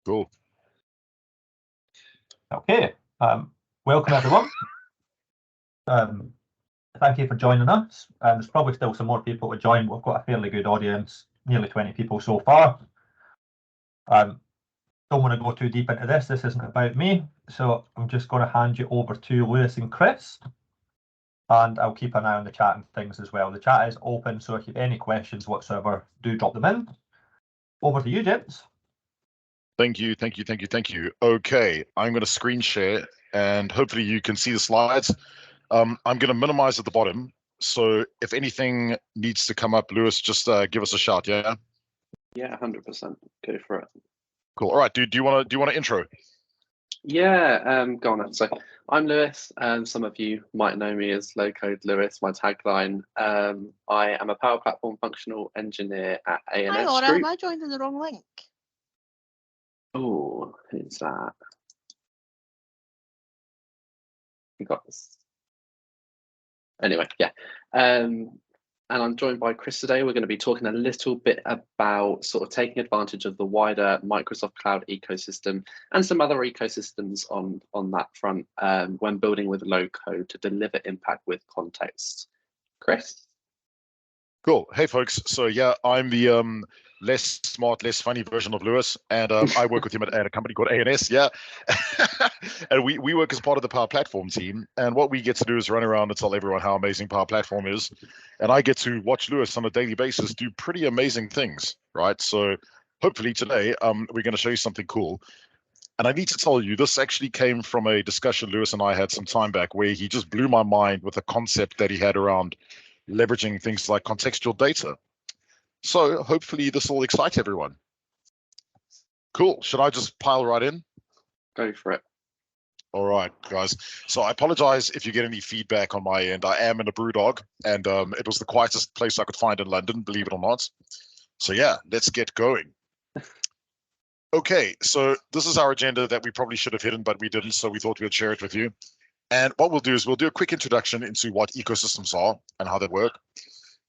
Cool. Okay. Welcome everyone. Thank you for joining us. There's probably still some more people to join. We've got a fairly good audience, nearly 20 people so far. Don't want to go too deep into this. This isn't about me. So I'm just going to hand you over to Lewis and Chris. And I'll keep an eye on the chat and things as well. The chat is open, so if you have any questions whatsoever, do drop them in. Over to you, gents. Thank you. Okay, I'm going to screen share and hopefully you can see the slides. I'm going to minimize at the bottom. So if anything needs to come up, Lewis, just give us a shout, yeah? Yeah, 100%. Go for it. Cool. All right, dude, do you want to intro? Yeah, go on then. So I'm Lewis, and some of you might know me as Low Code Lewis, my tagline. I am a Power Platform functional engineer at ANS Hang on, Group. have I joined in the wrong link? Oh, who's that? We got this. Anyway, yeah. And I'm joined by Chris today. We're going to be talking a little bit about sort of taking advantage of the wider Microsoft Cloud ecosystem and some other ecosystems on that front when building with low code to deliver impact with context. Chris? Cool. Hey, folks. So yeah, I'm the less smart, less funny version of Lewis, and I work with him at a company called ANS. Yeah, and we work as part of the Power Platform team. And what we get to do is run around and tell everyone how amazing Power Platform is, and I get to watch Lewis on a daily basis do pretty amazing things, right? So hopefully today we're going to show you something cool. And I need to tell you, this actually came from a discussion Lewis and I had some time back where he just blew my mind with a concept that he had around leveraging things like contextual data. So hopefully this will excite everyone. Cool. Should I just pile right in? Go for it. All right, guys. So I apologize if you get any feedback on my end. I am in a brew dog, and it was the quietest place I could find in London, believe it or not. So yeah, let's get going. Okay, so this is our agenda that we probably should have hidden, but we didn't, so we thought we'd share it with you. And what we'll do is we'll do a quick introduction into what ecosystems are and how they work.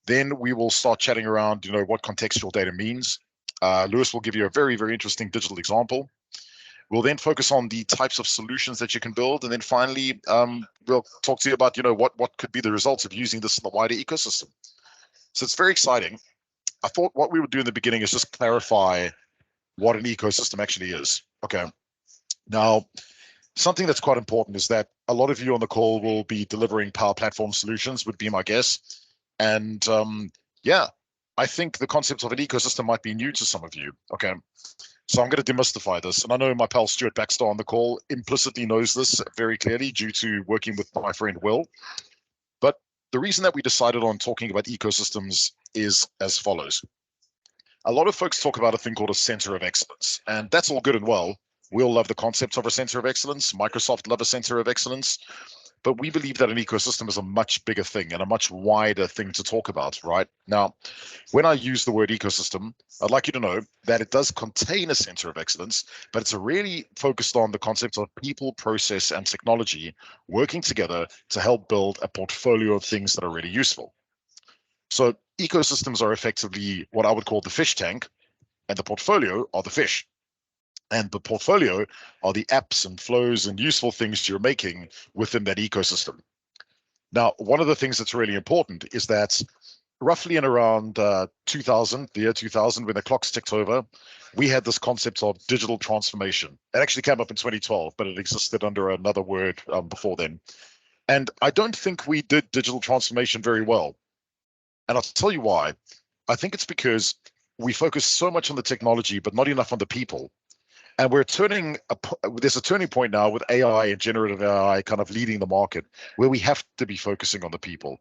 Then we will start chatting around, what contextual data means. Lewis will give you a very, very interesting digital example. We'll then focus on the types of solutions that you can build. And then finally, we'll talk to you about, what could be the results of using this in the wider ecosystem. So it's very exciting. I thought what we would do in the beginning is just clarify what an ecosystem actually is. Okay. Now, something that's quite important is that a lot of you on the call will be delivering Power Platform solutions, would be my guess. And yeah, I think the concept of an ecosystem might be new to some of you. Okay, so I'm going to demystify this. And I know my pal Stuart Baxter on the call implicitly knows this very clearly due to working with my friend Will. But the reason that we decided on talking about ecosystems is as follows. A lot of folks talk about a thing called a center of excellence, and that's all good and well. We all love the concept of a center of excellence. Microsoft love a center of excellence. But we believe that an ecosystem is a much bigger thing and a much wider thing to talk about, right? Now, when I use the word ecosystem, I'd like you to know that it does contain a center of excellence, but it's really focused on the concept of people, process, and technology working together to help build a portfolio of things that are really useful. So ecosystems are effectively what I would call the fish tank, and the portfolio are the fish. And the portfolio are the apps and flows and useful things you're making within that ecosystem. Now, one of the things that's really important is that roughly in around the year 2000, when the clocks ticked over, we had this concept of digital transformation. It actually came up in 2012, but it existed under another word before then. And I don't think we did digital transformation very well. And I'll tell you why. I think it's because we focus so much on the technology, but not enough on the people. And there's a turning point now with AI and generative AI kind of leading the market where we have to be focusing on the people,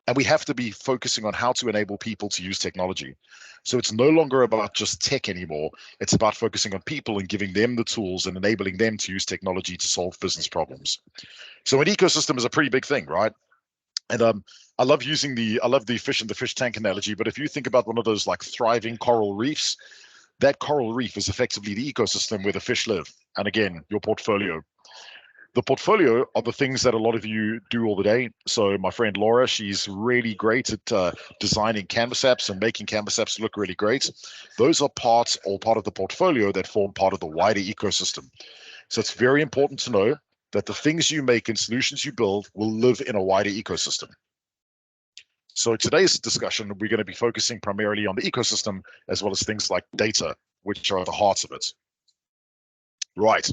and we have to be focusing on how to enable people to use technology. So it's no longer about just tech anymore. It's about focusing on people and giving them the tools and enabling them to use technology to solve business problems. So an ecosystem is a pretty big thing, right? And I love the fish in the fish tank analogy, but if you think about one of those like thriving coral reefs, that coral reef is effectively the ecosystem where the fish live. And again, your portfolio. The portfolio are the things that a lot of you do all the day. So my friend Laura, she's really great at designing canvas apps and making canvas apps look really great. Those are part of the portfolio that form part of the wider ecosystem. So it's very important to know that the things you make and solutions you build will live in a wider ecosystem. So today's discussion, we're going to be focusing primarily on the ecosystem as well as things like data, which are at the heart of it. Right.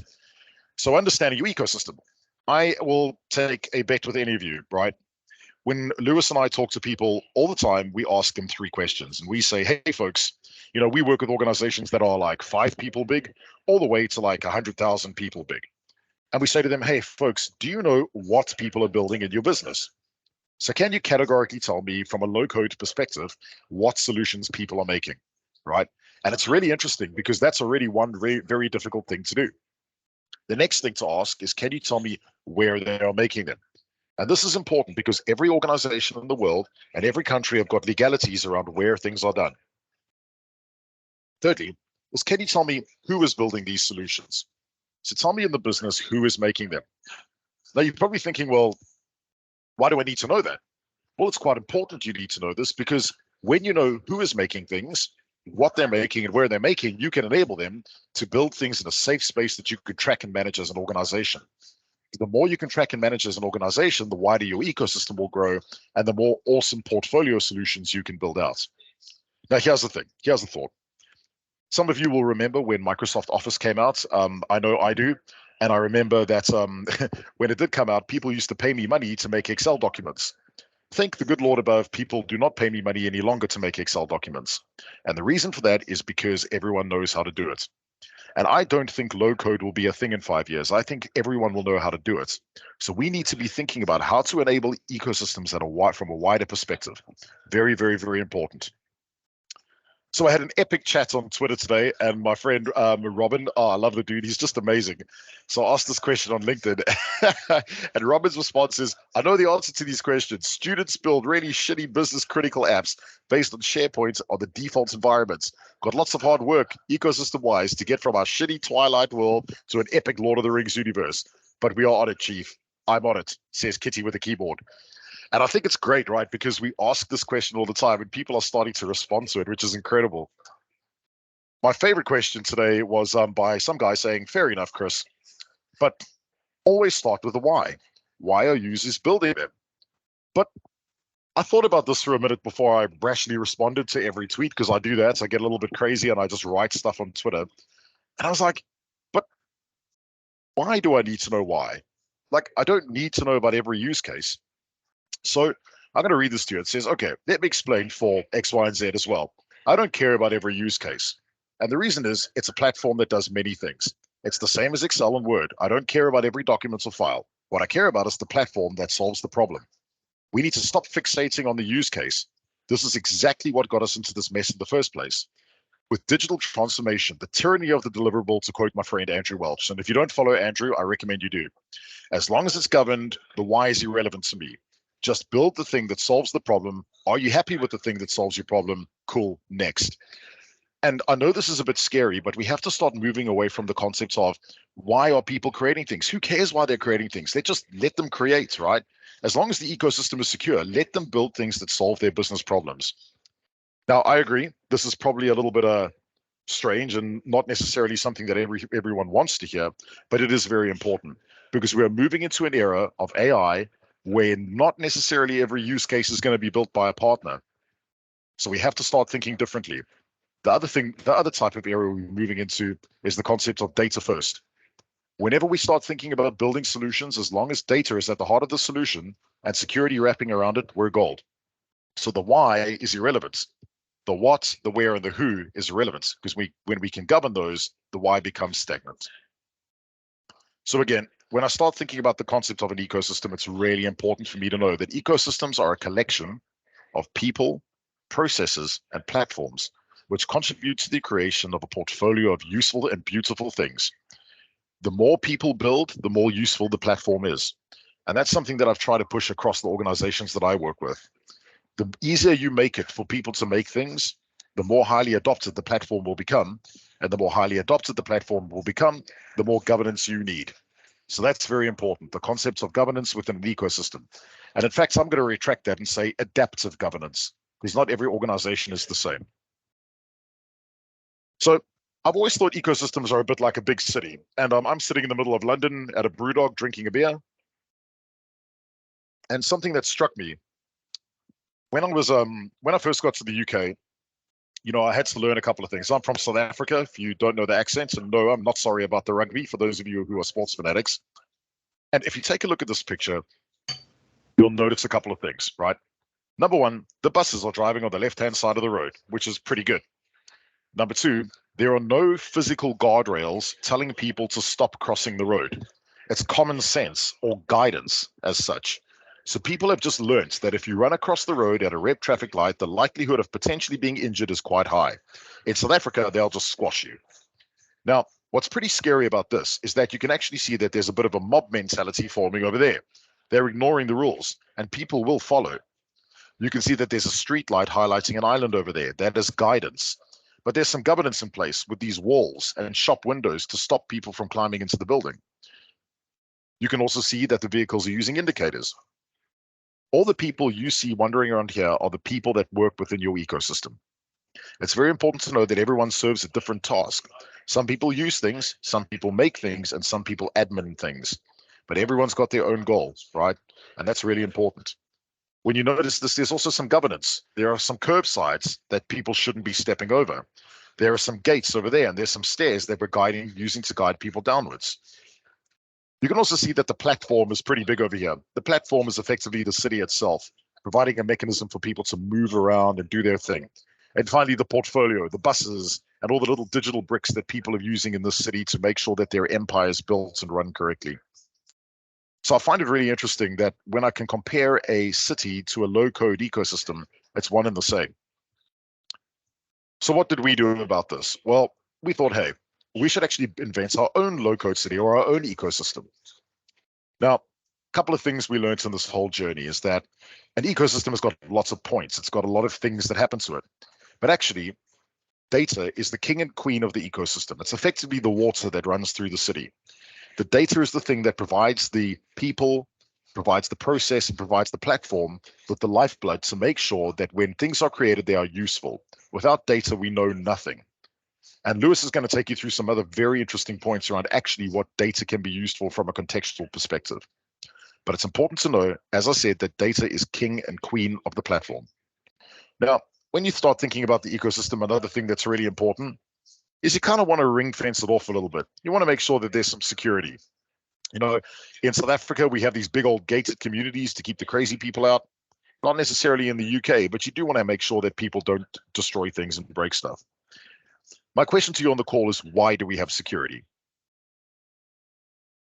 So understanding your ecosystem. I will take a bet with any of you, right? When Lewis and I talk to people all the time, we ask them 3 questions and we say, hey folks, we work with organizations that are like 5 people big all the way to like 100,000 people big. And we say to them, hey folks, do you know what people are building in your business? So can you categorically tell me from a low-code perspective what solutions people are making, right? And it's really interesting because that's already one very, very difficult thing to do. The next thing to ask is, can you tell me where they are making them? And this is important because every organization in the world and every country have got legalities around where things are done. Thirdly, is can you tell me who is building these solutions? So tell me in the business who is making them. Now you're probably thinking, well, why do I need to know that? Well, it's quite important you need to know this because when you know who is making things, what they're making and where they're making, you can enable them to build things in a safe space that you could track and manage as an organization. The more you can track and manage as an organization, the wider your ecosystem will grow and the more awesome portfolio solutions you can build out. Now, here's the thing. Here's the thought. Some of you will remember when Microsoft Office came out. I know I do. And I remember that when it did come out, people used to pay me money to make Excel documents. Thank the good Lord above, people do not pay me money any longer to make Excel documents. And the reason for that is because everyone knows how to do it. And I don't think low code will be a thing in 5 years. I think everyone will know how to do it. So we need to be thinking about how to enable ecosystems that are from a wider perspective. Very, very, very important. So I had an epic chat on Twitter today, and my friend Robin, I love the dude. He's just amazing. So I asked this question on LinkedIn, and Robin's response is, I know the answer to these questions. Students build really shitty business critical apps based on SharePoint or the default environments. Got lots of hard work, ecosystem-wise, to get from our shitty Twilight world to an epic Lord of the Rings universe. But we are on it, Chief. I'm on it, says Kitty with a keyboard. And I think it's great, right? Because we ask this question all the time and people are starting to respond to it, which is incredible. My favorite question today was by some guy saying, fair enough, Chris, but always start with the why. Why are users building them? But I thought about this for a minute before I rashly responded to every tweet, because I do that. So I get a little bit crazy and I just write stuff on Twitter. And I was like, but why do I need to know why? Like, I don't need to know about every use case. So I'm going to read this to you. It says, okay, let me explain for X, Y, and Z as well. I don't care about every use case. And the reason is it's a platform that does many things. It's the same as Excel and Word. I don't care about every document or file. What I care about is the platform that solves the problem. We need to stop fixating on the use case. This is exactly what got us into this mess in the first place. With digital transformation, the tyranny of the deliverable, to quote my friend Andrew Welch. And if you don't follow Andrew, I recommend you do. As long as it's governed, the why is irrelevant to me. Just build the thing that solves the problem. Are you happy with the thing that solves your problem? Cool, next. And I know this is a bit scary, but we have to start moving away from the concepts of why are people creating things? Who cares why they're creating things? Let them create, right? As long as the ecosystem is secure, let them build things that solve their business problems. Now, I agree. This is probably a little bit strange and not necessarily something that everyone wants to hear, but it is very important because we are moving into an era of AI where not necessarily every use case is going to be built by a partner. So we have to start thinking differently. The other type of area we're moving into is the concept of data first. Whenever we start thinking about building solutions, as long as data is at the heart of the solution and security wrapping around it, we're gold. So the why is irrelevant. The what, the where, and the who is irrelevant because when we can govern those, the why becomes stagnant. So again, when I start thinking about the concept of an ecosystem, it's really important for me to know that ecosystems are a collection of people, processes, and platforms which contribute to the creation of a portfolio of useful and beautiful things. The more people build, the more useful the platform is. And that's something that I've tried to push across the organizations that I work with. The easier you make it for people to make things, the more highly adopted the platform will become. And the more highly adopted the platform will become, the more governance you need. So that's very important, the concept of governance within an ecosystem. And in fact, I'm going to retract that and say adaptive governance, because not every organization is the same. So I've always thought ecosystems are a bit like a big city. And I'm sitting in the middle of London at a brewdog drinking a beer. And something that struck me when I first got to the UK, I had to learn a couple of things. I'm from South Africa, if you don't know the accent, and no, I'm not sorry about the rugby for those of you who are sports fanatics. And if you take a look at this picture, you'll notice a couple of things, right? Number one, the buses are driving on the left-hand side of the road, which is pretty good. Number two, there are no physical guardrails telling people to stop crossing the road. It's common sense or guidance as such. So people have just learnt that if you run across the road at a red traffic light, the likelihood of potentially being injured is quite high. In South Africa, they'll just squash you. Now, what's pretty scary about this is that you can actually see that there's a bit of a mob mentality forming over there. They're ignoring the rules, and people will follow. You can see that there's a street light highlighting an island over there. That is guidance. But there's some governance in place with these walls and shop windows to stop people from climbing into the building. You can also see that the vehicles are using indicators. All the people you see wandering around here are the people that work within your ecosystem. It's very important to know that everyone serves a different task. Some people use things, some people make things, and some people admin things. But everyone's got their own goals, right? And that's really important. When you notice this, there's also some governance. There are some curbsides that people shouldn't be stepping over. There are some gates over there, and there's some stairs that we're using to guide people downwards. You can also see that the platform is pretty big over here. The platform is effectively the city itself, providing a mechanism for people to move around and do their thing. And finally, the portfolio, the buses, and all the little digital bricks that people are using in this city to make sure that their empire is built and run correctly. So I find it really interesting that when I can compare a city to a low-code ecosystem, it's one and the same. So what did we do about this? Well, we thought, hey, we should actually invent our own low-code city or our own ecosystem. Now, a couple of things we learned in this whole journey is that an ecosystem has got lots of points. It's got a lot of things that happen to it. But actually, data is the king and queen of the ecosystem. It's effectively the water that runs through the city. The data is the thing that provides the people, provides the process, and provides the platform with the lifeblood to make sure that when things are created, they are useful. Without data, we know nothing. And Lewis is going to take you through some other very interesting points around actually what data can be used for from a contextual perspective. But it's important to know, as I said, that data is king and queen of the platform. Now, when you start thinking about the ecosystem, another thing that's really important is you kind of want to ring fence it off a little bit. You want to make sure that there's some security. In South Africa, we have these big old gated communities to keep the crazy people out. Not necessarily in the UK, but you do want to make sure that people don't destroy things and break stuff. My question to you on the call is, why do we have security?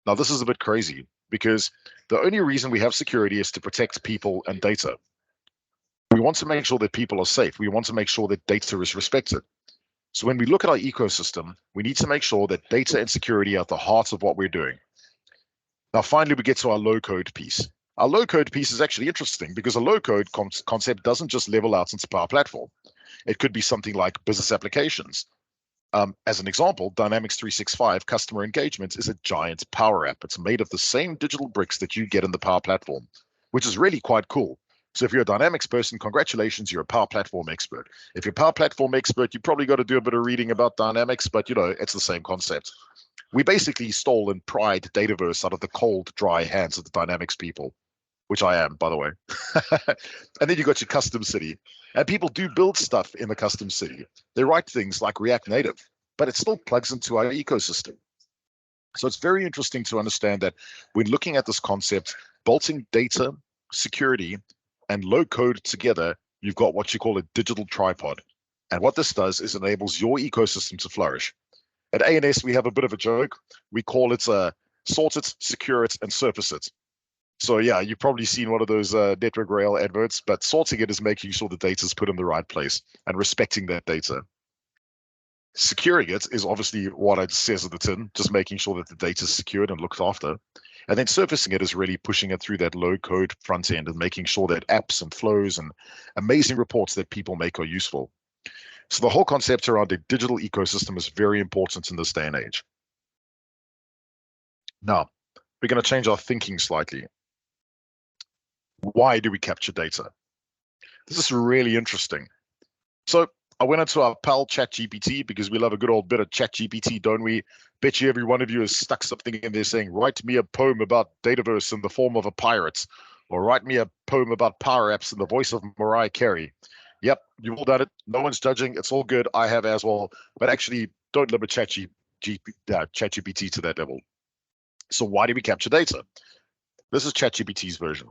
Now, this is a bit crazy because the only reason we have security is to protect people and data. We want to make sure that people are safe. We want to make sure that data is respected. So when we look at our ecosystem, we need to make sure that data and security are at the heart of what we're doing. Now, finally, we get to our low-code piece. Our low-code piece is actually interesting because a low-code concept doesn't just level out into Power Platform. It could be something like business applications. As an example, Dynamics 365 Customer Engagement is a giant Power App. It's made of the same digital bricks that you get in the Power Platform, which is really quite cool. So if you're a Dynamics person, congratulations, you're a Power Platform expert. If you're a Power Platform expert, you probably got to do a bit of reading about Dynamics, but it's the same concept. We basically stole and pried Dataverse out of the cold, dry hands of the Dynamics people, which I am, by the way. And then you got your custom city. And people do build stuff in the custom city. They write things like React Native, but it still plugs into our ecosystem. So it's very interesting to understand that when looking at this concept, bolting data, security, and low code together, you've got what you call a digital tripod. And what this does is enables your ecosystem to flourish. At A&S, we have a bit of a joke. We call it sort it, secure it, and surface it. So yeah, you've probably seen one of those network rail adverts, but sorting it is making sure the data is put in the right place and respecting that data. Securing it is obviously what it says in the tin, just making sure that the data is secured and looked after. And then surfacing it is really pushing it through that low code front end and making sure that apps and flows and amazing reports that people make are useful. So the whole concept around a digital ecosystem is very important in this day and age. Now, we're going to change our thinking slightly. Why do we capture data? This is really interesting. So I went into our pal ChatGPT because we love a good old bit of ChatGPT, don't we? Bet you every one of you has stuck something in there saying, write me a poem about Dataverse in the form of a pirate, or write me a poem about Power Apps in the voice of Mariah Carey. Yep, you've all done it. No one's judging. It's all good. I have as well. But actually, don't limit ChatGPT to that level. So why do we capture data? This is ChatGPT's version.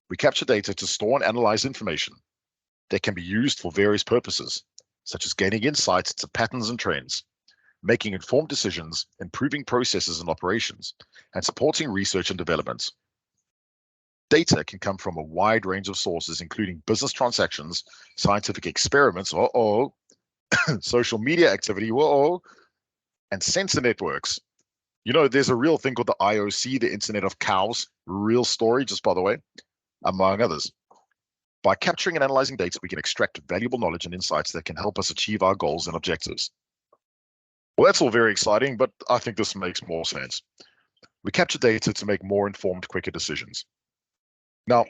We capture data to store and analyze information that can be used for various purposes, such as gaining insights into patterns and trends, making informed decisions, improving processes and operations, and supporting research and development. Data can come from a wide range of sources, including business transactions, scientific experiments, social media activity, and sensor networks. You know, there's a real thing called the IOC, the Internet of Cows, real story, just by the way, among others. By capturing and analyzing data, we can extract valuable knowledge and insights that can help us achieve our goals and objectives. Well, that's all very exciting, but I think this makes more sense. We capture data to make more informed, quicker decisions. Now,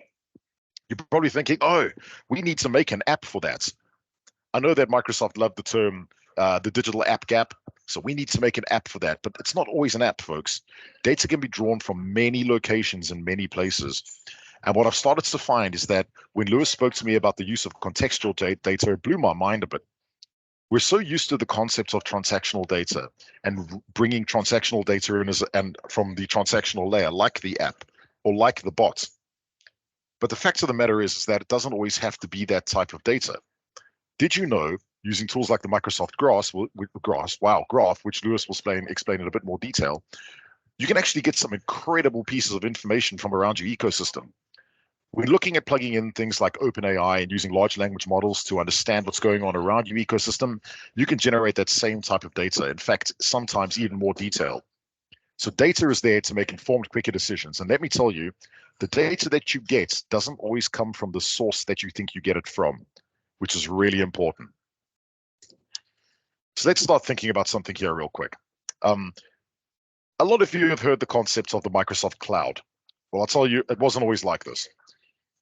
you're probably thinking, oh, we need to make an app for that. I know that Microsoft loved the term, the digital app gap, so we need to make an app for that, but it's not always an app, folks. Data can be drawn from many locations and many places. And what I've started to find is that when Lewis spoke to me about the use of contextual data, it blew my mind a bit. We're so used to the concept of transactional data and bringing transactional data in and from the transactional layer, like the app or like the bot. But the fact of the matter is that it doesn't always have to be that type of data. Did you know, using tools like the Microsoft Graph, which Lewis will explain in a bit more detail, you can actually get some incredible pieces of information from around your ecosystem. We're looking at plugging in things like OpenAI and using large language models to understand what's going on around your ecosystem. You can generate that same type of data. In fact, sometimes even more detail. So data is there to make informed, quicker decisions. And let me tell you, the data that you get doesn't always come from the source that you think you get it from, which is really important. So let's start thinking about something here real quick. A lot of you have heard the concept of the Microsoft Cloud. Well, I'll tell you, it wasn't always like this.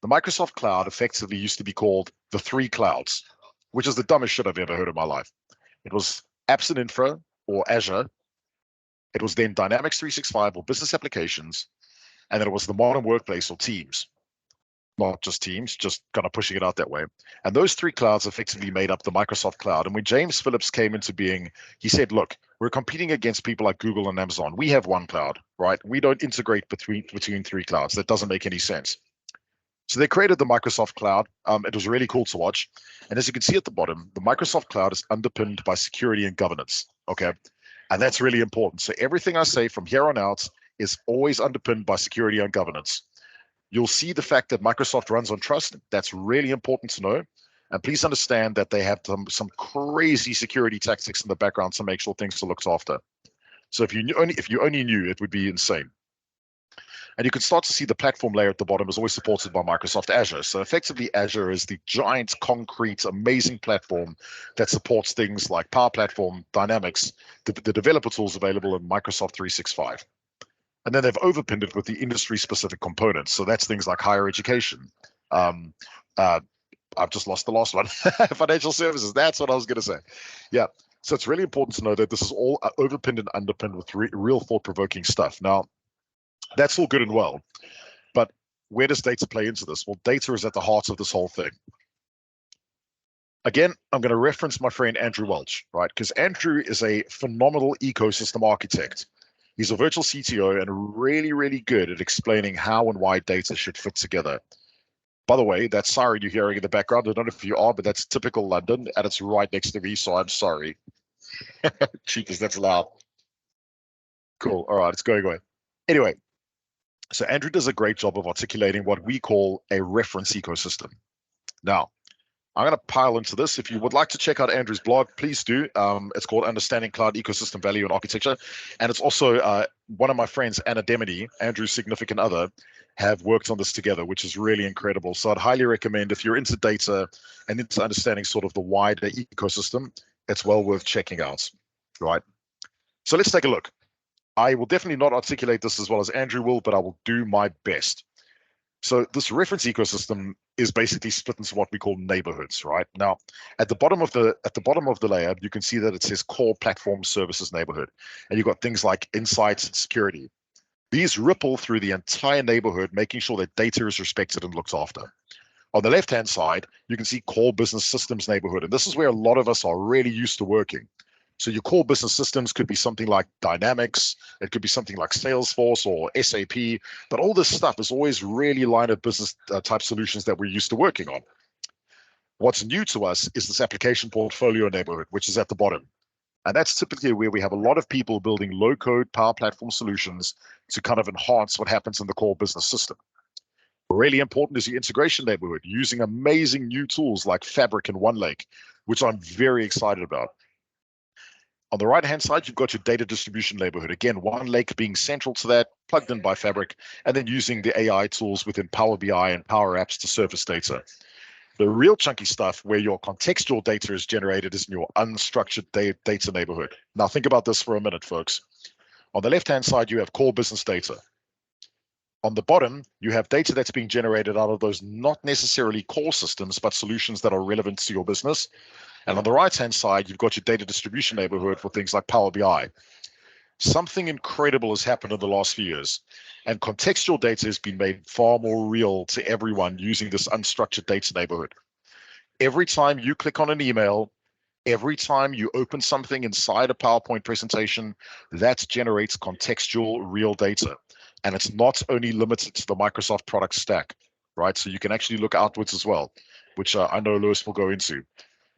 The Microsoft Cloud effectively used to be called the three clouds, which is the dumbest shit I've ever heard in my life. It was Apps and Infra, or Azure. It was then Dynamics 365, or Business Applications. And then it was the Modern Workplace, or Teams. Not just Teams, just kind of pushing it out that way. And those three clouds effectively made up the Microsoft Cloud. And when James Phillips came into being, he said, look, we're competing against people like Google and Amazon. We have one cloud, right? We don't integrate between three clouds. That doesn't make any sense. So they created the Microsoft Cloud. It was really cool to watch. And as you can see at the bottom, the Microsoft Cloud is underpinned by security and governance, okay? And that's really important. So everything I say from here on out is always underpinned by security and governance. You'll see the fact that Microsoft runs on trust. That's really important to know. And please understand that they have some crazy security tactics in the background to make sure things are looked after. So if you only knew, it would be insane. And you can start to see the platform layer at the bottom is always supported by Microsoft Azure. So effectively, Azure is the giant, concrete, amazing platform that supports things like Power Platform, Dynamics, the developer tools available in Microsoft 365. And then they've overpinned it with the industry-specific components. So that's things like higher education. I've just lost the last one. Financial services, that's what I was going to say. Yeah. So it's really important to know that this is all overpinned and underpinned with real thought-provoking stuff. Now, that's all good and well, but where does data play into this? Well, data is at the heart of this whole thing. Again, I'm going to reference my friend Andrew Welch, right? Because Andrew is a phenomenal ecosystem architect. He's a virtual CTO and really, really good at explaining how and why data should fit together. By the way, that siren you're hearing in the background, I don't know if you are, but that's typical London, and it's right next to me, so I'm sorry. Cheapers, that's loud. Cool. All right, it's going away. Anyway, so Andrew does a great job of articulating what we call a reference ecosystem. Now, I'm going to pile into this. If you would like to check out Andrew's blog, please do. It's called Understanding Cloud Ecosystem Value and Architecture. And it's also one of my friends, Anna Demity, Andrew's significant other, have worked on this together, which is really incredible. So I'd highly recommend, if you're into data and into understanding sort of the wider ecosystem, it's well worth checking out, right? So let's take a look. I will definitely not articulate this as well as Andrew will, but I will do my best. So this reference ecosystem is basically split into what we call neighborhoods, right? Now, at the bottom of the layer, you can see that it says core platform services neighborhood, and you've got things like insights and security. These ripple through the entire neighborhood, making sure that data is respected and looked after. On the left-hand side, you can see core business systems neighborhood, and this is where a lot of us are really used to working. So your core business systems could be something like Dynamics, it could be something like Salesforce or SAP, but all this stuff is always really line of business type solutions that we're used to working on. What's new to us is this application portfolio neighborhood, which is at the bottom. And that's typically where we have a lot of people building low-code Power Platform solutions to kind of enhance what happens in the core business system. Really important is the integration neighborhood, using amazing new tools like Fabric and OneLake, which I'm very excited about. On the right-hand side, you've got your data distribution neighborhood. Again, OneLake being central to that, plugged in by Fabric, and then using the AI tools within Power BI and Power Apps to surface data. The real chunky stuff where your contextual data is generated is in your unstructured data neighborhood. Now think about this for a minute, folks. On the left-hand side, you have core business data. On the bottom, you have data that's being generated out of those not necessarily core systems, but solutions that are relevant to your business. And on the right-hand side, you've got your data distribution neighborhood for things like Power BI. Something incredible has happened in the last few years, and contextual data has been made far more real to everyone using this unstructured data neighborhood. Every time you click on an email, every time you open something inside a PowerPoint presentation, that generates contextual real data. And it's not only limited to the Microsoft product stack, right? So you can actually look outwards as well, which I know Lewis will go into.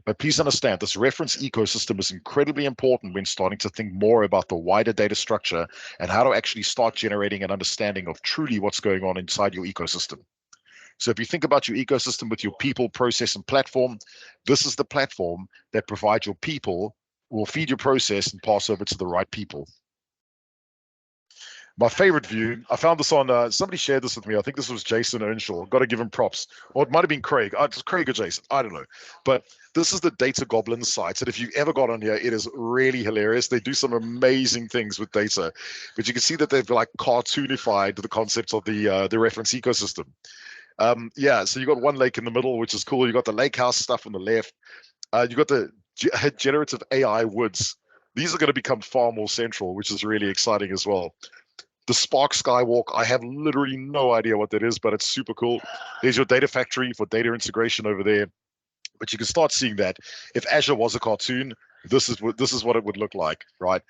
But please understand, this reference ecosystem is incredibly important when starting to think more about the wider data structure and how to actually start generating an understanding of truly what's going on inside your ecosystem. So if you think about your ecosystem with your people, process, and platform, this is the platform that provides your people, will feed your process and pass over to the right people. My favorite view, I found this on, somebody shared this with me. I think this was Jason Earnshaw. Got to give him props. Or it might have been Craig. It's Craig or Jason. I don't know. But this is the Data Goblin site. And if you ever got on here, it is really hilarious. They do some amazing things with data. But you can see that they've like cartoonified the concepts of the reference ecosystem. Yeah, so you got OneLake in the middle, which is cool. You got the Lakehouse stuff on the left. You got the generative AI woods. These are going to become far more central, which is really exciting as well. The Spark Skywalk, I have literally no idea what that is, but it's super cool. There's your data factory for data integration over there. But you can start seeing that if Azure was a cartoon, this is what it would look like, right?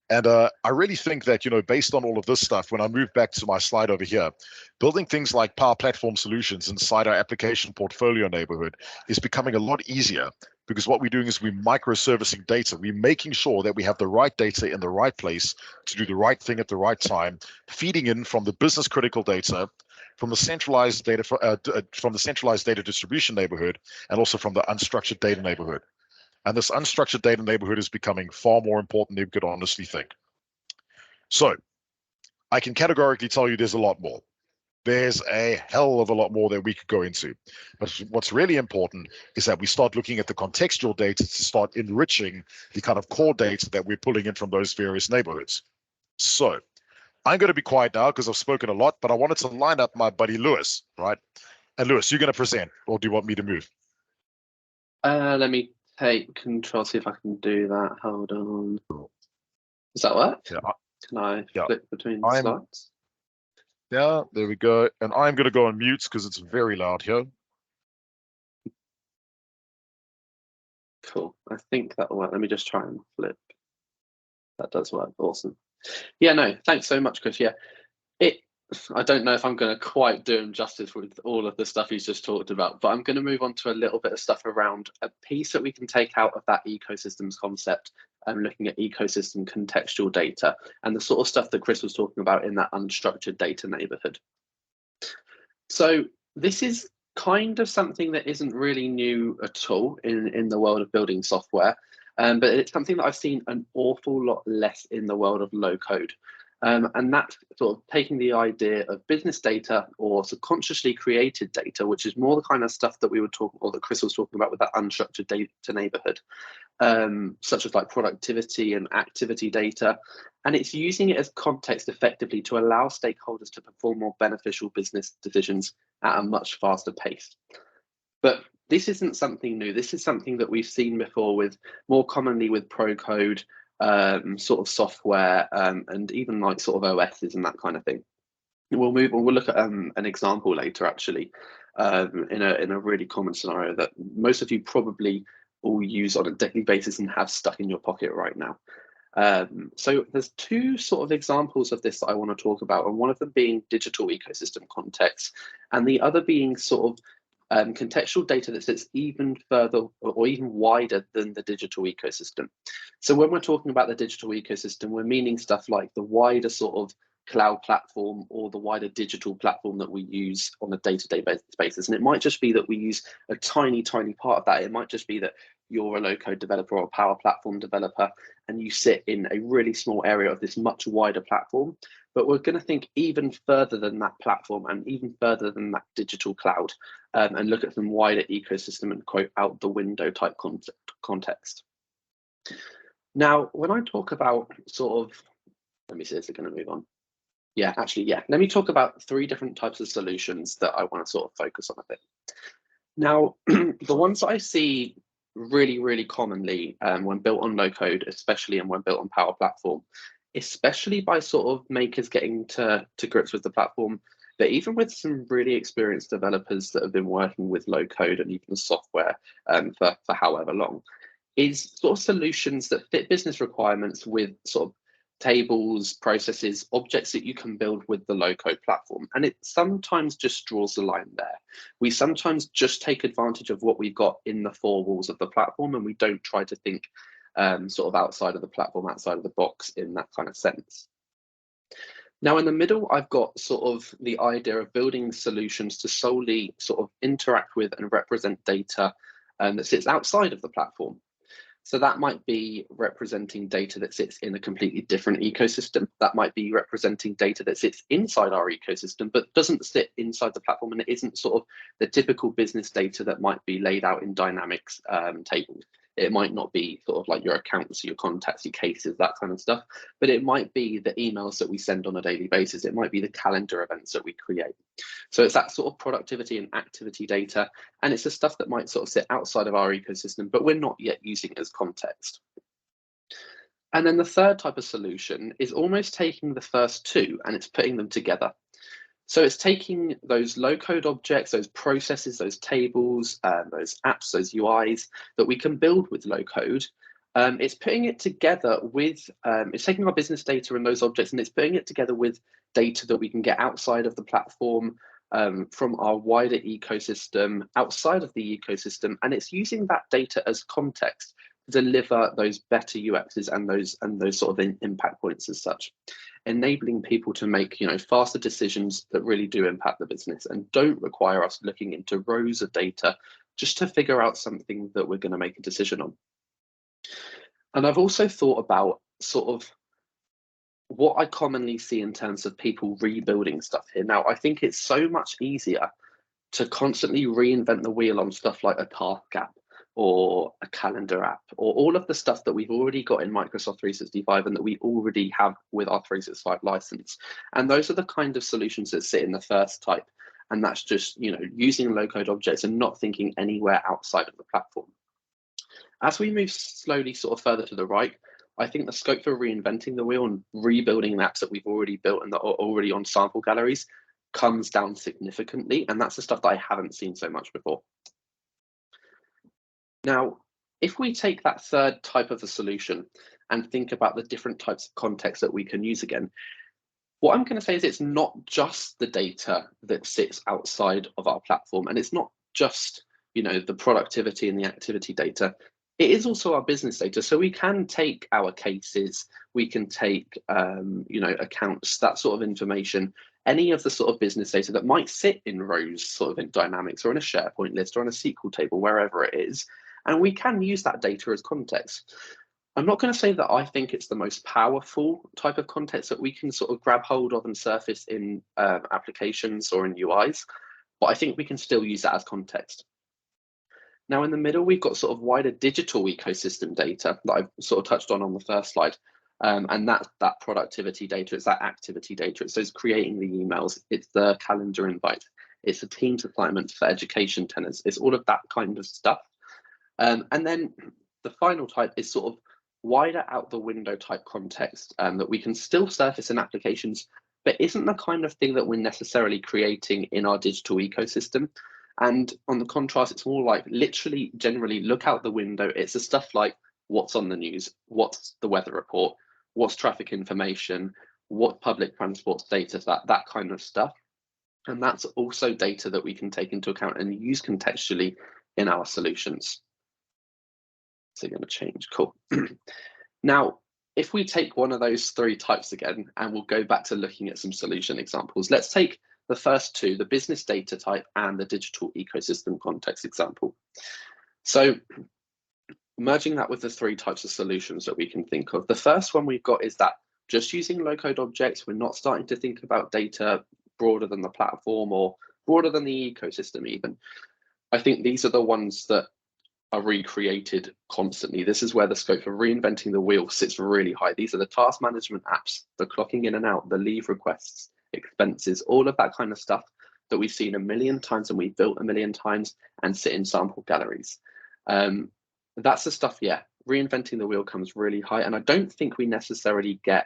And I really think that, you know, based on all of this stuff, when I move back to my slide over here, building things like Power Platform solutions inside our application portfolio neighborhood is becoming a lot easier, because what we're doing is we're microservicing data. We're making sure that we have the right data in the right place to do the right thing at the right time, feeding in from the business critical data, from the centralized data distribution neighborhood, and also from the unstructured data neighborhood. And this unstructured data neighborhood is becoming far more important than you could honestly think. So I can categorically tell you there's a lot more. There's a hell of a lot more that we could go into. But what's really important is that we start looking at the contextual data to start enriching the kind of core data that we're pulling in from those various neighborhoods. So I'm going to be quiet now because I've spoken a lot, but I wanted to line up my buddy Lewis, right? And Lewis, you're going to present, or do you want me to move? Let me take control, see if I can do that. Hold on. Does that work? Yeah. Can I flip between slides? Yeah, there we go. And I'm going to go on mute because it's very loud here. Cool. I think that will work. Let me just try and flip. That does work. Awesome. Yeah, no, thanks so much, Chris. Yeah, I don't know if I'm going to quite do him justice with all of the stuff he's just talked about, but I'm going to move on to a little bit of stuff around a piece that we can take out of that ecosystems concept and looking at ecosystem contextual data and the sort of stuff that Chris was talking about in that unstructured data neighborhood. So this is kind of something that isn't really new at all in the world of building software, but it's something that I've seen an awful lot less in the world of low code. And that's sort of taking the idea of business data or subconsciously created data, which is more the kind of stuff that we were talking, or that Chris was talking about with that unstructured data neighborhood, such as like productivity and activity data, and it's using it as context effectively to allow stakeholders to perform more beneficial business decisions at a much faster pace. But this isn't something new. This is something that we've seen before, with more commonly with pro code sort of software, and even like sort of OSs and that kind of thing. We'll look at an example later, actually, in a really common scenario that most of you probably all use on a daily basis and have stuck in your pocket right now. So there's two sort of examples of this that I want to talk about, and one of them being digital ecosystem context, and the other being sort of contextual data that sits even further or even wider than the digital ecosystem. So when we're talking about the digital ecosystem, we're meaning stuff like the wider sort of cloud platform or the wider digital platform that we use on a day-to-day basis. And it might just be that we use a tiny part of that. It might just be that you're a low-code developer or a Power Platform developer, and you sit in a really small area of this much wider platform. But we're going to think even further than that platform and even further than that digital cloud, and look at some wider ecosystem and quote out the window type context. Now, when I talk about sort of, let me see, is it going to move on? Yeah, actually, yeah. Let me talk about 3 different types of solutions that I want to sort of focus on a bit. Now, the ones that I see really commonly when built on low code, especially, and when built on Power Platform, especially by sort of makers getting to grips with the platform, but even with some really experienced developers that have been working with low code and even software for however long, is sort of solutions that fit business requirements with sort of tables, processes, objects that you can build with the low-code platform. And it sometimes just draws the line there. We sometimes just take advantage of what we've got in the 4 walls of the platform, and we don't try to think sort of outside of the platform, outside of the box in that kind of sense. Now, in the middle, I've got sort of the idea of building solutions to solely sort of interact with and represent data that sits outside of the platform. So that might be representing data that sits in a completely different ecosystem. That might be representing data that sits inside our ecosystem, but doesn't sit inside the platform, and it isn't sort of the typical business data that might be laid out in Dynamics tables. It might not be sort of like your accounts, your contacts, your cases, that kind of stuff, but it might be the emails that we send on a daily basis. It might be the calendar events that we create. So it's that sort of productivity and activity data, and it's the stuff that might sort of sit outside of our ecosystem, but we're not yet using it as context. And then the third type of solution is almost taking the first 2 and it's putting them together. So it's taking those low-code objects, those processes, those tables, those apps, those UIs that we can build with low-code. It's putting it together with, it's taking our business data and those objects, and it's putting it together with data that we can get outside of the platform, from our wider ecosystem, outside of the ecosystem, and it's using that data as context to deliver those better UXs and those sort of impact points as such, enabling people to make faster decisions that really do impact the business and don't require us looking into rows of data just to figure out something that we're going to make a decision on. And I've also thought about sort of what I commonly see in terms of people rebuilding stuff here. Now, I think it's so much easier to constantly reinvent the wheel on stuff like a task app or a calendar app, or all of the stuff that we've already got in Microsoft 365 and that we already have with our 365 license. And those are the kind of solutions that sit in the first type. And that's just, using low-code objects and not thinking anywhere outside of the platform. As we move slowly sort of further to the right, I think the scope for reinventing the wheel and rebuilding apps that we've already built and that are already on sample galleries comes down significantly. And that's the stuff that I haven't seen so much before. Now, if we take that third type of a solution and think about the different types of context that we can use again, what I'm going to say is it's not just the data that sits outside of our platform, and it's not just, the productivity and the activity data. It is also our business data. So we can take our cases, we can take, accounts, that sort of information, any of the sort of business data that might sit in rows, sort of in Dynamics or in a SharePoint list or on a SQL table, wherever it is. And we can use that data as context. I'm not going to say that I think it's the most powerful type of context that we can sort of grab hold of and surface in applications or in UIs, but I think we can still use that as context. Now in the middle, we've got sort of wider digital ecosystem data that I've sort of touched on the first slide. And that productivity data, it's that activity data. So it's creating the emails, it's the calendar invite, it's the Teams assignments for education tenants, it's all of that kind of stuff. And then the final type is sort of wider out the window type context that we can still surface in applications, but isn't the kind of thing that we're necessarily creating in our digital ecosystem. And on the contrast, it's more like literally generally look out the window. It's the stuff like what's on the news, what's the weather report, what's traffic information, what public transport status, that kind of stuff. And that's also data that we can take into account and use contextually in our solutions. So going to change, cool. Now, if we take one of those three types again, and we'll go back to looking at some solution examples, let's take the first two, the business data type and the digital ecosystem context example. So merging that with the three types of solutions that we can think of, the first one we've got is that just using low-code objects, we're not starting to think about data broader than the platform or broader than the ecosystem even. I think these are the ones that are recreated constantly. This is where the scope for reinventing the wheel sits really high. These are the task management apps, the clocking in and out, the leave requests, expenses, all of that kind of stuff that we've seen a million times and we've built a million times and sit in sample galleries. That's the stuff, yeah, reinventing the wheel comes really high. And I don't think we necessarily get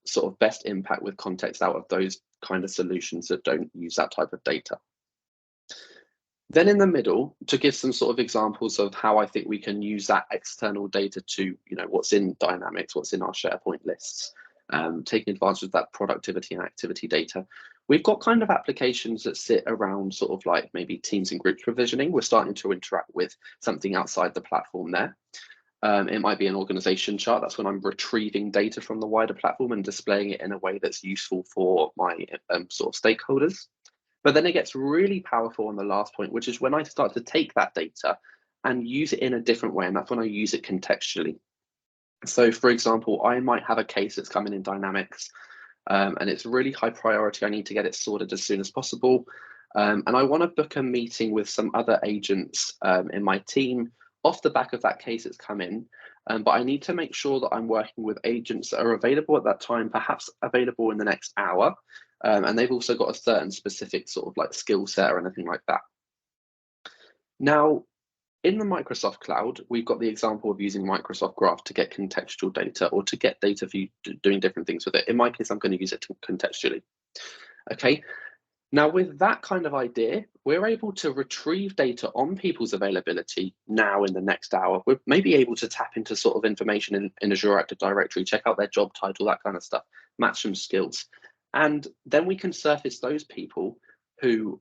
sort of best impact with context out of those kind of solutions that don't use that type of data. Then in the middle, to give some sort of examples of how I think we can use that external data to, you know, what's in Dynamics, what's in our SharePoint lists, taking advantage of that productivity and activity data. We've got kind of applications that sit around sort of like maybe teams and groups provisioning. We're starting to interact with something outside the platform there. It might be an organization chart. That's when I'm retrieving data from the wider platform and displaying it in a way that's useful for my sort of stakeholders. But then it gets really powerful on the last point, which is when I start to take that data and use it in a different way. And that's when I use it contextually. So for example, I might have a case that's coming in Dynamics and it's really high priority. I need to get it sorted as soon as possible. And I want to book a meeting with some other agents in my team off the back of that case that's come in. But I need to make sure that I'm working with agents that are available at that time, perhaps available in the next hour. And they've also got a certain specific sort of like skill set or anything like that. Now, in the Microsoft Cloud, we've got the example of using Microsoft Graph to get contextual data or to get data for you doing different things with it. In my case, I'm going to use it contextually. Okay. Now, with that kind of idea, we're able to retrieve data on people's availability now in the next hour. We're maybe able to tap into sort of information in Azure Active Directory, check out their job title, that kind of stuff, match some skills. And then we can surface those people who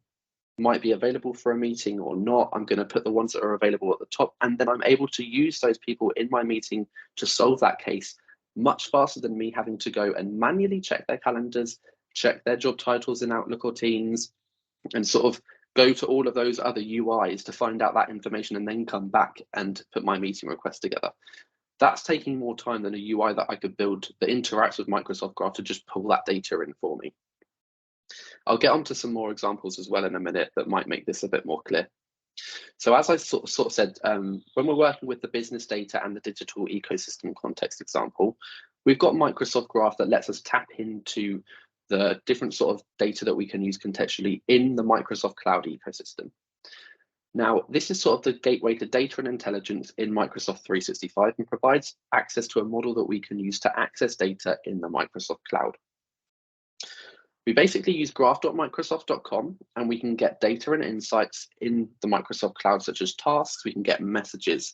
might be available for a meeting or not. I'm going to put the ones that are available at the top, and then I'm able to use those people in my meeting to solve that case much faster than me having to go and manually check their calendars, check their job titles in Outlook or Teams, and sort of go to all of those other UIs to find out that information and then come back and put my meeting request together. That's taking more time than a UI that I could build that interacts with Microsoft Graph to just pull that data in for me. I'll get onto some more examples as well in a minute that might make this a bit more clear. So as I sort of said, when we're working with the business data and the digital ecosystem context example, we've got Microsoft Graph that lets us tap into the different sort of data that we can use contextually in the Microsoft Cloud ecosystem. Now, this is sort of the gateway to data and intelligence in Microsoft 365 and provides access to a model that we can use to access data in the Microsoft Cloud. We basically use graph.microsoft.com and we can get data and insights in the Microsoft Cloud, such as tasks. We can get messages,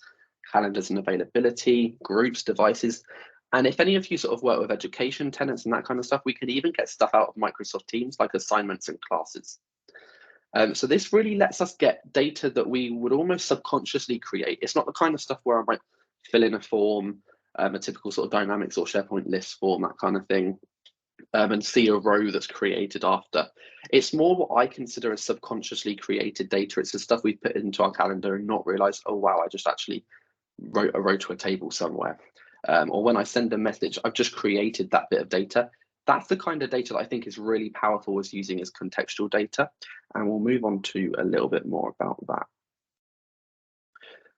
calendars and availability, groups, devices. And if any of you sort of work with education tenants and that kind of stuff, we can even get stuff out of Microsoft Teams like assignments and classes. So this really lets us get data that we would almost subconsciously create. It's not the kind of stuff where I might fill in a form, a typical sort of Dynamics or SharePoint list form, that kind of thing, and see a row that's created after. It's more what I consider as subconsciously created data. It's the stuff we put into our calendar and not realize, oh, wow, I just actually wrote a row to a table somewhere. Or when I send a message, I've just created that bit of data. That's the kind of data that I think is really powerful as using as contextual data. And we'll move on to a little bit more about that.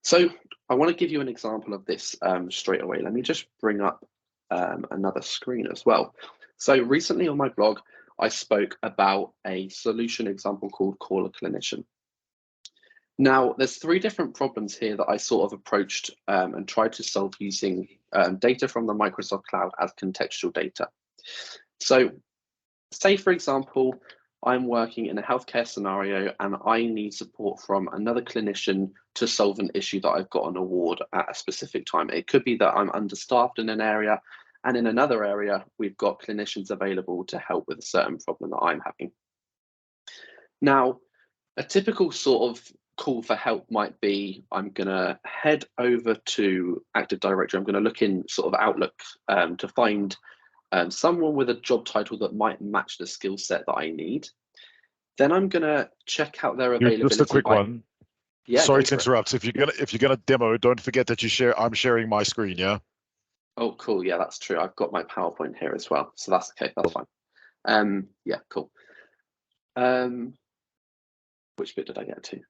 So I want to give you an example of this straight away. Let me just bring up another screen as well. So recently on my blog, I spoke about a solution example called Call a Clinician. Now, there's 3 different problems here that I sort of approached and tried to solve using data from the Microsoft Cloud as contextual data. So say, for example, I'm working in a healthcare scenario and I need support from another clinician to solve an issue that I've got on a ward at a specific time. It could be that I'm understaffed in an area, and in another area, we've got clinicians available to help with a certain problem that I'm having. Now, a typical sort of call for help might be, I'm going to head over to Active Directory. I'm going to look in sort of Outlook to find someone with a job title that might match the skill set that I need. Then I'm going to check out their availability. Just a quick one. Yeah. Sorry to interrupt. If you're gonna demo, don't forget that I'm sharing my screen. Yeah. Oh, cool. Yeah, that's true. I've got my PowerPoint here as well, so that's okay. That's fine. Yeah, cool. Which bit did I get to?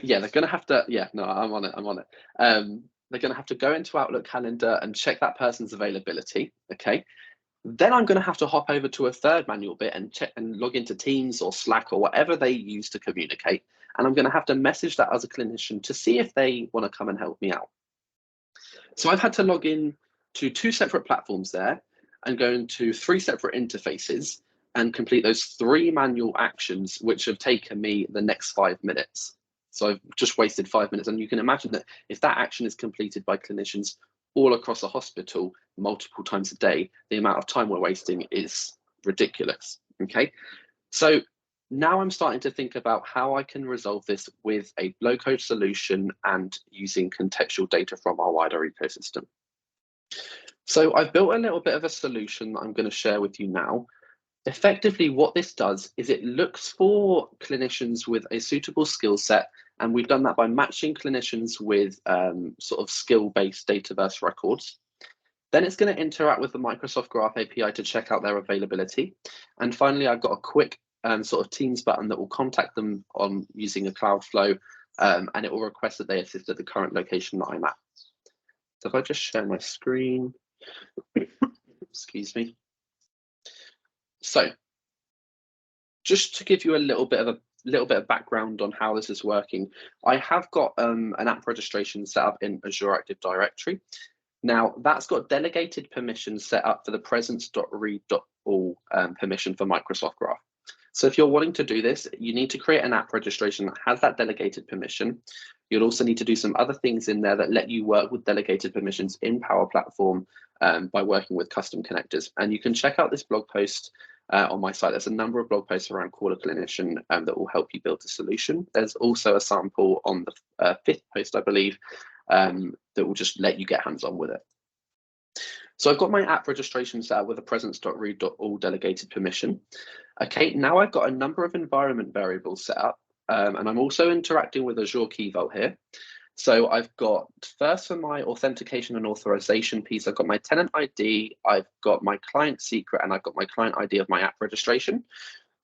Yeah, they're gonna have to. Yeah, no, I'm on it. They're gonna have to go into Outlook Calendar and check that person's availability. Okay. Then I'm going to have to hop over to a third manual bit and check and log into Teams or Slack or whatever they use to communicate. And I'm going to have to message that as a clinician to see if they want to come and help me out. So I've had to log in to 2 separate platforms there and go into 3 separate interfaces and complete those 3 manual actions, which have taken me the next 5 minutes. So I've just wasted 5 minutes. And you can imagine that if that action is completed by clinicians all across a hospital multiple times a day, the amount of time we're wasting is ridiculous. Okay, so now I'm starting to think about how I can resolve this with a low-code solution and using contextual data from our wider ecosystem. So I've built a little bit of a solution that I'm going to share with you now. Effectively, what this does is it looks for clinicians with a suitable skill set, and we've done that by matching clinicians with sort of skill-based Dataverse records. Then it's going to interact with the Microsoft Graph API to check out their availability. And finally, I've got a quick sort of Teams button that will contact them on using a Cloudflow, and it will request that they assist at the current location that I'm at. So if I just share my screen, excuse me. So just to give you a little bit of background on how this is working, I have got an app registration set up in Azure Active Directory. Now that's got delegated permissions set up for the presence.read.all permission for Microsoft Graph. So if you're wanting to do this, you need to create an app registration that has that delegated permission. You'll also need to do some other things in there that let you work with delegated permissions in Power Platform by working with custom connectors. And you can check out this blog post on my site. There's a number of blog posts around Call a Clinician that will help you build a solution. There's also a sample on the 5th post, I believe, that will just let you get hands-on with it. So I've got my app registration set up with a presence.read.all delegated permission. Okay, now I've got a number of environment variables set up, and I'm also interacting with Azure Key Vault here. So I've got, first for my authentication and authorization piece, I've got my tenant ID, I've got my client secret, and I've got my client ID of my app registration.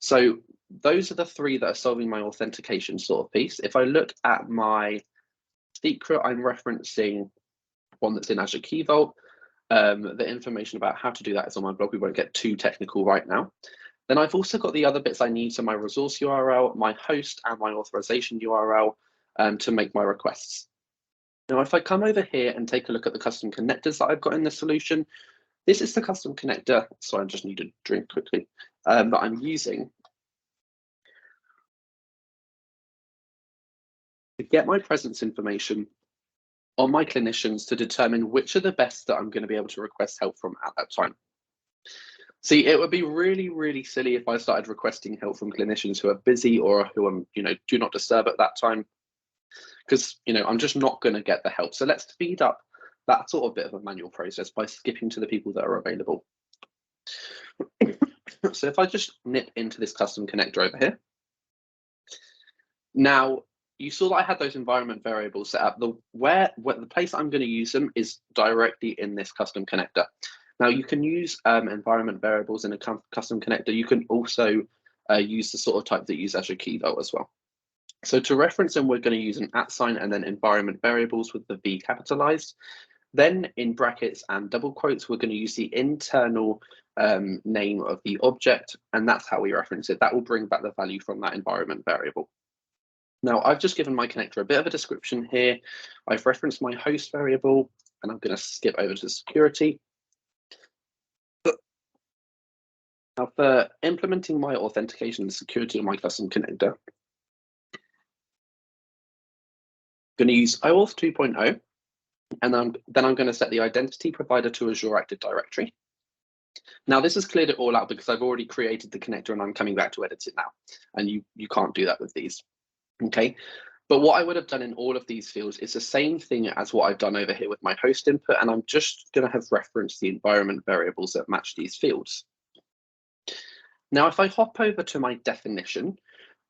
So those are the 3 that are solving my authentication sort of piece. If I look at my secret, I'm referencing one that's in Azure Key Vault. The information about how to do that is on my blog. We won't get too technical right now. Then I've also got the other bits I need, so my resource URL, my host, and my authorization URL to make my requests. Now, if I come over here and take a look at the custom connectors that I've got in the solution, this is the custom connector. So I just need a drink quickly that I'm using to get my presence information on my clinicians to determine which are the best that I'm going to be able to request help from at that time. See, it would be really, really silly if I started requesting help from clinicians who are busy or who I'm, do not disturb at that time, because, I'm just not going to get the help. So let's speed up that sort of bit of a manual process by skipping to the people that are available. So if I just nip into this custom connector over here. Now, you saw that I had those environment variables set up. The place I'm going to use them is directly in this custom connector. Now, you can use environment variables in a custom connector. You can also use the sort of type that you use as your key vault as well. So to reference them, we're going to use an @ sign and then environment variables with the V capitalized. Then in brackets and double quotes, we're going to use the internal name of the object, and that's how we reference it. That will bring back the value from that environment variable. Now, I've just given my connector a bit of a description here. I've referenced my host variable, and I'm going to skip over to security. Now, for implementing my authentication and security of my custom connector, I'm going to use OAuth 2.0, and then I'm going to set the identity provider to Azure Active Directory. Now, this has cleared it all out because I've already created the connector and I'm coming back to edit it now, and you can't do that with these. Okay, but what I would have done in all of these fields is the same thing as what I've done over here with my host input, and I'm just going to have referenced the environment variables that match these fields. Now, if I hop over to my definition,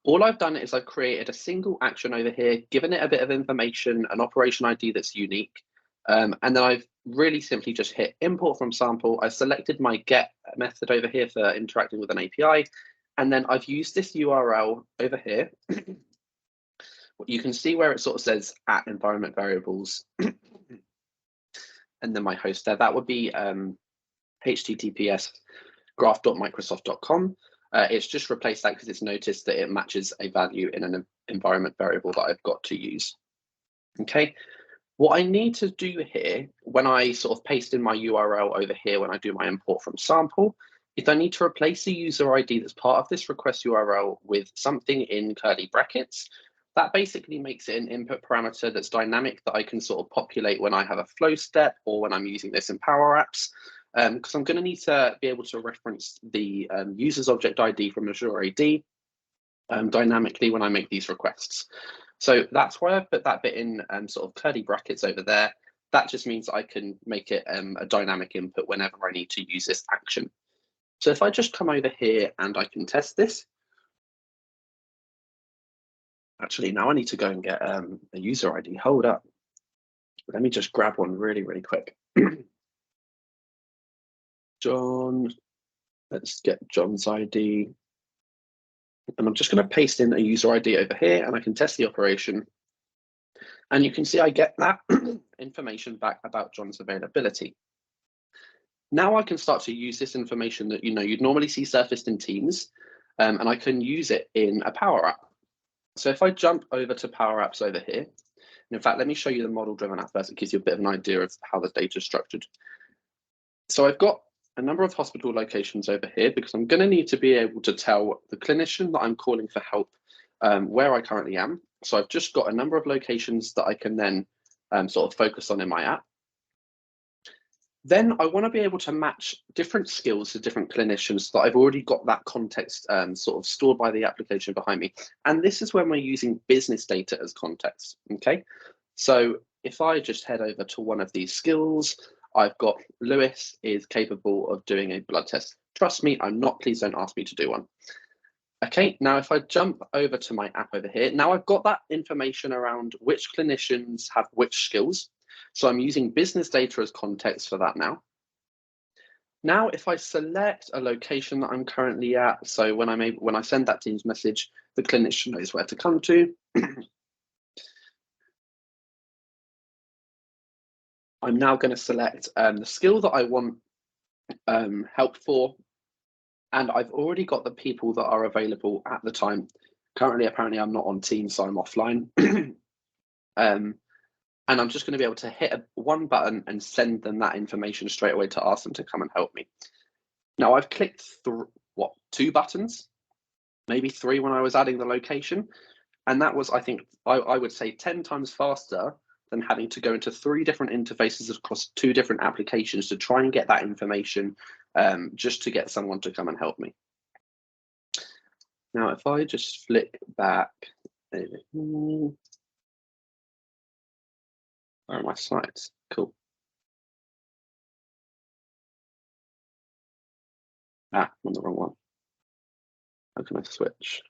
all I've done is I've created a single action over here, given it a bit of information, an operation ID that's unique, and then I've really simply just hit import from sample. I've selected my get method over here for interacting with an API, and then I've used this URL over here. You can see where it sort of says @ environment variables, and then my host there. That would be https graph.microsoft.com. It's just replaced that because it's noticed that it matches a value in an environment variable that I've got to use. Okay, what I need to do here when I sort of paste in my URL over here when I do my import from sample is I need to replace the user ID that's part of this request URL with something in curly brackets. That basically makes it an input parameter that's dynamic that I can sort of populate when I have a flow step or when I'm using this in Power Apps. Because I'm going to need to be able to reference the user's object ID from Azure AD dynamically when I make these requests. So that's why I've put that bit in sort of curly brackets over there. That just means I can make it a dynamic input whenever I need to use this action. So if I just come over here and I can test this. Actually, now I need to go and get a user ID. Hold up. Let me just grab one really, really quick. John, let's get John's ID. And I'm just going to paste in a user ID over here and I can test the operation. And you can see I get that information back about John's availability. Now I can start to use this information that you'd normally see surfaced in Teams, and I can use it in a Power App. So if I jump over to Power Apps over here, and in fact, let me show you the model-driven app first. It gives you a bit of an idea of how the data is structured. So I've got a number of hospital locations over here because I'm going to need to be able to tell the clinician that I'm calling for help where I currently am. So I've just got a number of locations that I can then sort of focus on in my app. Then I want to be able to match different skills to different clinicians so that I've already got that context sort of stored by the application behind me. And this is when we're using business data as context, okay? So if I just head over to one of these skills, I've got Lewis is capable of doing a blood test. Trust me, I'm not, please don't ask me to do one. Okay, now if I jump over to my app over here, now I've got that information around which clinicians have which skills. So I'm using business data as context for that now. Now, if I select a location that I'm currently at, so when I send that Teams message, the clinician knows where to come to. I'm now going to select the skill that I want help for. And I've already got the people that are available at the time. Currently, apparently, I'm not on Teams, so I'm offline. And I'm just going to be able to hit one button and send them that information straight away to ask them to come and help me. Now, I've clicked two buttons, maybe 3 when I was adding the location. And that was, I think, I would say 10 times faster than having to go into 3 different interfaces across 2 different applications to try and get that information just to get someone to come and help me. Now, if I just flick back, where are my slides? Cool. I'm on the wrong one. How can I switch?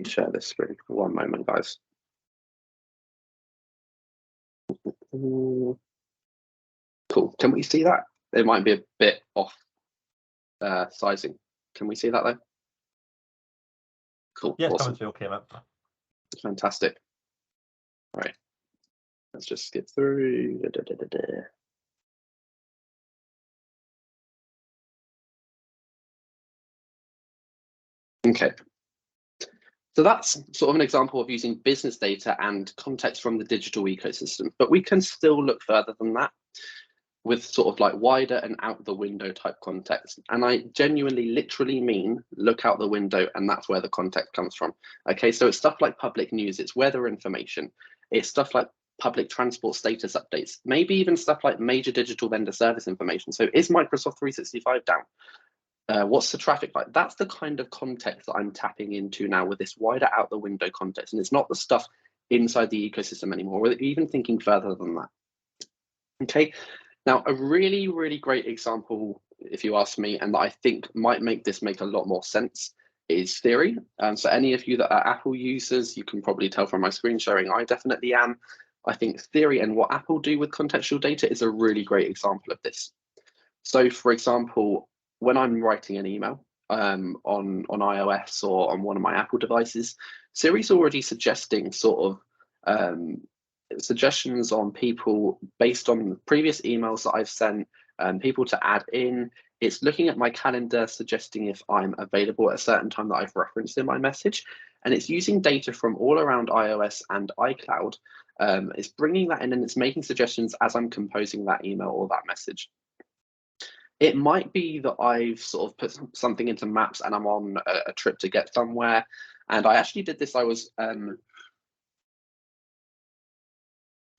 Share this screen for one moment, guys. Cool. Can we see that? It might be a bit off sizing. Can we see that though? Cool. Yeah, it's awesome. coming through okay, man. Fantastic. All right. Let's just skip through. Okay. So that's sort of an example of using business data and context from the digital ecosystem, but we can still look further than that with sort of like wider and out the window type context. And I genuinely literally mean look out the window, and that's where the context comes from. Okay, so it's stuff like public news, it's weather information, it's stuff like public transport status updates, maybe even stuff like major digital vendor service information. So is Microsoft 365 down? What's the traffic like? That's the kind of context that I'm tapping into now with this wider out the window context. And it's not the stuff inside the ecosystem anymore. We're even thinking further than that. Okay, now a really, really great example, if you ask me, and that I think might make this make a lot more sense, is Theory. So any of you that are Apple users, you can probably tell from my screen sharing, I definitely am. I think Theory and what Apple do with contextual data is a really great example of this. So for example, when I'm writing an email on iOS or on one of my Apple devices, Siri's already suggesting sort of suggestions on people based on previous emails that I've sent, people to add in. It's looking at my calendar, suggesting if I'm available at a certain time that I've referenced in my message. And it's using data from all around iOS and iCloud. It's bringing that in and it's making suggestions as I'm composing that email or that message. It might be that I've sort of put something into Maps and I'm on a trip to get somewhere. And I actually did this. I was on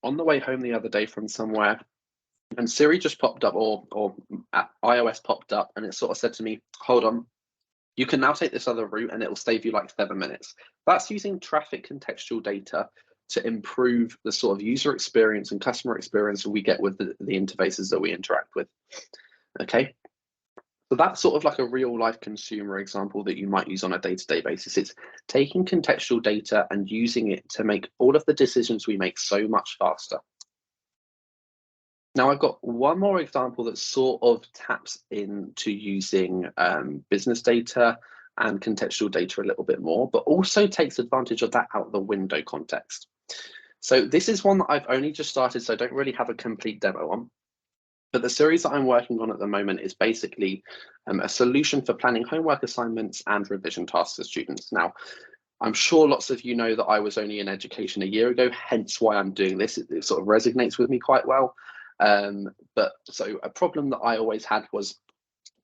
the way home the other day from somewhere, and Siri just popped up, or iOS popped up, and it sort of said to me, hold on, you can now take this other route and it will save you like 7 minutes. That's using traffic contextual data to improve the sort of user experience and customer experience we get with the interfaces that we interact with. Okay, so that's sort of like a real life consumer example that you might use on a day-to-day basis. It's taking contextual data and using it to make all of the decisions we make so much faster. Now I've got one more example that sort of taps into using business data and contextual data a little bit more, but also takes advantage of that out the window context. So this is one that I've only just started, so I don't really have a complete demo on. But the series that I'm working on at the moment is basically a solution for planning homework assignments and revision tasks for students. Now, I'm sure lots of you know that I was only in education a year ago, hence why I'm doing this. It sort of resonates with me quite well. But so a problem that I always had was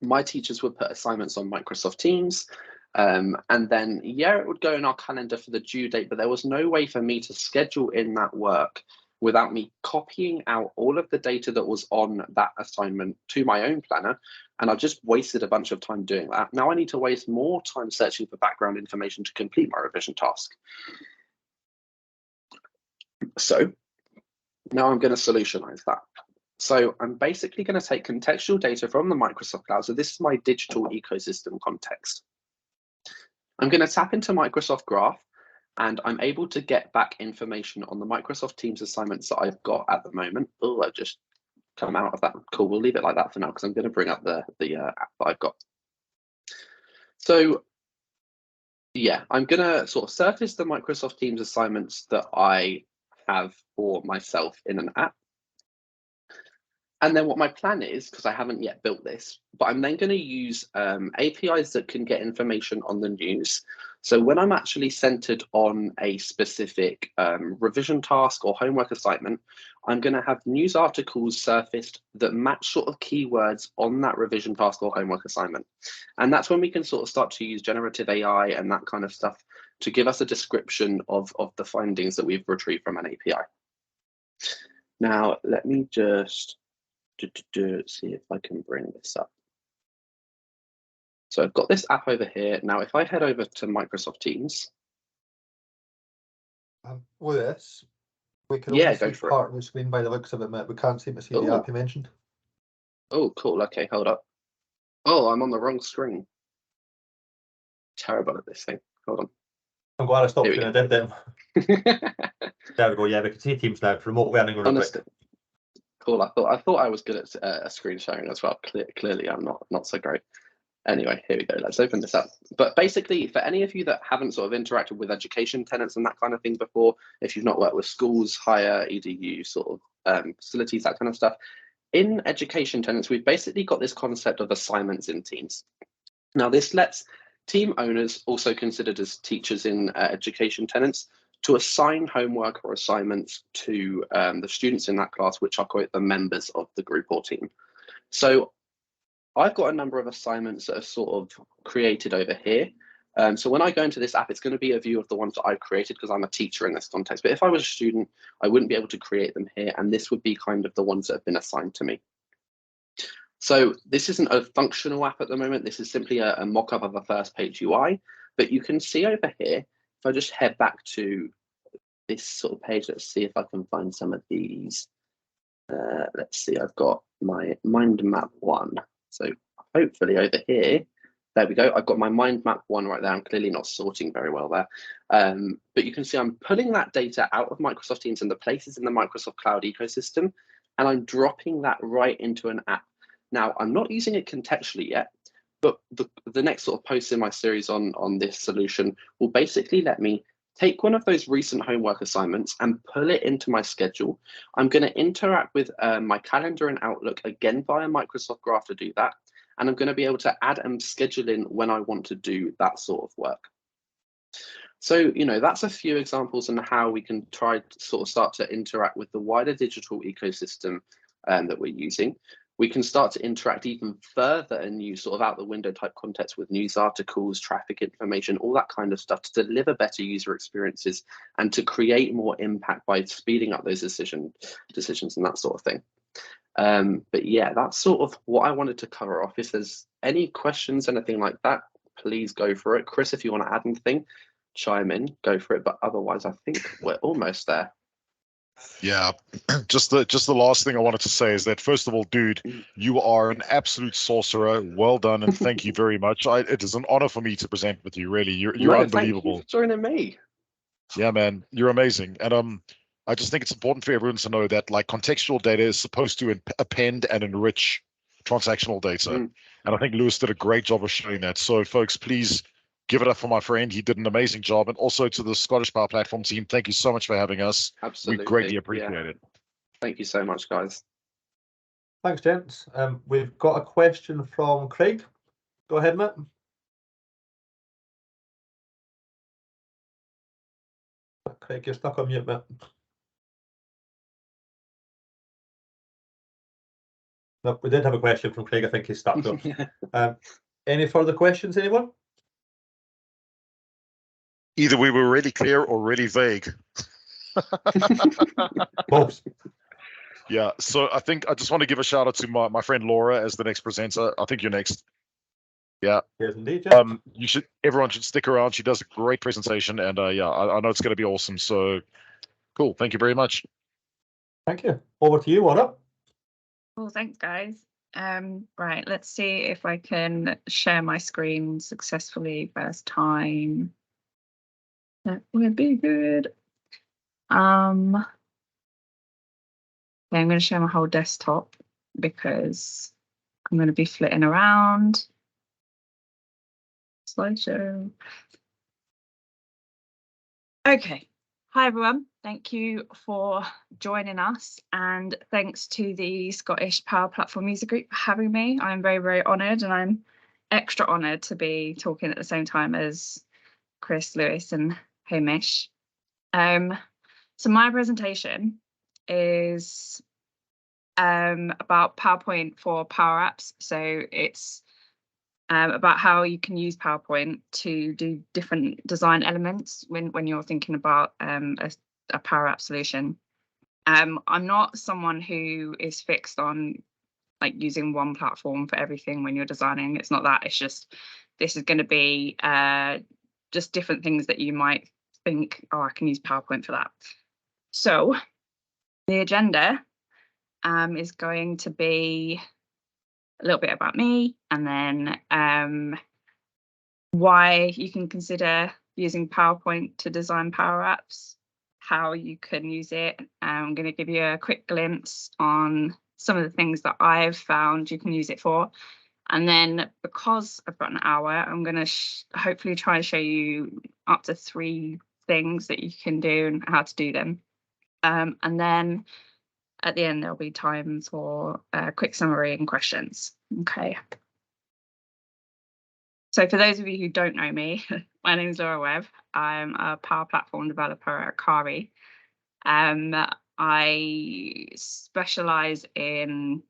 my teachers would put assignments on Microsoft Teams, and then, yeah, it would go in our calendar for the due date, but there was no way for me to schedule in that work without me copying out all of the data that was on that assignment to my own planner. And I've just wasted a bunch of time doing that. Now I need to waste more time searching for background information to complete my revision task. So now I'm going to solutionize that. So I'm basically going to take contextual data from the Microsoft Cloud. So this is my digital ecosystem context. I'm going to tap into Microsoft Graph, and I'm able to get back information on the Microsoft Teams assignments that I've got at the moment. Oh, I've just come out of that. Cool, we'll leave it like that for now because I'm going to bring up the app that I've got. So yeah, I'm going to sort of surface the Microsoft Teams assignments that I have for myself in an app. And then what my plan is, because I haven't yet built this, but I'm then going to use APIs that can get information on the news. So when I'm actually centered on a specific revision task or homework assignment, I'm going to have news articles surfaced that match sort of keywords on that revision task or homework assignment. And that's when we can sort of start to use generative AI and that kind of stuff to give us a description of the findings that we've retrieved from an API. Now, let me just see if I can bring this up. So I've got this app over here. Now, if I head over to Microsoft Teams. With this, we can yeah, only go see for part of the screen by the looks of it, mate. We can't seem to see the app you mentioned. Oh, cool. Okay, hold up. Oh, I'm on the wrong screen. Terrible at this thing. Hold on. I'm glad I stopped when I did then. There we go. Yeah, we can see Teams now. Remote learning rubric. cool. I thought I was good at screen sharing as well. Clearly, I'm not so great. Anyway, here we go. Let's open this up. But basically, for any of you that haven't sort of interacted with education tenants and that kind of thing before, if you've not worked with schools, higher EDU sort of facilities, that kind of stuff, in education tenants, we've basically got this concept of assignments in teams. Now, this lets team owners, also considered as teachers in education tenants, to assign homework or assignments to the students in that class, which are quote the members of the group or team. So I've got a number of assignments that are sort of created over here. So when I go into this app, it's going to be a view of the ones that I've created because I'm a teacher in this context. But if I was a student, I wouldn't be able to create them here. And this would be kind of the ones that have been assigned to me. So this isn't a functional app at the moment. This is simply a mock-up of a first page UI. But you can see over here, if I just head back to this sort of page, let's see if I can find some of these. Let's see, I've got my mind map one. So hopefully over here, there we go. I've got my mind map one right there. I'm clearly not sorting very well there. But you can see I'm pulling that data out of Microsoft Teams and the places in the Microsoft Cloud ecosystem, and I'm dropping that right into an app. Now, I'm not using it contextually yet, but the next sort of post in my series on this solution will basically let me take one of those recent homework assignments and pull it into my schedule. I'm going to interact with my calendar and Outlook again via Microsoft Graph to do that. And I'm going to be able to add and schedule in when I want to do that sort of work. So, you know, that's a few examples on how we can try to sort of start to interact with the wider digital ecosystem that we're using. We can start to interact even further and use sort of out the window type context with news articles, traffic information, all that kind of stuff to deliver better user experiences and to create more impact by speeding up those decisions and that sort of thing. But yeah, that's sort of what I wanted to cover off. If there's any questions, anything like that, please go for it. Chris, if you want to add anything, chime in, go for it. But otherwise, I think we're almost there. Yeah, just the last thing I wanted to say is that, first of all, dude, you are an absolute sorcerer. Well done, and thank you very much. It is an honor for me to present with you. Really, you're unbelievable. Thank you for joining me. Yeah, man, you're amazing. And I just think it's important for everyone to know that like contextual data is supposed to append and enrich transactional data, and I think Lewis did a great job of showing that. So, folks, please give it up for my friend. He did an amazing job. And also to the Scottish Power Platform team, thank you so much for having us. Absolutely. We greatly appreciate it. Thank you so much, guys. Thanks, gents. We've got a question from Craig. Go ahead, Matt. Craig, you're stuck on mute, Matt. No, we did have a question from Craig. I think he's stuck though. Any further questions, anyone? Either we were really clear or really vague. Both. Yeah, so I think I just want to give a shout out to my friend Laura as the next presenter. I think you're next. Yeah. Yes, indeed. Yeah. Everyone should stick around. She does a great presentation, and yeah, I know it's going to be awesome. So cool. Thank you very much. Thank you. Over to you, Laura. Well, thanks, guys. Right, let's see if I can share my screen successfully first time. That would be good. Okay, I'm going to share my whole desktop because I'm going to be flitting around. Slideshow. Okay. Hi, everyone. Thank you for joining us, and thanks to the Scottish Power Platform User Group for having me. I'm very, very honoured, and I'm extra honoured to be talking at the same time as Chris, Lewis, and Hamish. So my presentation is about PowerPoint for Power Apps. So it's about how you can use PowerPoint to do different design elements when you're thinking about a Power App solution. I'm not someone who is fixed on like using one platform for everything when you're designing. It's not that. It's just this is going to be just different things that you might think, oh, I can use PowerPoint for that. So the agenda is going to be a little bit about me, and then why you can consider using PowerPoint to design Power Apps, how you can use it. I'm going to give you a quick glimpse on some of the things that I've found you can use it for. And then because I've got an hour, I'm going to hopefully try and show you up to 3 things that you can do and how to do them. And then at the end, there'll be time for a quick summary and questions. Okay. So for those of you who don't know me, my name is Laura Webb. I'm a Power Platform developer at Kari. I specialise in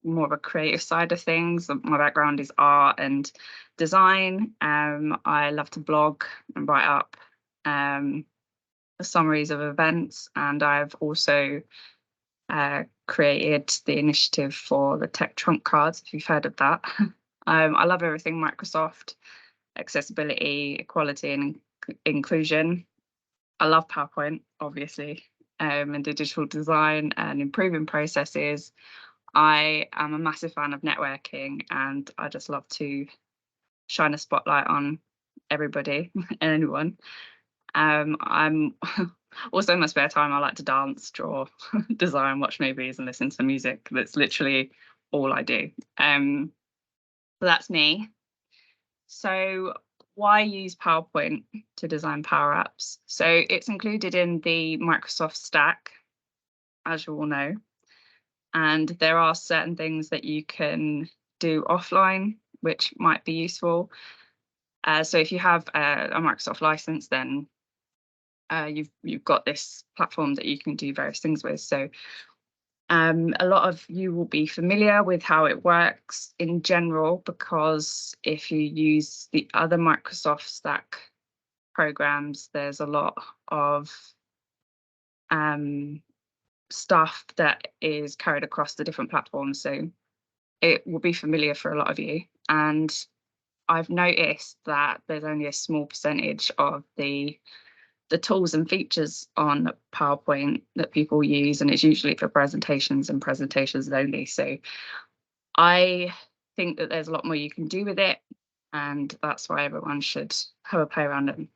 more of a creative side of things. My background is art and design. I love to blog and write up summaries of events, and I've also created the initiative for the tech trump cards, if you've heard of that. I love everything Microsoft, accessibility, equality and inclusion. I love PowerPoint, obviously, and digital design and improving processes. I am a massive fan of networking, and I just love to shine a spotlight on everybody and anyone. I'm also in my spare time, I like to dance, draw, design, watch movies and listen to music. That's literally all I do. So that's me. So why use PowerPoint to design Power Apps? So it's included in the Microsoft stack, as you all know. And there are certain things that you can do offline, which might be useful. So if you have a Microsoft license, then you've got this platform that you can do various things with. So a lot of you will be familiar with how it works in general, because if you use the other Microsoft stack programs, there's a lot of stuff that is carried across the different platforms, so it will be familiar for a lot of you. And I've noticed that there's only a small percentage of the tools and features on PowerPoint that people use, and it's usually for presentations and presentations only. So I think that there's a lot more you can do with it, and that's why everyone should have a play around and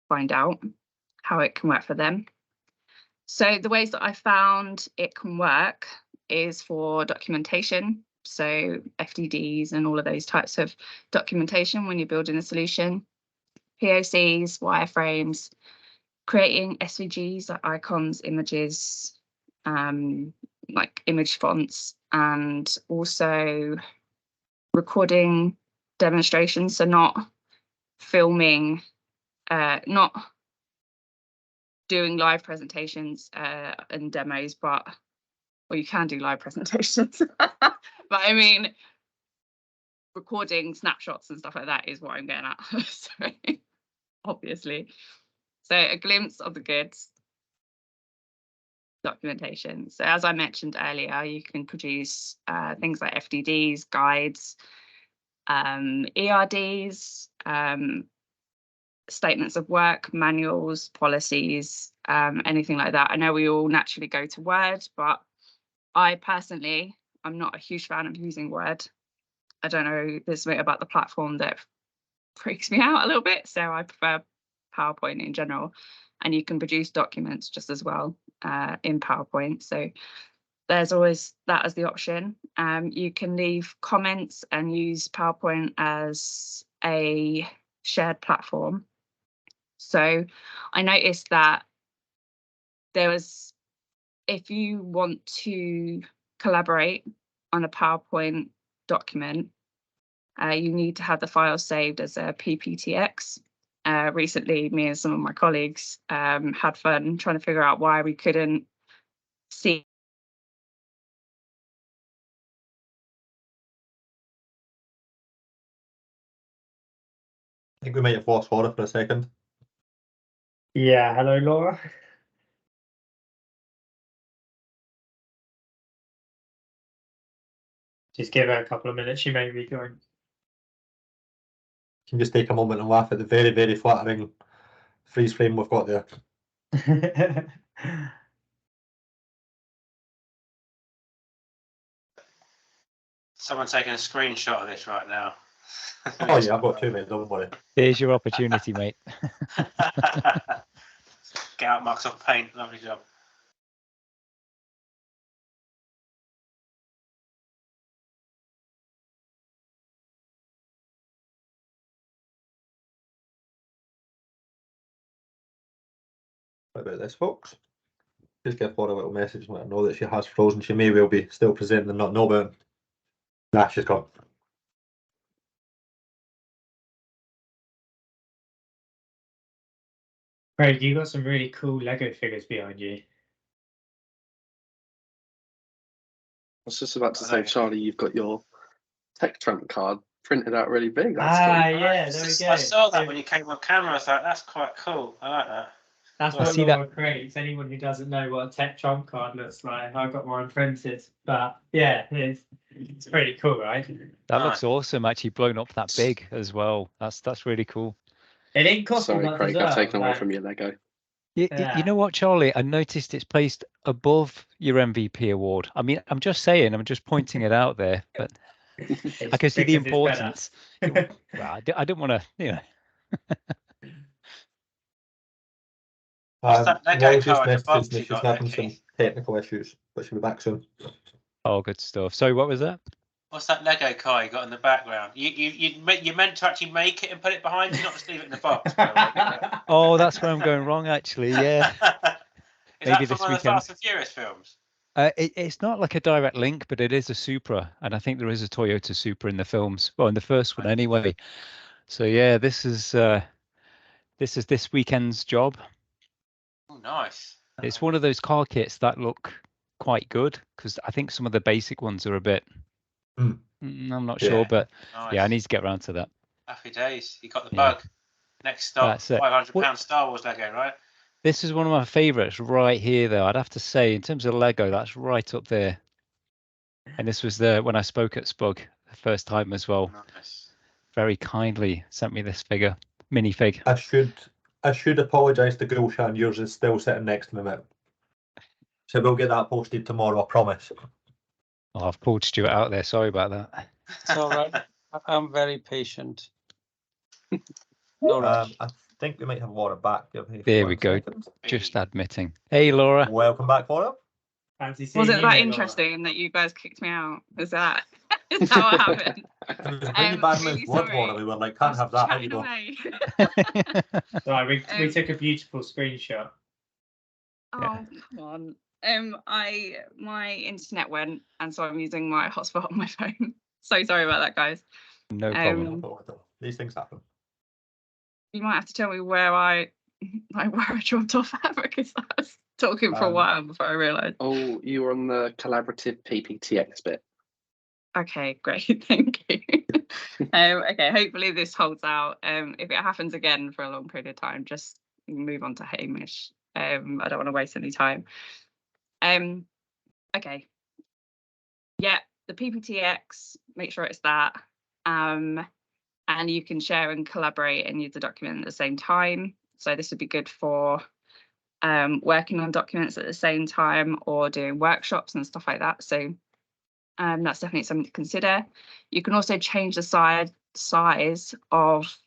find out how it can work for them. So the ways that I found it can work is for documentation. So FDDs and all of those types of documentation when you're building a solution, POCs, wireframes, creating SVGs like icons, images, like image fonts, and also recording demonstrations. So not filming, not doing live presentations and demos, but well, you can do live presentations, but I mean, recording snapshots and stuff like that is what I'm getting at. So, obviously. So a glimpse of the goods. Documentation. So as I mentioned earlier, you can produce things like FDDs, guides, ERDs, statements of work, manuals, policies, anything like that. I know we all naturally go to Word, but I personally, I'm not a huge fan of using Word. I don't know, there's something about the platform that freaks me out a little bit, so I prefer PowerPoint in general. And you can produce documents just as well in PowerPoint. So there's always that as the option. You can leave comments and use PowerPoint as a shared platform. So I noticed that there was, if you want to collaborate on a PowerPoint document, you need to have the file saved as a PPTX. Recently, me and some of my colleagues had fun trying to figure out why we couldn't see. I think we might have lost Laura for a second. Yeah, hello, Laura. Just give her a couple of minutes, she may rejoin. Can just take a moment and laugh at the very, very flattering freeze frame we've got there. Someone taking a screenshot of this right now. Oh yeah, I've got 2 minutes, don't worry. There's your opportunity, mate. Get out Microsoft Paint. Lovely job. What about this, folks? Just give Laura a little message and let her know that she has frozen. She may well be still presenting and not know about it. Nah, she's gone. Craig, you got some really cool Lego figures behind you. I was just about to say, Charlie, you've got your Tech Trump card printed out really big. That's cool. Yeah, there we go. I saw that when you came on camera. I thought that's quite cool. I like that. That's I what see Laura creates. Anyone who doesn't know what a Tech Trump card looks like, I've got mine printed. But yeah, it's pretty cool, right? That looks awesome. Actually, blown up that big as well. That's really cool. It didn't cost me Sorry, much Craig, as well. I've taken away like- from your Lego. You Yeah. know what, Charlie? I noticed it's placed above your MVP award. I mean, I'm just saying, I'm just pointing it out there, but I can see the because it's better. importance. Well, I don't want to, you know. What's that Lego Molly just card messaged above me. you She's got there, having some Keith? technical issues, but she'll be back soon. Oh, good stuff. So what was that? What's that Lego car you got in the background? You meant to actually make it and put it behind you, not just leave it in the box. By the way. Oh, that's where I'm going wrong, actually. Yeah. Is Maybe that from this one of the weekend. Fast and Furious films? It's not like a direct link, but it is a Supra, and I think there is a Toyota Supra in the films. Well, in the first one anyway. So yeah, this is this weekend's job. Oh, nice. It's one of those car kits that look quite good because I think some of the basic ones are a bit. Mm. I'm not Yeah. sure, but Nice. yeah, I need to get around to that. Happy days. You got the Yeah. bug. Next stop, That's it. £500 Star Wars Lego, right? This is one of my favourites right here, though. I'd have to say, in terms of Lego, that's right up there. And this was when I spoke at SPPUG the first time as well. Nice. Very kindly sent me this figure, minifig. I should apologise to Gulshan. Yours is still sitting next to me, mate. So we'll get that posted tomorrow, I promise. Oh, I've pulled Stuart out there. Sorry about that. It's all right. I'm very patient. All right. I think we might have Laura back. Give me There 1 we go. second. Just admitting. Hey, Laura. Welcome back, Laura. Fancy seeing Was it you, that Laura. interesting that you guys kicked me out? Is that is that what happened? It was really bad really mouth word, sorry. Laura. We were like, I can't was have that. How you chatting go? away. Sorry, we Um, took a beautiful screenshot. Oh, Yeah. come on. My internet went, and so I'm using my hotspot on my phone. So sorry about that, guys. No problem. No, at all. These things happen. You might have to tell me where I dropped off at because I was talking for a while before I realised. Oh, you were on the collaborative PPTX bit. Okay, great, thank you. Okay, hopefully this holds out. If it happens again for a long period of time, just move on to Hamish. I don't want to waste any time. Okay. Yeah, the PPTX, make sure it's that. And you can share and collaborate and use the document at the same time. So this would be good for working on documents at the same time or doing workshops and stuff like that. So that's definitely something to consider. You can also change the size of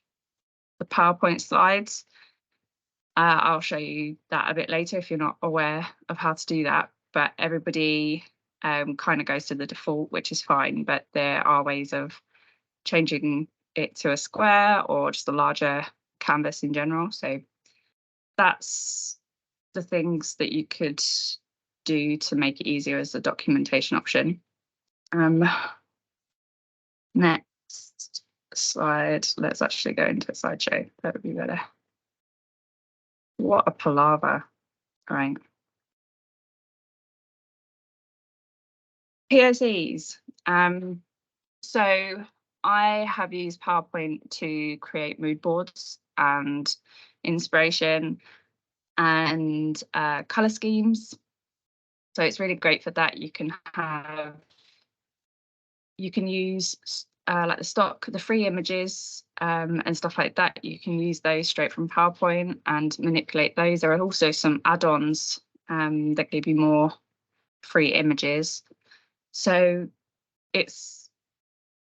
the PowerPoint slides. I'll show you that a bit later if you're not aware of how to do that. But everybody kind of goes to the default, which is fine. But there are ways of changing it to a square or just a larger canvas in general. So that's the things that you could do to make it easier as a documentation option. Next slide, let's actually go into a slideshow. That would be better. What a palaver. Right. POCs. So I have used PowerPoint to create mood boards and inspiration and color schemes. So it's really great for that. You can use like the free images and stuff like that. You can use those straight from PowerPoint and manipulate those. There are also some add-ons that give you more free images. So it's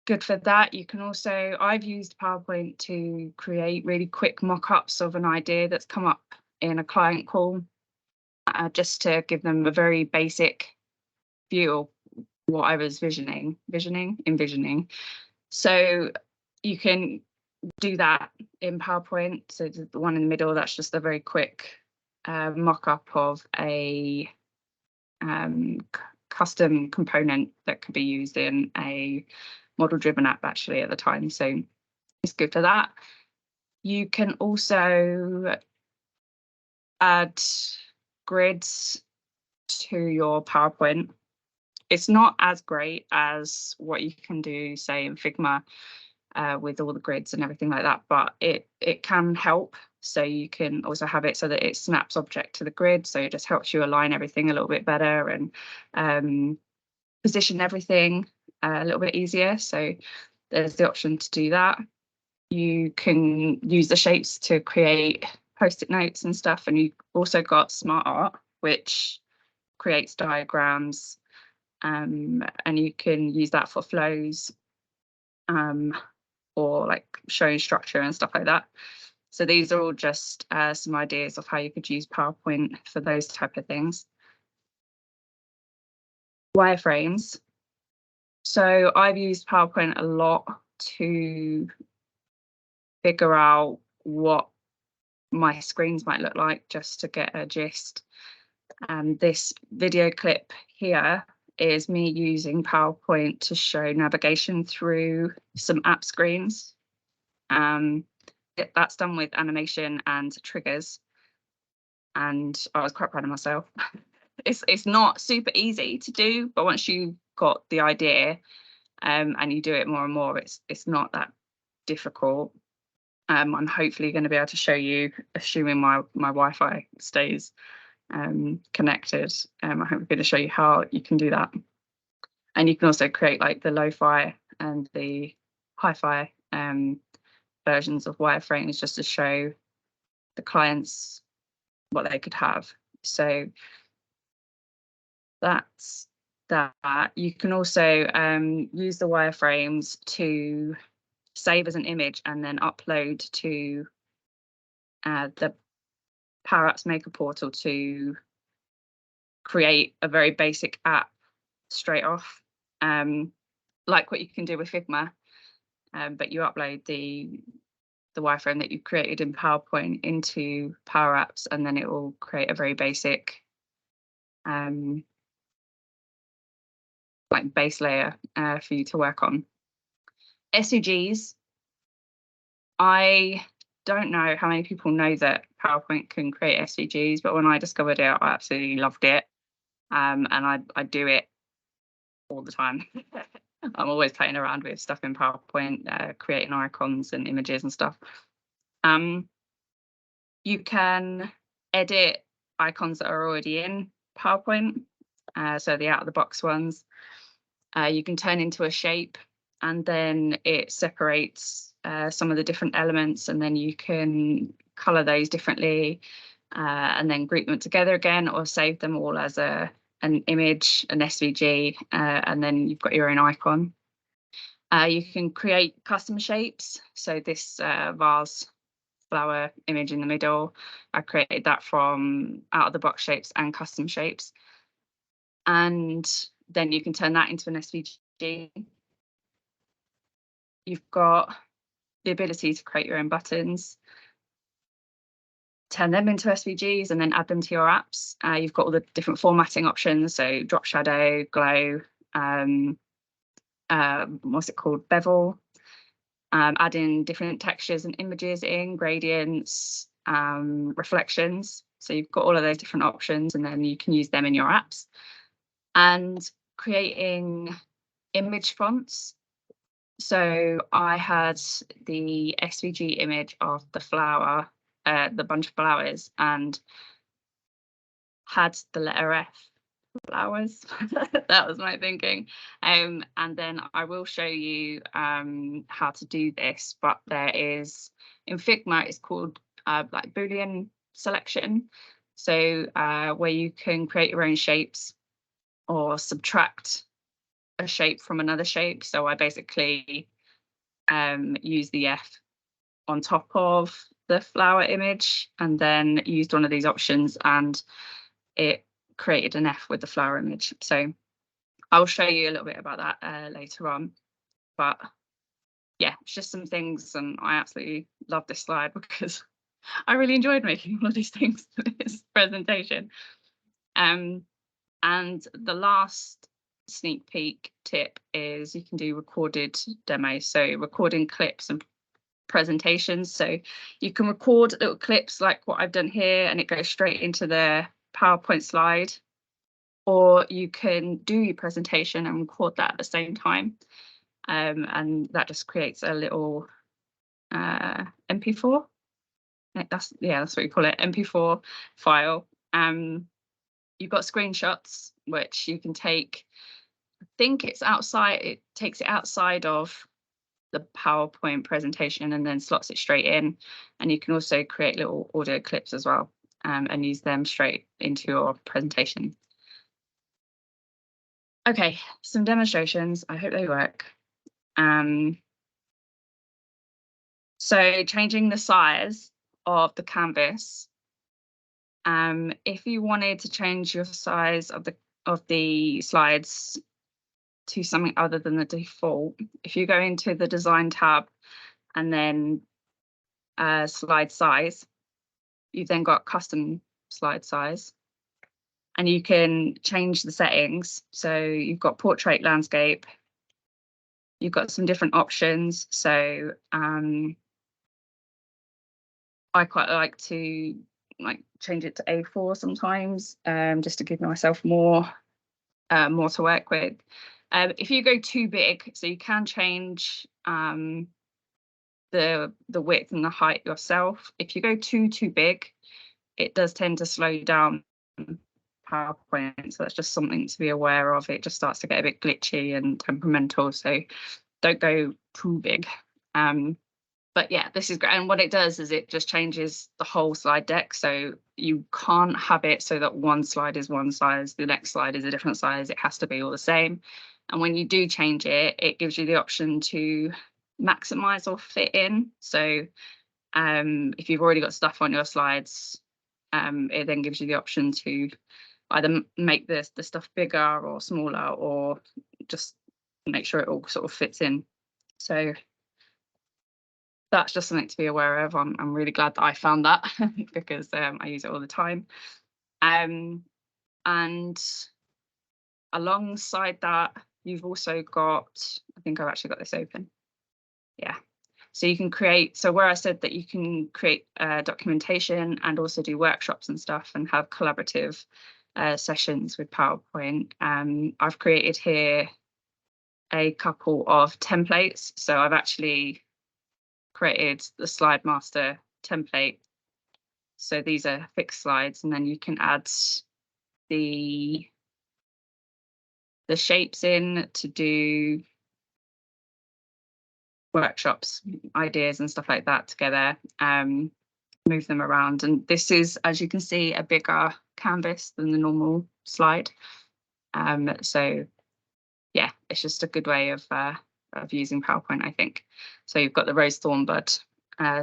good for that. You can also, I've used PowerPoint to create really quick mock-ups of an idea that's come up in a client call, just to give them a very basic view of what I was envisioning. So you can do that in PowerPoint. So the one in the middle, that's just a very quick mock-up of a custom component that could be used in a model-driven app actually at the time. So it's good for that. You can also add grids to your PowerPoint. It's not as great as what you can do, say, in Figma with all the grids and everything like that, but it can help. So you can also have it so that it snaps object to the grid, so it just helps you align everything a little bit better and position everything a little bit easier. So there's the option to do that. You can use the shapes to create post-it notes and stuff, and you've also got Smart Art, which creates diagrams, and you can use that for flows or like showing structure and stuff like that. So these are all just some ideas of how you could use PowerPoint for those type of things. Wireframes. So I've used PowerPoint a lot to figure out what my screens might look like, just to get a gist. And this video clip here is me using PowerPoint to show navigation through some app screens. That's done with animation and triggers, and I was quite proud of myself. It's not super easy to do, but once you've got the idea and you do it more and more, it's not that difficult. I'm hopefully going to be able to show you, assuming my Wi-Fi stays connected. I'm hopefully going to show you how you can do that. And you can also create like the lo-fi and the hi-fi versions of wireframes, just to show the clients what they could have. So that's that. You can also use the wireframes to save as an image and then upload to the Power Apps Maker portal to create a very basic app straight off, like what you can do with Figma, but you upload the wireframe that you created in PowerPoint into Power Apps, and then it will create a very basic like base layer for you to work on. SVGs. I don't know how many people know that PowerPoint can create SVGs, but when I discovered it, I absolutely loved it. And I do it all the time. I'm always playing around with stuff in PowerPoint, creating icons and images and stuff. You can edit icons that are already in PowerPoint, so the out-of-the-box ones. You can turn into a shape, and then it separates some of the different elements, and then you can color those differently, and then group them together again, or save them all as an image, an SVG, and then you've got your own icon. You can create custom shapes. So this vase flower image in the middle, I created that from out-of-the-box shapes and custom shapes. And then you can turn that into an SVG. You've got the ability to create your own buttons, turn them into SVGs, and then add them to your apps. You've got all the different formatting options, so drop shadow, glow, what's it called, bevel, add in different textures and images in, gradients, reflections. So you've got all of those different options, and then you can use them in your apps. And creating image fonts. So I had the SVG image of the flower, the bunch of flowers, and had the letter F, flowers. That was my thinking. And then I will show you how to do this, but there is, in Figma, it's called like Boolean selection. So where you can create your own shapes or subtract a shape from another shape. So I basically use the F on top of the flower image and then used one of these options, and it created an F with the flower image. So I'll show you a little bit about that later on. But yeah, it's just some things, and I absolutely love this slide because I really enjoyed making all of these things for this presentation. And the last sneak peek tip is you can do recorded demos, so recording clips and presentations. So you can record little clips like what I've done here, and it goes straight into the PowerPoint slide, or you can do your presentation and record that at the same time. And that just creates a little MP4. That's what you call it, MP4 file. You've got screenshots which you can take. I think it's outside. It takes it outside of the PowerPoint presentation and then slots it straight in. And you can also create little audio clips as well, and use them straight into your presentation. Okay, some demonstrations. I hope they work. So changing the size of the canvas. If you wanted to change your size of the slides to something other than the default, if you go into the design tab and then slide size, you've then got custom slide size, and you can change the settings. So you've got portrait, landscape. You've got some different options. So I quite like to change it to A4 sometimes, just to give myself more to work with. If you go too big, so you can change the width and the height yourself. If you go too big, it does tend to slow down PowerPoint, so that's just something to be aware of. It just starts to get a bit glitchy and temperamental, so don't go too big. But yeah, this is great. And what it does is it just changes the whole slide deck. So you can't have it so that one slide is one size, the next slide is a different size. It has to be all the same. And when you do change it, it gives you the option to maximize or fit in. So if you've already got stuff on your slides, it then gives you the option to either make the stuff bigger or smaller, or just make sure it all sort of fits in. So that's just something to be aware of. I'm really glad that I found that because I use it all the time. And alongside that, you've also got, I think I've actually got this open. Yeah. So you can create, so where I said that you can create documentation and also do workshops and stuff and have collaborative sessions with PowerPoint. I've created here a couple of templates. So I've actually created the slide master template. So these are fixed slides, and then you can add the shapes in to do workshops, ideas and stuff like that together, move them around. And this is, as you can see, a bigger canvas than the normal slide. So yeah, it's just a good way of using PowerPoint, I think. So you've got the rose thorn bud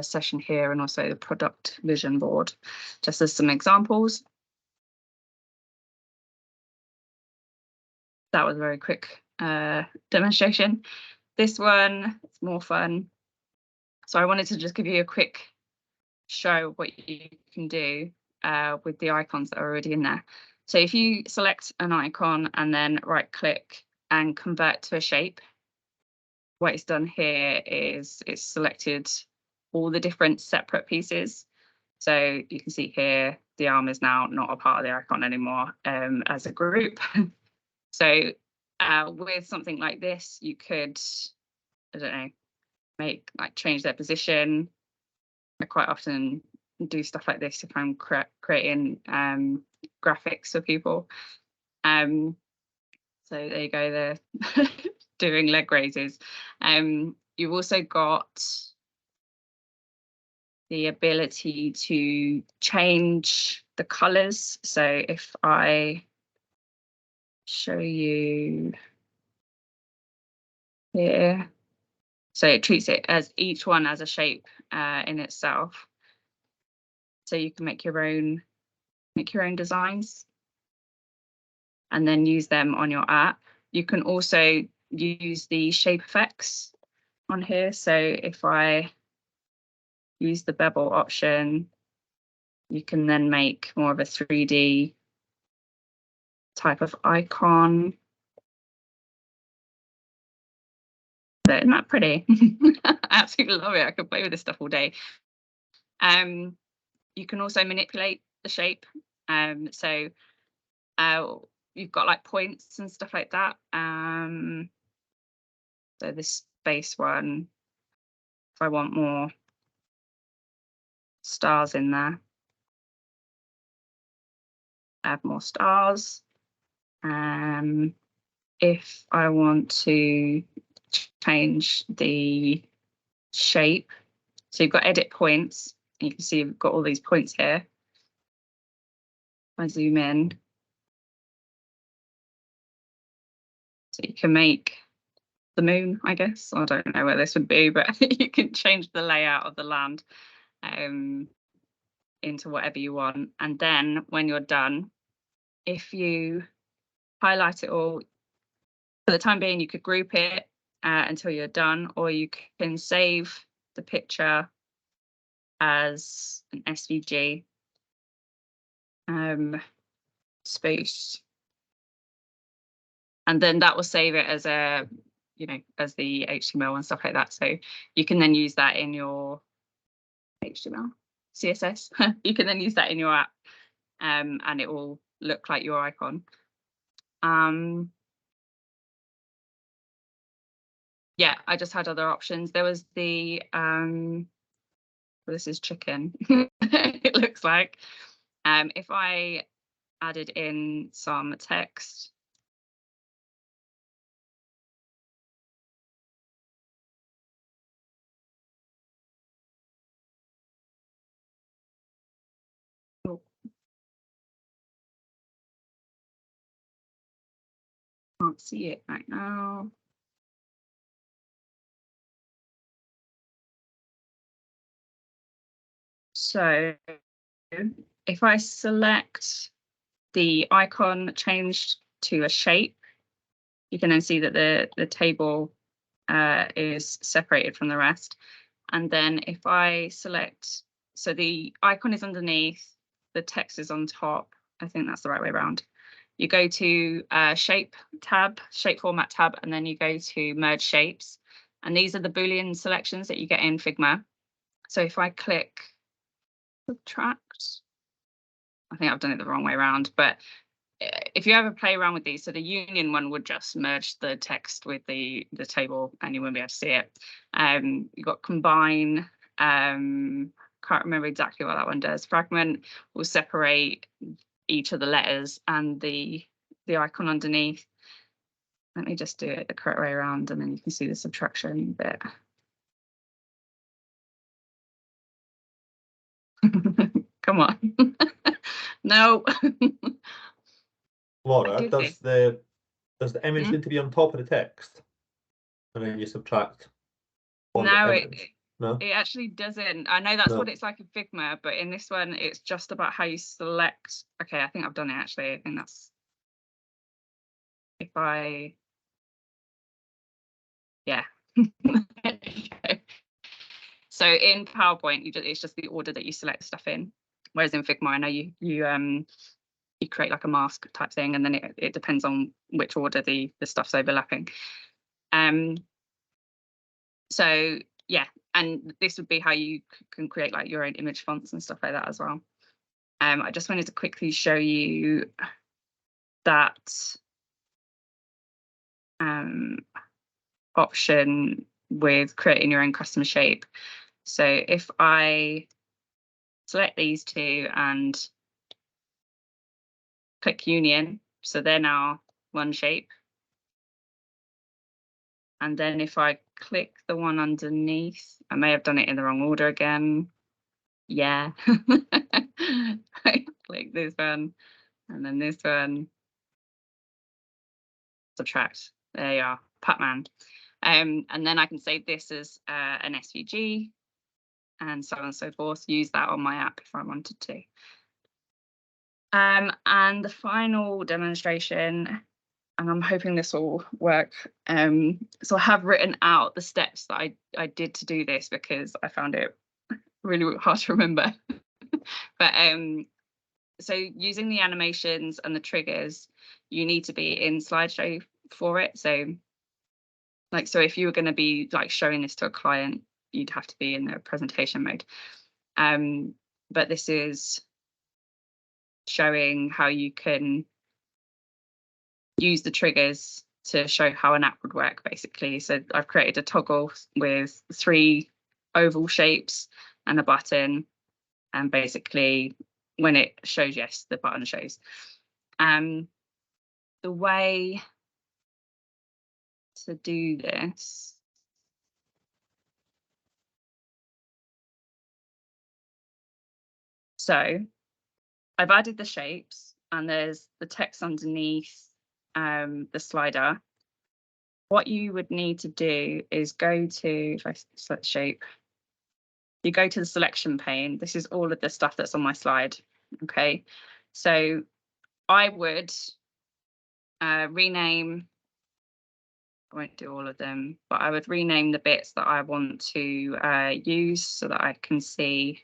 session here, and also the product vision board, just as some examples. That was a very quick demonstration. This one, it's more fun. So I wanted to just give you a quick show of what you can do with the icons that are already in there. So if you select an icon and then right click and convert to a shape, what it's done here is it's selected all the different separate pieces. So you can see here, the arm is now not a part of the icon anymore as a group. So with something like this, you could, I don't know, change their position. I quite often do stuff like this if I'm creating graphics for people. So there you go, they're doing leg raises. You've also got the ability to change the colours. So if I show you here, so it treats it as each one as a shape in itself. So you can make your own designs and then use them on your app. You can also use the shape effects on here. So if I use the bevel option, you can then make more of a 3D type of icon. Isn't that pretty? I absolutely love it. I could play with this stuff all day. You can also manipulate the shape. So you've got like points and stuff like that. So this space one, if I want more stars in there, add more stars. If I want to change the shape, so you've got edit points. You can see you've got all these points here. If I zoom in, so you can make the moon, I guess. I don't know where this would be, but you can change the layout of the land into whatever you want. And then when you're done, if you highlight it all, for the time being, you could group it until you're done, or you can save the picture as an SVG space, and then that will save it as a, as the HTML and stuff like that. So you can then use that in your HTML, CSS. You can then use that in your app, and it will look like your icon. Yeah, I just had other options. There was the this is chicken. It looks like. If I added in some text, can't see it right now. So if I select the icon changed to a shape, you can then see that the table is separated from the rest. And then if I select, so the icon is underneath, the text is on top. I think that's the right way around. You go to shape tab, shape format tab, and then you go to merge shapes. And these are the Boolean selections that you get in Figma. So if I click subtract, I think I've done it the wrong way around, but if you ever play around with these, so the union one would just merge the text with the table and you wouldn't be able to see it. You've got combine, can't remember exactly what that one does. Fragment will separate each of the letters and the icon underneath. Let me just do it the correct way around and then you can see the subtraction bit. Come on. No. Laura, does the image need to be on top of the text? And then you subtract. No, No, it actually doesn't. I know that's what it's like in Figma, but in this one, it's just about how you select. Okay, I think I've done it actually. I think that's if I, yeah. So in PowerPoint, it's just the order that you select stuff in. Whereas in Figma, I know you create like a mask type thing, and then it depends on which order the stuff's overlapping. So yeah, and this would be how you can create like your own image fonts and stuff like that as well. I just wanted to quickly show you that option with creating your own custom shape. So if I select these two and click union, so they're now one shape. And then if I click the one underneath, I may have done it in the wrong order again. Yeah. I click this one and then this one. Subtract. There you are, Patman. And then I can save this as an SVG. and so on and so forth. Use that on my app if I wanted to. And the final demonstration, and I'm hoping this will work. So I have written out the steps that I did to do this because I found it really hard to remember. But so using the animations and the triggers, you need to be in slideshow for it. So so if you were going to be like showing this to a client, you'd have to be in the presentation mode. But this is showing how you can use the triggers to show how an app would work, basically. So I've created a toggle with 3 oval shapes and a button, and basically when it shows yes, the button shows. The way to do this, so I've added the shapes and there's the text underneath the slider. What you would need to do is go to, if I select shape, you go to the selection pane. This is all of the stuff that's on my slide. Okay, so I would rename, I won't do all of them, but I would rename the bits that I want to use so that I can see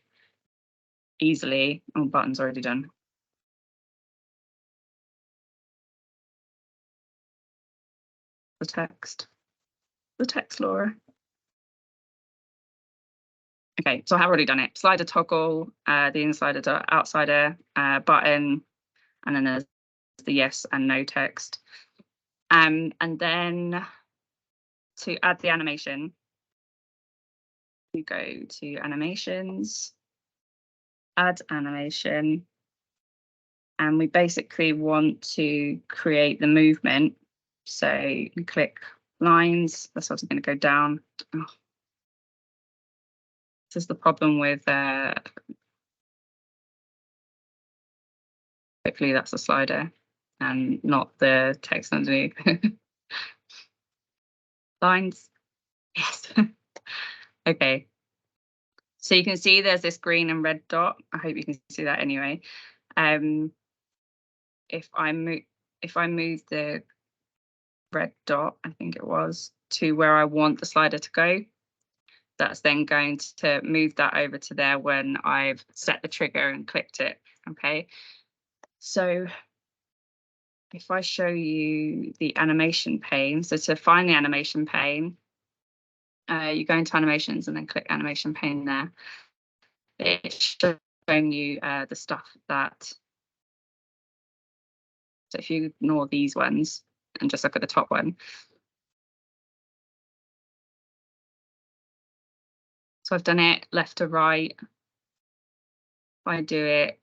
easily. Oh, button's already done. The text, Laura. Okay, so I have already done it. Slider toggle, the insider, outsider button, and then there's the yes and no text. And then to add the animation, you go to animations, add animation, and we basically want to create the movement. So you click lines, that's also going to go down. Oh. This is the problem with hopefully that's a slider and not the text underneath. Lines, yes. Okay, so you can see there's this green and red dot. I hope you can see that anyway. If I move the red dot, I think it was, to where I want the slider to go, that's then going to move that over to there when I've set the trigger and clicked it. Okay, so if I show you the animation pane, so to find the animation pane, you go into animations and then click animation pane there. It's showing you the stuff that, so if you ignore these ones and just look at the top one. So I've done it left to right. If I do it,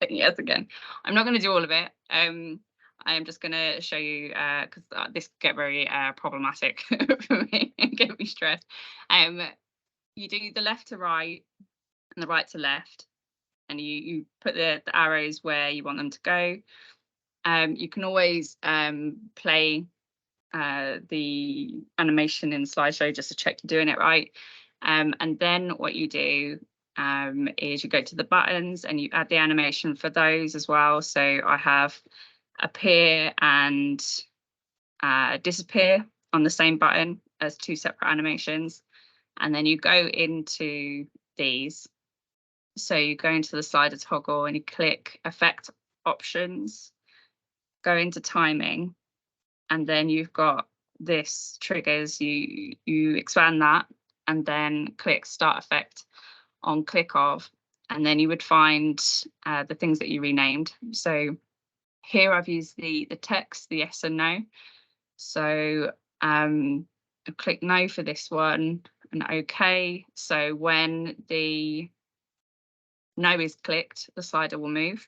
yes, again, I'm not going to do all of it. I am just going to show you because this could get very problematic for me and get me stressed. You do the left to right and the right to left, and you put the arrows where you want them to go. You can always play the animation in slideshow just to check you're doing it right. And then what you do is you go to the buttons and you add the animation for those as well. So I have appear and disappear on the same button as 2 separate animations. And then you go into these. So you go into the slider toggle and you click effect options, go into timing, and then you've got this triggers, you expand that and then click start effect on click of, and then you would find the things that you renamed. So here I've used the text, the yes and no. So I click no for this one and OK. So when the no is clicked, the slider will move.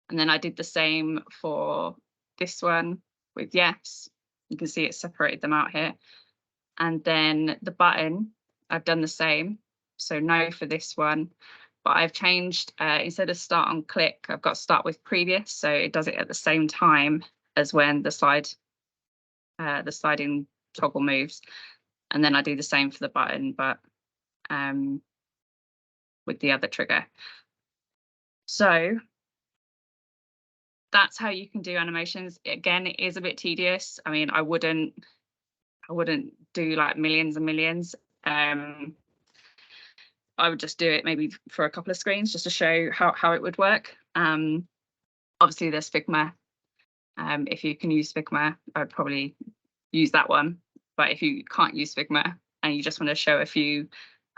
And then I did the same for this one with yes. You can see it separated them out here. And then the button, I've done the same. So no for this one, but I've changed, instead of start on click, I've got start with previous. So it does it at the same time as when the sliding toggle moves. And then I do the same for the button, but with the other trigger. So that's how you can do animations. Again, it is a bit tedious. I mean, I wouldn't do like millions and millions. I would just do it maybe for a couple of screens just to show how it would work. Obviously there's Figma. If you can use Figma, I would probably use that one. But if you can't use Figma and you just want to show a few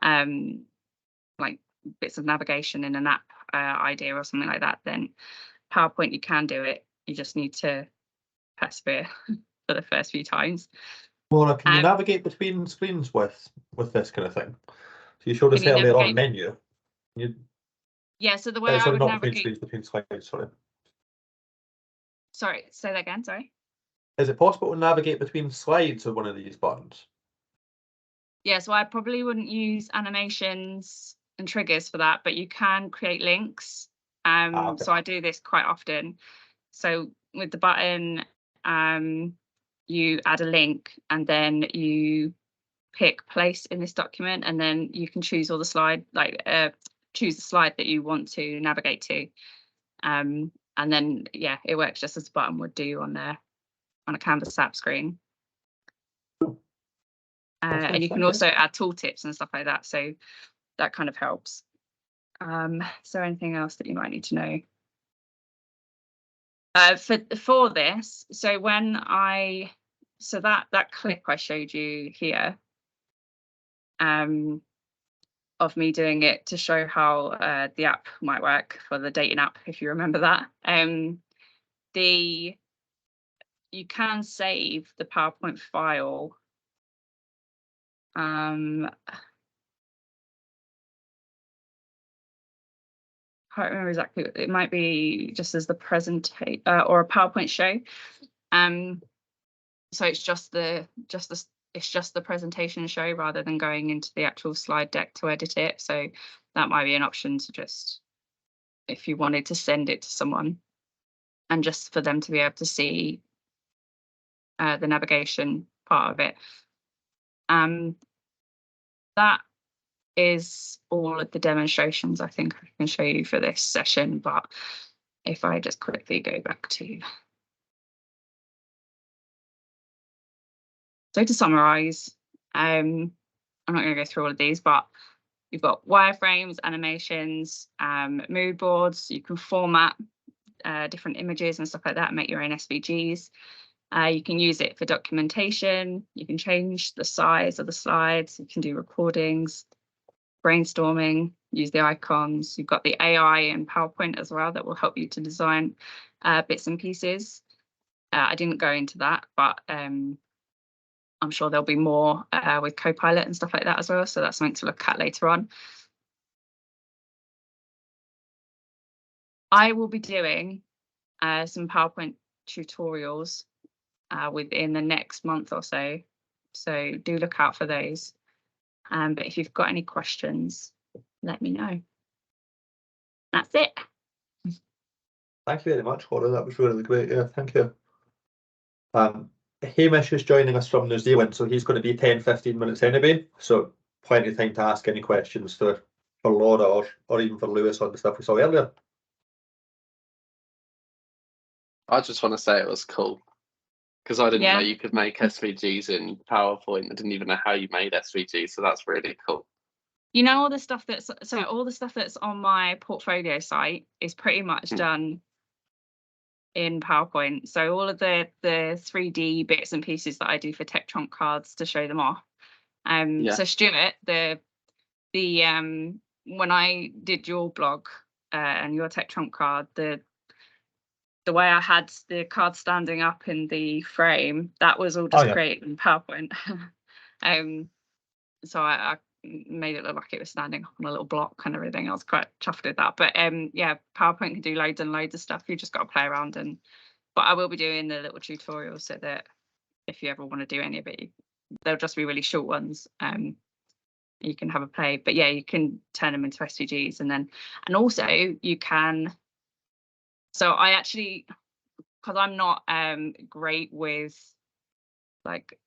like bits of navigation in an app idea or something like that, then PowerPoint, you can do it. You just need to persevere for the first few times. Laura, can you navigate between screens with this kind of thing? So you showed us earlier on menu. Yeah, so the way I would navigate between slides, sorry, say that again, sorry. Is it possible to navigate between slides with one of these buttons? Yeah, so I probably wouldn't use animations and triggers for that, but you can create links. Okay. So I do this quite often. So with the button, you add a link and then you pick place in this document, and then you can choose all the slide, choose the slide that you want to navigate to. And then, yeah, it works just as a button would do on a Canvas app screen. And you can also add tooltips and stuff like that. So that kind of helps. So anything else that you might need to know? For this, so when that clip I showed you here, of me doing it to show how the app might work for the dating app, if you remember that. You can save the PowerPoint file. Can't remember exactly. It might be just as the presentation or a PowerPoint show. So it's just the presentation show rather than going into the actual slide deck to edit it. So that might be an option to just, if you wanted to send it to someone and just for them to be able to see the navigation part of it. That is all of the demonstrations I think I can show you for this session, but if I just quickly go back to, so to summarize, I'm not going to go through all of these, but you've got wireframes, animations, mood boards. You can format different images and stuff like that and make your own SVGs. You can use it for documentation. You can change the size of the slides. You can do recordings, brainstorming, use the icons. You've got the AI and PowerPoint as well that will help you to design bits and pieces. I didn't go into that, but I'm sure there'll be more with Copilot and stuff like that as well. So that's something to look at later on. I will be doing some PowerPoint tutorials within the next month or so. So do look out for those. But if you've got any questions, let me know. That's it. Thank you very much, Laura. That was really great. Yeah, thank you. Hamish is joining us from New Zealand, so he's going to be 10-15 minutes anyway. So plenty of time to ask any questions for Laura or even for Lewis on the stuff we saw earlier. I just want to say it was cool because I didn't know you could make SVGs in PowerPoint. I didn't even know how you made SVGs, so that's really cool. You know, all the stuff that's on my portfolio site is pretty much done in PowerPoint. So all of the 3D bits and pieces that I do for tech trump cards to show them off. So Stuart, the when I did your blog and your tech trump card, the way I had the card standing up in the frame, that was all just created in PowerPoint. So I made it look like it was standing up on a little block and everything. I was quite chuffed with that. But yeah, PowerPoint can do loads and loads of stuff. You just got to play around. But I will be doing the little tutorials so that if you ever want to do any of it, they'll just be really short ones. You can have a play. But yeah, you can turn them into SVGs, and also you can. So I actually because I'm not great with like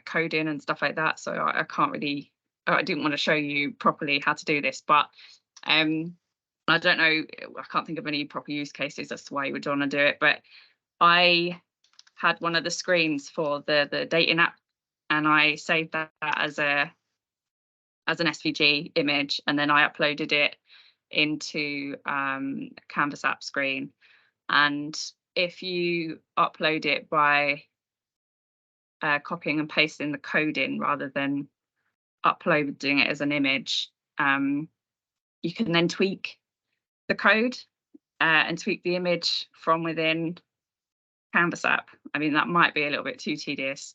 coding and stuff like that, so I can't really. I didn't want to show you properly how to do this, but I don't know. I can't think of any proper use cases as to why you would want to do it. But I had one of the screens for the dating app, and I saved that as an SVG image, and then I uploaded it into Canvas app screen. And if you upload it by copying and pasting the code in rather than uploading it as an image, you can then tweak the code and tweak the image from within Canvas app. I mean, that might be a little bit too tedious,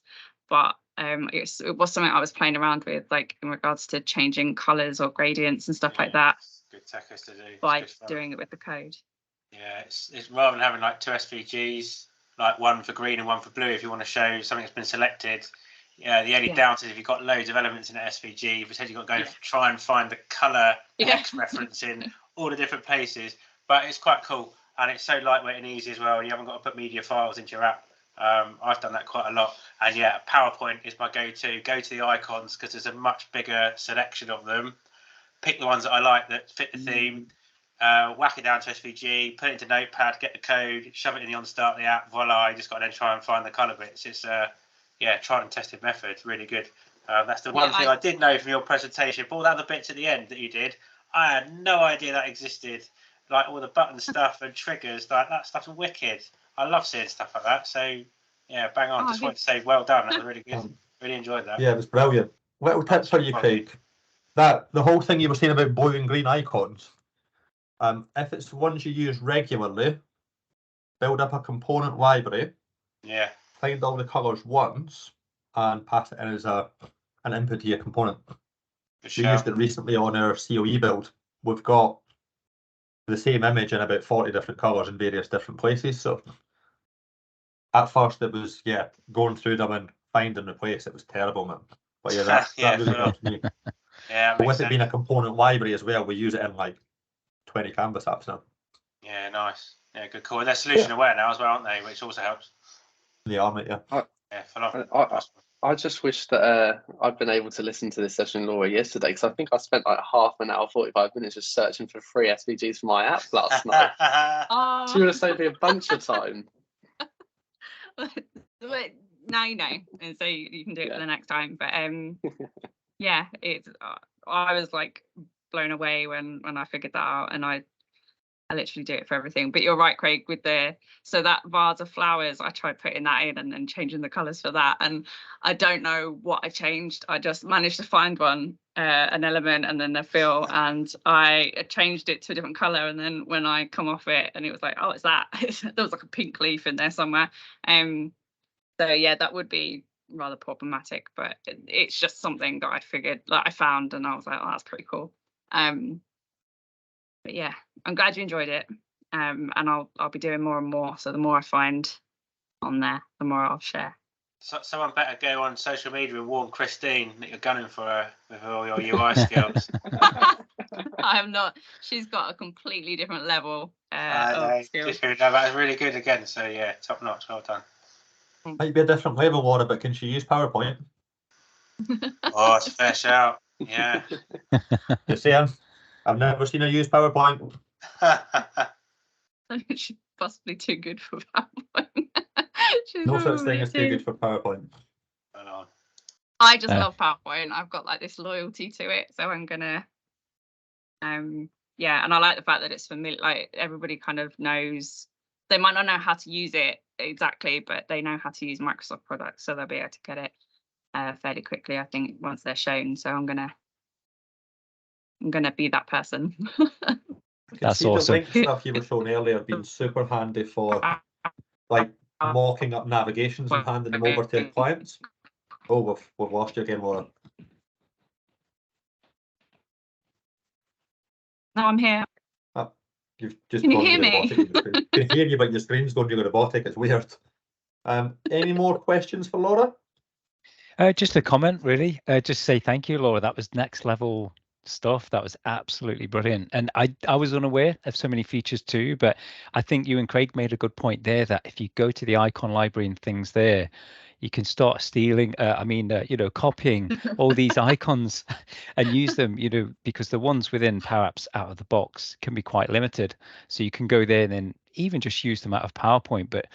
but it was something I was playing around with, like in regards to changing colors or gradients and stuff like that. Good techers to do. By doing it with the code. Yeah, it's rather than having like 2 SVGs, like one for green and one for blue, if you want to show something that's been selected. Yeah, the only doubt is if you've got loads of elements in an SVG, you've potentially got to go try and find the color X reference in all the different places. But it's quite cool, and it's so lightweight and easy as well. You haven't got to put media files into your app. I've done that quite a lot, and yeah, PowerPoint is my go-to. Go to the icons because there's a much bigger selection of them. Pick the ones that I like that fit the theme. Whack it down to SVG, put it into Notepad, get the code, shove it in the on-start of the app. Voila! You just got to then try and find the color bits. It's tried and tested method. Really good. That's the one thing I did know from your presentation. But all the other bits at the end that you did, I had no idea that existed. Like all the button stuff and triggers, like that stuff's wicked. I love seeing stuff like that. So yeah, bang on. Just wanted to say well done. That was really good. Really enjoyed that. Yeah, it was brilliant. Little tips for you, Craig. That the whole thing you were saying about blue and green icons. If it's ones you use regularly, build up a component library. Yeah. Find all the colours once and pass it in as an input to your component. We used it recently on our COE build. We've got the same image in about 40 different colours in various different places. So at first it was going through them and find and replace. It was terrible, man. But yeah, that really helped me. Yeah, with it being a component library as well, we use it in like 20 Canvas apps now. Yeah, nice. Yeah, good call. And they're solution aware now as well, aren't they? Which also helps. They are, mate, I just wish that I'd been able to listen to this session, Laura, yesterday, because I think I spent like half an hour, 45 minutes just searching for free SVGs for my app last night. So you would have saved me a bunch of time. But now you know, and so you can do it for the next time. But yeah, it's I was like blown away when I figured that out, and I literally do it for everything. But you're right, Craig, with so that vase of flowers, I tried putting that in and then changing the colours for that, and I don't know what I changed. I just managed to find one, an element, and then the fill, and I changed it to a different colour, and then when I come off it, and it was like, oh, it's that. There was like a pink leaf in there somewhere. So yeah, that would be rather problematic, but it's just something that I figured, like I found, and I was like, oh, that's pretty cool. But yeah, I'm glad you enjoyed it, and I'll be doing more and more. So the more I find on there, the more I'll share. So, someone better go on social media and warn Christine that you're gunning for her with all your UI skills. I am not. She's got a completely different level of skills. No, that was really good again. So yeah, top notch. Well done. Might be a different level, Laura, but can she use PowerPoint? Oh, it's a fair shout. Yeah. Just saying. I've never seen her use PowerPoint. She's possibly too good for PowerPoint. No such thing as too good for PowerPoint. I just love PowerPoint. I've got like this loyalty to it, so I'm gonna and I like the fact that it's familiar. Like everybody kind of knows. They might not know how to use it exactly, but they know how to use Microsoft products, so they'll be able to get it fairly quickly, I think, once they're shown. So I'm gonna be that person. That's awesome. The link stuff you were showing earlier being super handy for like mocking up navigations and handing them over to clients. Oh, we've lost you again, Laura. No, I'm here. You've just Can you hear me? Can hear you, but your screen's going really robotic. It's weird. Any more questions for Laura? Just a comment, really. Just say thank you, Laura. That was next level stuff. That was absolutely brilliant. And I was unaware of so many features too, but I think you and Craig made a good point there that if you go to the icon library and things there, you can start stealing, copying all these icons and use them, because the ones within Power Apps out of the box can be quite limited. So you can go there and then even just use them out of PowerPoint. But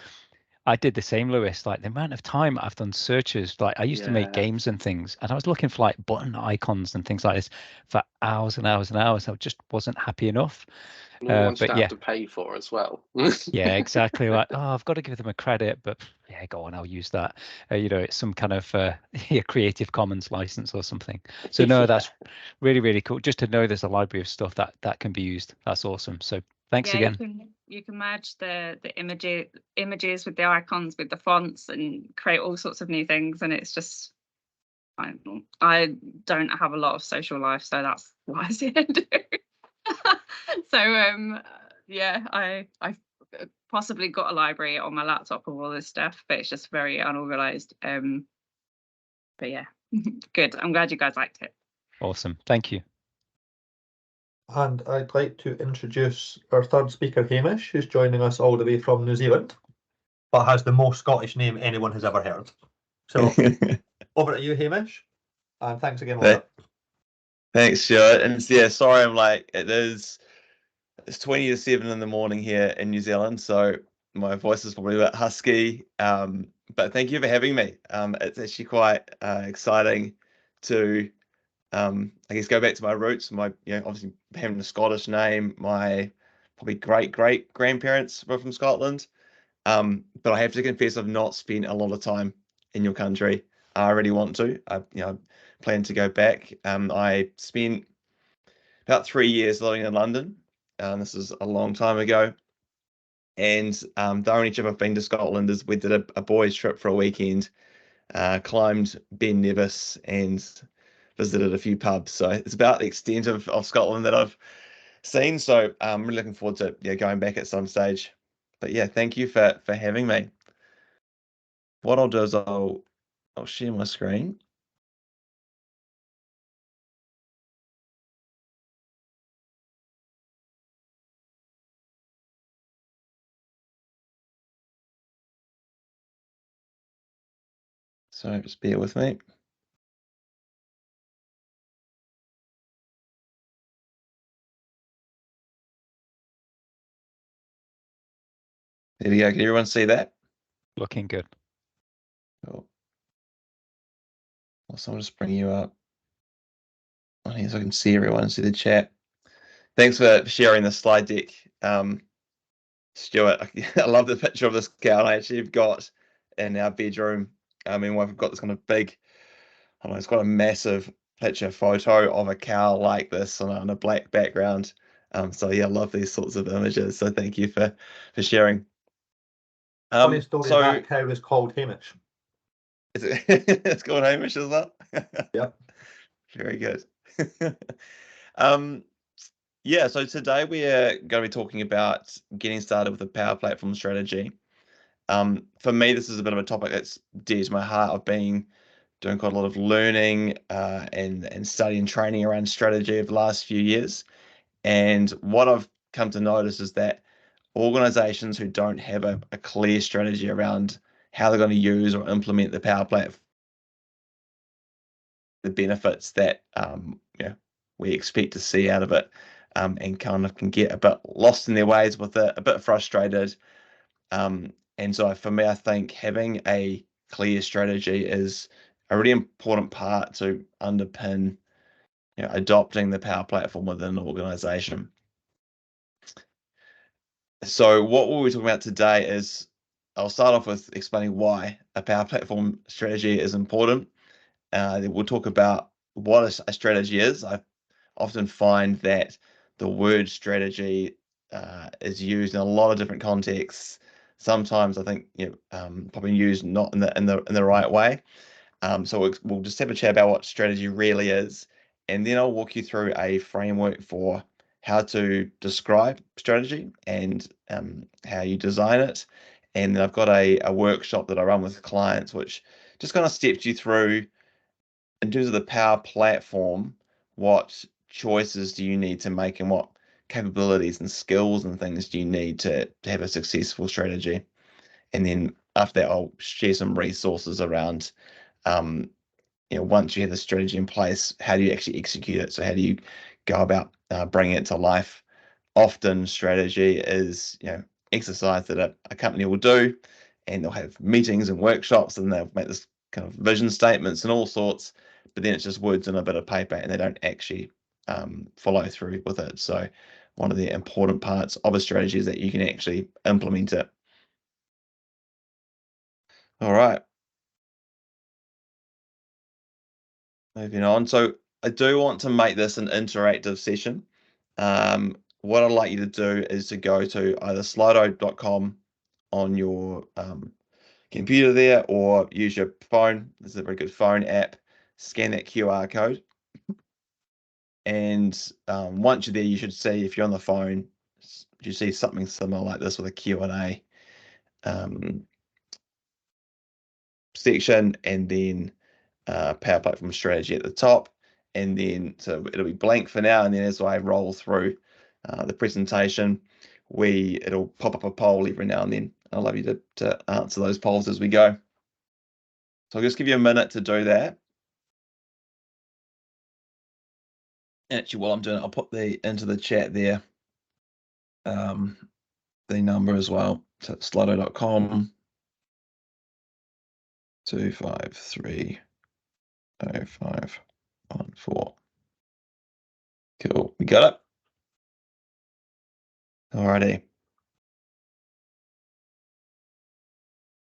I did the same, Lewis. Like the amount of time I've done searches, like I used to make Yeah. games and things, and I was looking for like button icons and things like this for hours and hours and hours. I just wasn't happy enough. And all the ones you But don't yeah, have to pay for as well. yeah, exactly. Like, oh, I've got to give them a credit, but yeah, go on, I'll use that. It's some kind of Creative Commons license or something. So no, Yeah. that's really, really cool. Just to know there's a library of stuff that can be used. That's awesome. So thanks again. You can merge the images with the icons with the fonts and create all sorts of new things, and it's just I don't have a lot of social life, so that's what I see it do. So yeah, I've possibly got a library on my laptop of all this stuff, but it's just very unorganized. But yeah, good. I'm glad you guys liked it. Awesome. Thank you. And I'd like to introduce our third speaker, Hamish, who's joining us all the way from New Zealand, but has the most Scottish name anyone has ever heard. So over to you, Hamish, and thanks again. Thanks, Stuart. And yeah, sorry I'm late. It's 20 to 7 in the morning here in New Zealand, so my voice is probably a bit husky. But thank you for having me. It's actually quite exciting to I guess go back to my roots. Obviously having a Scottish name, my probably great grandparents were from Scotland. But I have to confess I've not spent a lot of time in your country. I really want to. I plan to go back. I spent about 3 years living in London. This is a long time ago. And the only trip I've been to Scotland is we did a boys' trip for a weekend, climbed Ben Nevis and visited a few pubs. So it's about the extent of Scotland that I've seen. So I'm really looking forward to going back at some stage. But yeah, thank you for having me. What I'll do is I'll share my screen. So just bear with me. There we go. Can everyone see that? Looking good. Cool. Also, I'll just bring you up. I think so I can see everyone, see the chat. Thanks for sharing the slide deck, Stuart. I love the picture of this cow I actually have got in our bedroom. I mean, we've got this kind of big, I don't know, it's got a massive picture photo of a cow like this on a black background. So yeah, I love these sorts of images. So thank you for sharing. Funny story, that cow is called Hamish. It's called Hamish, is that? Yeah. Very good. Yeah, so today we're going to be talking about getting started with a Power Platform strategy. For me, this is a bit of a topic that's dear to my heart. I've been doing quite a lot of learning and study and training around strategy over the last few years. And what I've come to notice is that organizations who don't have a clear strategy around how they're going to use or implement the Power Platform, the benefits that we expect to see out of it, and kind of can get a bit lost in their ways with it, a bit frustrated. And so for me, I think having a clear strategy is a really important part to underpin adopting the Power Platform within an organization. So what we'll be talking about today is, I'll start off with explaining why a Power Platform strategy is important. Then we'll talk about what a strategy is. I often find that the word strategy is used in a lot of different contexts. Sometimes I think probably used not in the right way. So we'll just have a chat about what strategy really is, and then I'll walk you through a framework for how to describe strategy and how you design it. And then I've got a workshop that I run with clients, which just kind of steps you through in terms of the Power Platform, what choices do you need to make, and what capabilities and skills and things do you need to have a successful strategy? And then after that, I'll share some resources around, once you have the strategy in place, how do you actually execute it? So how do you go about bringing it to life? Often strategy is, exercise that a company will do, and they'll have meetings and workshops, and they'll make this kind of vision statements and all sorts, but then it's just words on a bit of paper, and they don't actually follow through with it. So one of the important parts of a strategy is that you can actually implement it. All right. Moving on. So I do want to make this an interactive session. What I'd like you to do is to go to either slido.com on your computer there, or use your phone. This is a very good phone app. Scan that QR code. And once you're there, you should see, if you're on the phone, you see something similar like this with a Q&A section, and then Power Platform strategy at the top. And then, so it'll be blank for now, and then as I roll through the presentation, it'll pop up a poll every now and then. I'd love you to answer those polls as we go. So I'll just give you a minute to do that. Actually, while I'm doing it, I'll put into the chat there the number as well. So slido.com 2530514. Cool, we got it. Alrighty.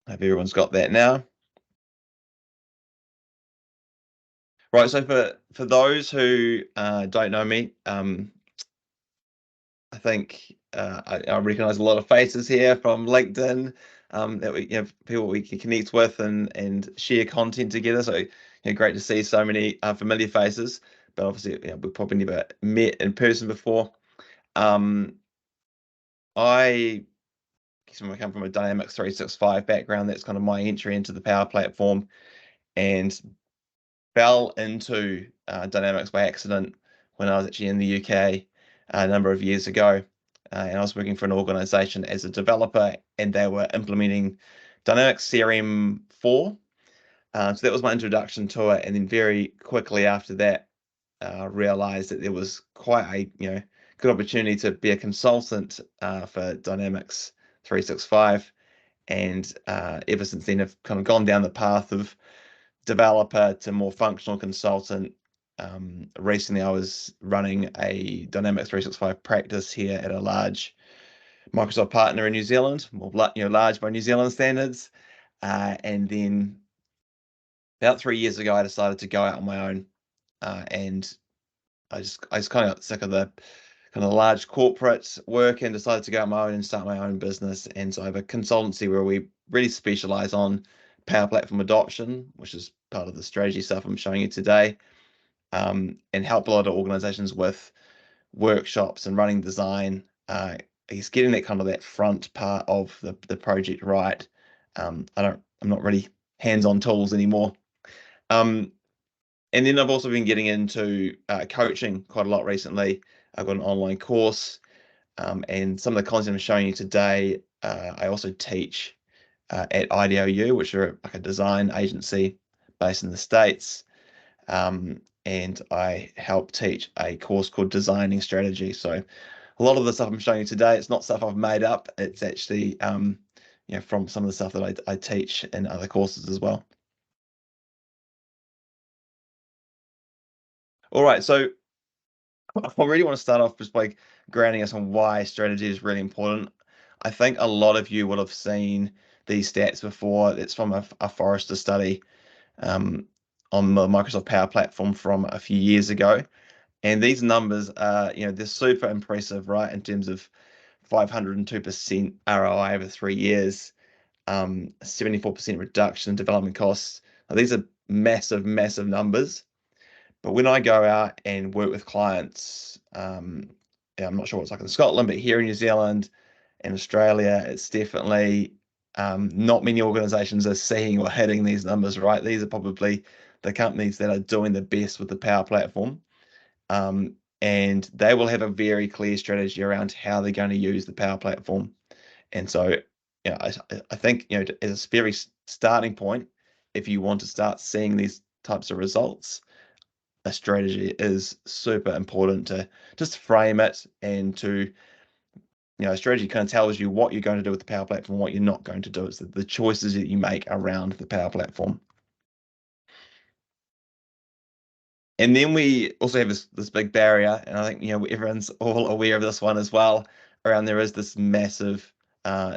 Hope everyone's got that now. Right, so for those who don't know me, I think I recognize a lot of faces here from LinkedIn that we people we can connect with and share content together. So great to see so many familiar faces, but obviously we've probably never met in person before. I come from a Dynamics 365 background. That's kind of my entry into the Power Platform, and fell into Dynamics by accident when I was actually in the UK a number of years ago. And I was working for an organization as a developer, and they were implementing Dynamics CRM 4. So that was my introduction to it. And then very quickly after that, realized that there was quite a good opportunity to be a consultant for Dynamics 365. And ever since then, I've kind of gone down the path of developer to more functional consultant. Recently, I was running a Dynamics 365 practice here at a large Microsoft partner in New Zealand, large by New Zealand standards. And then about 3 years ago, I decided to go out on my own, and I just kind of got sick of the kind of large corporate work and decided to go out on my own and start my own business. And so I have a consultancy where we really specialize on Power Platform adoption, which is part of the strategy stuff I'm showing you today, and help a lot of organizations with workshops and running design. He's getting that kind of that front part of the project right. I'm not really hands-on tools anymore. And then I've also been getting into coaching quite a lot recently. I've got an online course, and some of the content I'm showing you today, I also teach at IDOU, which are like a design agency based in the States. And I help teach a course called Designing Strategy. So a lot of the stuff I'm showing you today, it's not stuff I've made up. It's actually from some of the stuff that I teach in other courses as well. All right, so I really want to start off just by grounding us on why strategy is really important. I think a lot of you will have seen these stats before. It's from a Forrester study on the Microsoft Power Platform from a few years ago. And these numbers are, they're super impressive, right? In terms of 502% ROI over 3 years, 74% reduction in development costs. Now, these are massive, massive numbers. But when I go out and work with clients, I'm not sure what it's like in Scotland, but here in New Zealand and Australia, it's definitely not many organizations are seeing or hitting these numbers, right? These are probably the companies that are doing the best with the Power Platform. and they will have a very clear strategy around how they're going to use the Power Platform. And so, you know, I think, you know, as a very starting point, if you want to start seeing these types of results, a strategy is super important to just frame it, and to, you know, a strategy kind of tells you what you're going to do with the Power Platform, what you're not going to do. It's the choices that you make around the Power Platform. And then we also have this big barrier, and I think, you know, everyone's all aware of this one as well, around there is this massive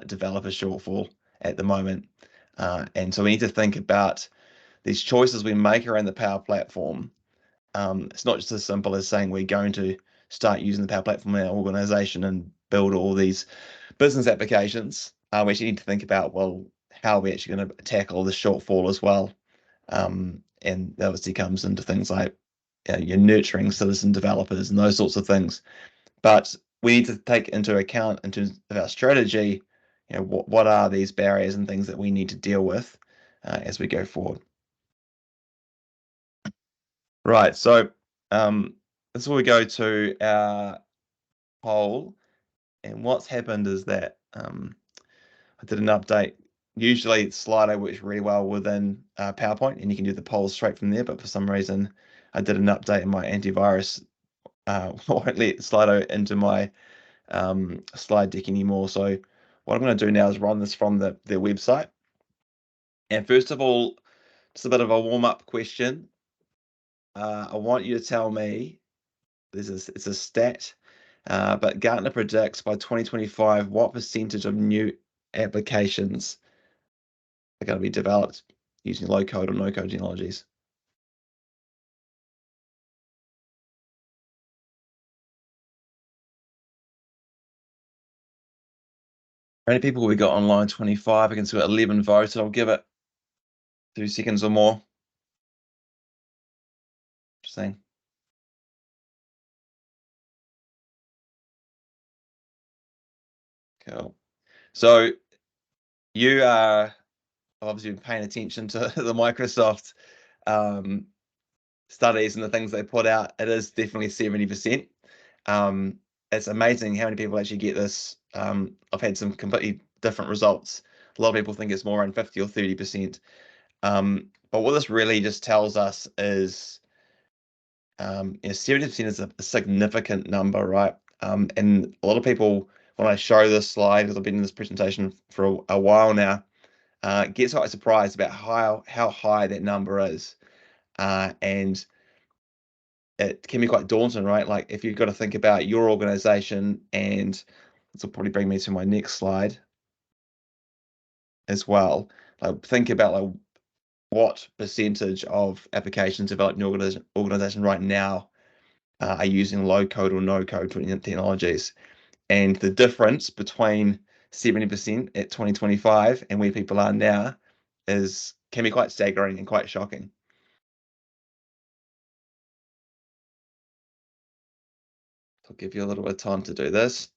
developer shortfall at the moment. And so we need to think about these choices we make around the Power Platform. It's not just as simple as saying we're going to start using the Power Platform in our organization and build all these business applications. We actually need to think about, well, how are we actually going to tackle the shortfall as well? And that obviously comes into things like you're nurturing citizen developers and those sorts of things. But we need to take into account, in terms of our strategy, you know, what are these barriers and things that we need to deal with as we go forward. Right, so this is where we go to our poll, and what's happened is that I did an update. Usually Slido works really well within PowerPoint, and you can do the polls straight from there, but for some reason I did an update and my antivirus won't let Slido into my slide deck anymore. So what I'm going to do now is run this from their website. And first of all, just a bit of a warm-up question. I want you to tell me, it's a stat, but Gartner predicts by 2025 what percentage of new applications are going to be developed using low-code or no-code technologies. How many people we got online? 25. I can see 11 votes. I'll give it 2 seconds or more. Interesting. Cool. So you are obviously been paying attention to the Microsoft studies and the things they put out. It is definitely 70%. It's amazing how many people actually get this. I've had some completely different results. A lot of people think it's more around 50 or 30%. But what this really just tells us is, you know, 70% is a significant number, right? And a lot of people, when I show this slide, because I've been in this presentation for a while now, gets quite surprised about how high that number is. And it can be quite daunting, right? Like, if you've got to think about your organization, and this will probably bring me to my next slide as well. Like, think about like what percentage of applications developed in your organization right now are using low code or no code technologies, and the difference between 70% at 2025 and where people are now can be quite staggering and quite shocking. I'll give you a little bit of time to do this.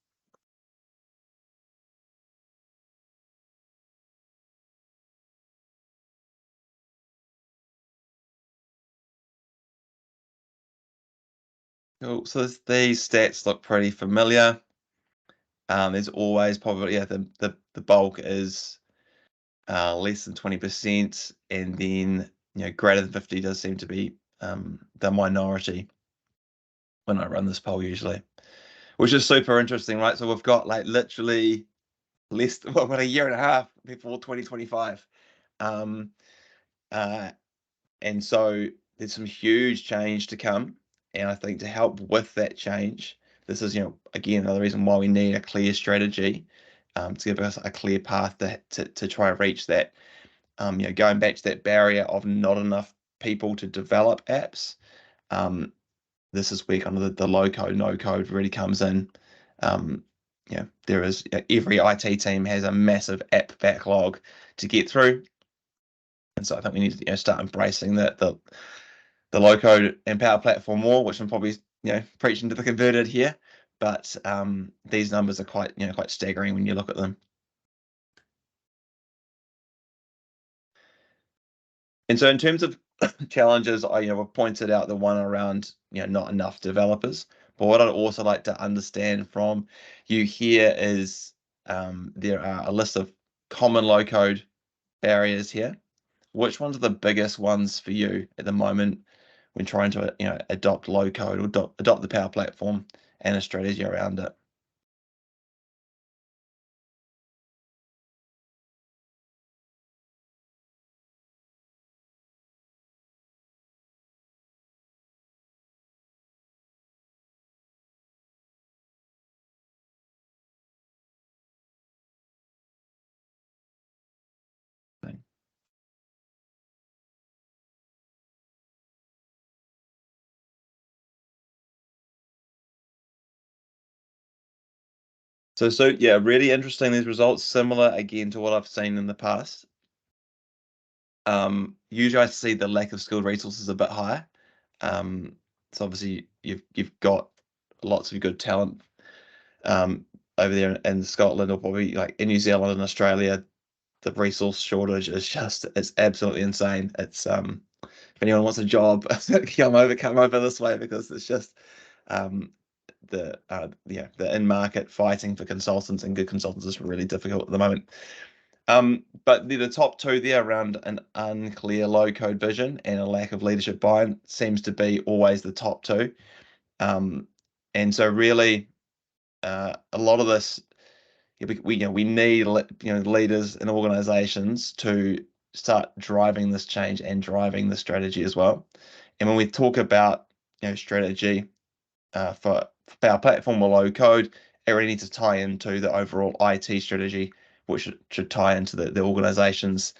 Cool. So these stats look pretty familiar. There's always probably, yeah, the bulk is less than 20%, and then, you know, greater than 50 does seem to be the minority when I run this poll usually, which is super interesting, right? So we've got like literally less than about a year and a half before 2025. And so there's some huge change to come. And I think to help with that change, this is, you know, again, another reason why we need a clear strategy to give us a clear path to try and reach that. You know, going back to that barrier of not enough people to develop apps. This is where kind of the low code, no code really comes in. You know, there is, every IT team has a massive app backlog to get through. And so I think we need to, you know, start embracing the low code and Power Platform more, which I'm probably, you know, preaching to the converted here. But these numbers are quite, you know, quite staggering when you look at them. And so in terms of challenges, I've pointed out the one around, you know, not enough developers. But what I'd also like to understand from you here is there are a list of common low code barriers here. Which ones are the biggest ones for you at the moment when trying to adopt low code or adopt the Power Platform and a strategy around it? So yeah, really interesting. These results similar again to what I've seen in the past. Usually I see the lack of skilled resources a bit higher. So obviously you've got lots of good talent over there in Scotland, or probably like in New Zealand and Australia. The resource shortage is it's absolutely insane. It's if anyone wants a job, come over this way, because it's just the in-market fighting for consultants and good consultants is really difficult at the moment. But the top two there around an unclear low-code vision and a lack of leadership buy-in seems to be always the top two. And so really, a lot of this, we need leaders and organizations to start driving this change and driving the strategy as well. And when we talk about strategy for Power Platform or low code, it really needs to tie into the overall IT strategy, which should tie into the organization's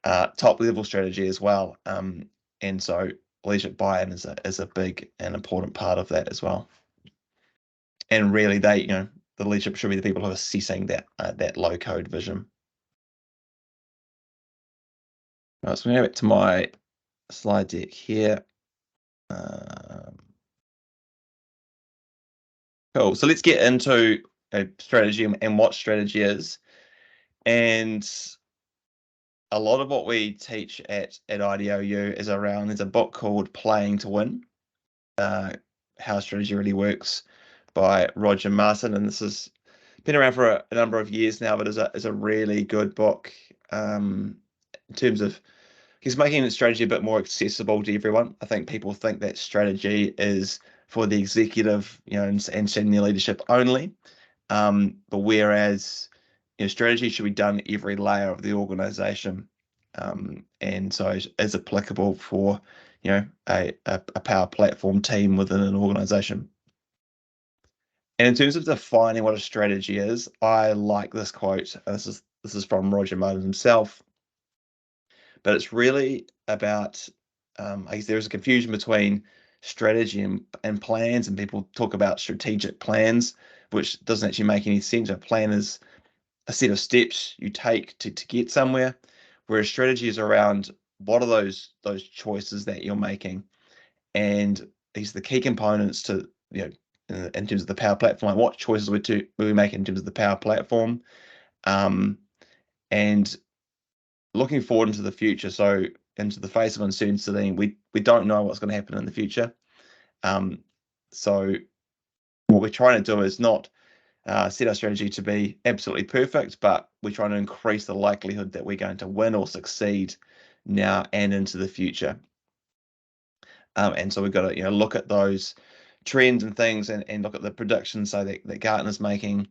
top level strategy as well. And so leadership buy-in is a big and important part of that as well. And really, the leadership should be the people who are assessing that low code vision. All right, so I'm going to go back to my slide deck here. Cool. So let's get into a strategy and what strategy is. And a lot of what we teach at IDOU is around, there's a book called Playing to Win, How Strategy Really Works by Roger Martin. And this has been around for a number of years now, but is a really good book in terms of he's making strategy a bit more accessible to everyone. I think people think that strategy is for the executive, and senior leadership only. But whereas strategy should be done at every layer of the organization, and so is applicable for a Power Platform team within an organization. And in terms of defining what a strategy is, I like this quote. This is from Roger Martin himself, but it's really about I guess there's a confusion between strategy and plans, and people talk about strategic plans, which doesn't actually make any sense. A plan is a set of steps you take to get somewhere, whereas strategy is around what are those choices that you're making, and these are the key components to in terms of the Power Platform. Like what choices we make in terms of the Power Platform, and looking forward into the future. So into the face of uncertainty, we don't know what's going to happen in the future. So what we're trying to do is not set our strategy to be absolutely perfect, but we're trying to increase the likelihood that we're going to win or succeed now and into the future. And so we've got to look at those trends and things and look at the predictions so that Gartner's making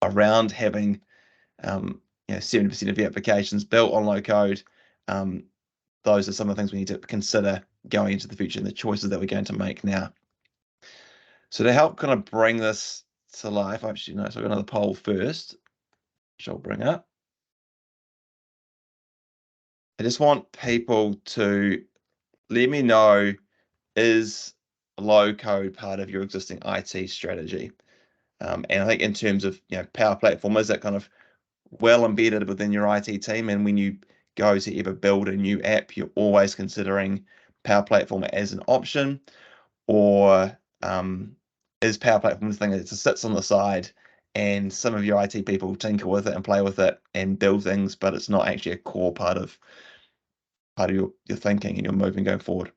around having 70% of the applications built on low code. Those are some of the things we need to consider going into the future and the choices that we're going to make now. So to help kind of bring this to life, actually, no, so I've got another poll first, which I'll bring up. I just want people to let me know, is low code part of your existing IT strategy? And I think in terms of Power Platform, is that kind of well embedded within your IT team? And when you go to ever build a new app, you're always considering Power Platform as an option, or is Power Platform the thing that just sits on the side and some of your IT people tinker with it and play with it and build things, but it's not actually a core part of your thinking and your moving going forward?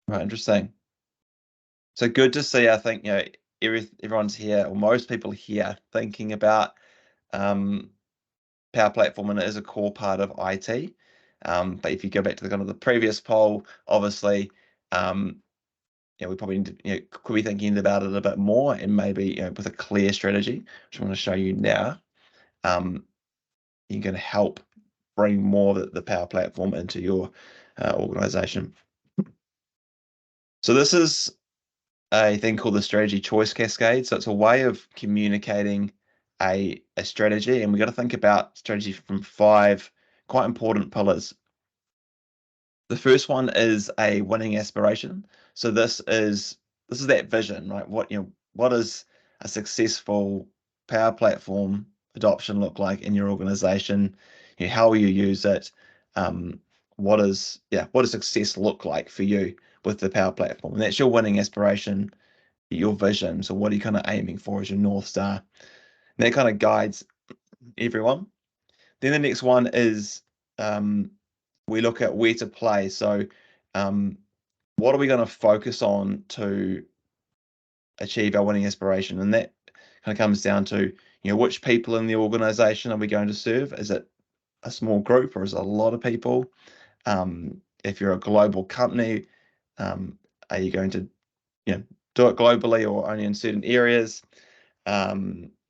Right, interesting. So good to see. I think everyone's here, or most people here, thinking about Power Platform, and it is a core part of IT. But if you go back to the kind of the previous poll, obviously, we probably need to, could be thinking about it a bit more, and maybe with a clear strategy, which I'm going to show you now. You're going to help bring more of the Power Platform into your organization. So this is a thing called the strategy choice cascade. So it's a way of communicating a strategy, and we got to think about strategy from 5 quite important pillars. The first one is a winning aspiration. So this is that vision, right? What does a successful Power Platform adoption look like in your organization? How will you use it? What does success look like for you with the Power Platform? And that's your winning aspiration, your vision. So what are you kind of aiming for as your North Star? And that kind of guides everyone. Then the next one is we look at where to play. So what are we going to focus on to achieve our winning aspiration? And that kind of comes down to, which people in the organization are we going to serve? Is it a small group, or is it a lot of people? If you're a global company, are you going to do it globally or only in certain areas?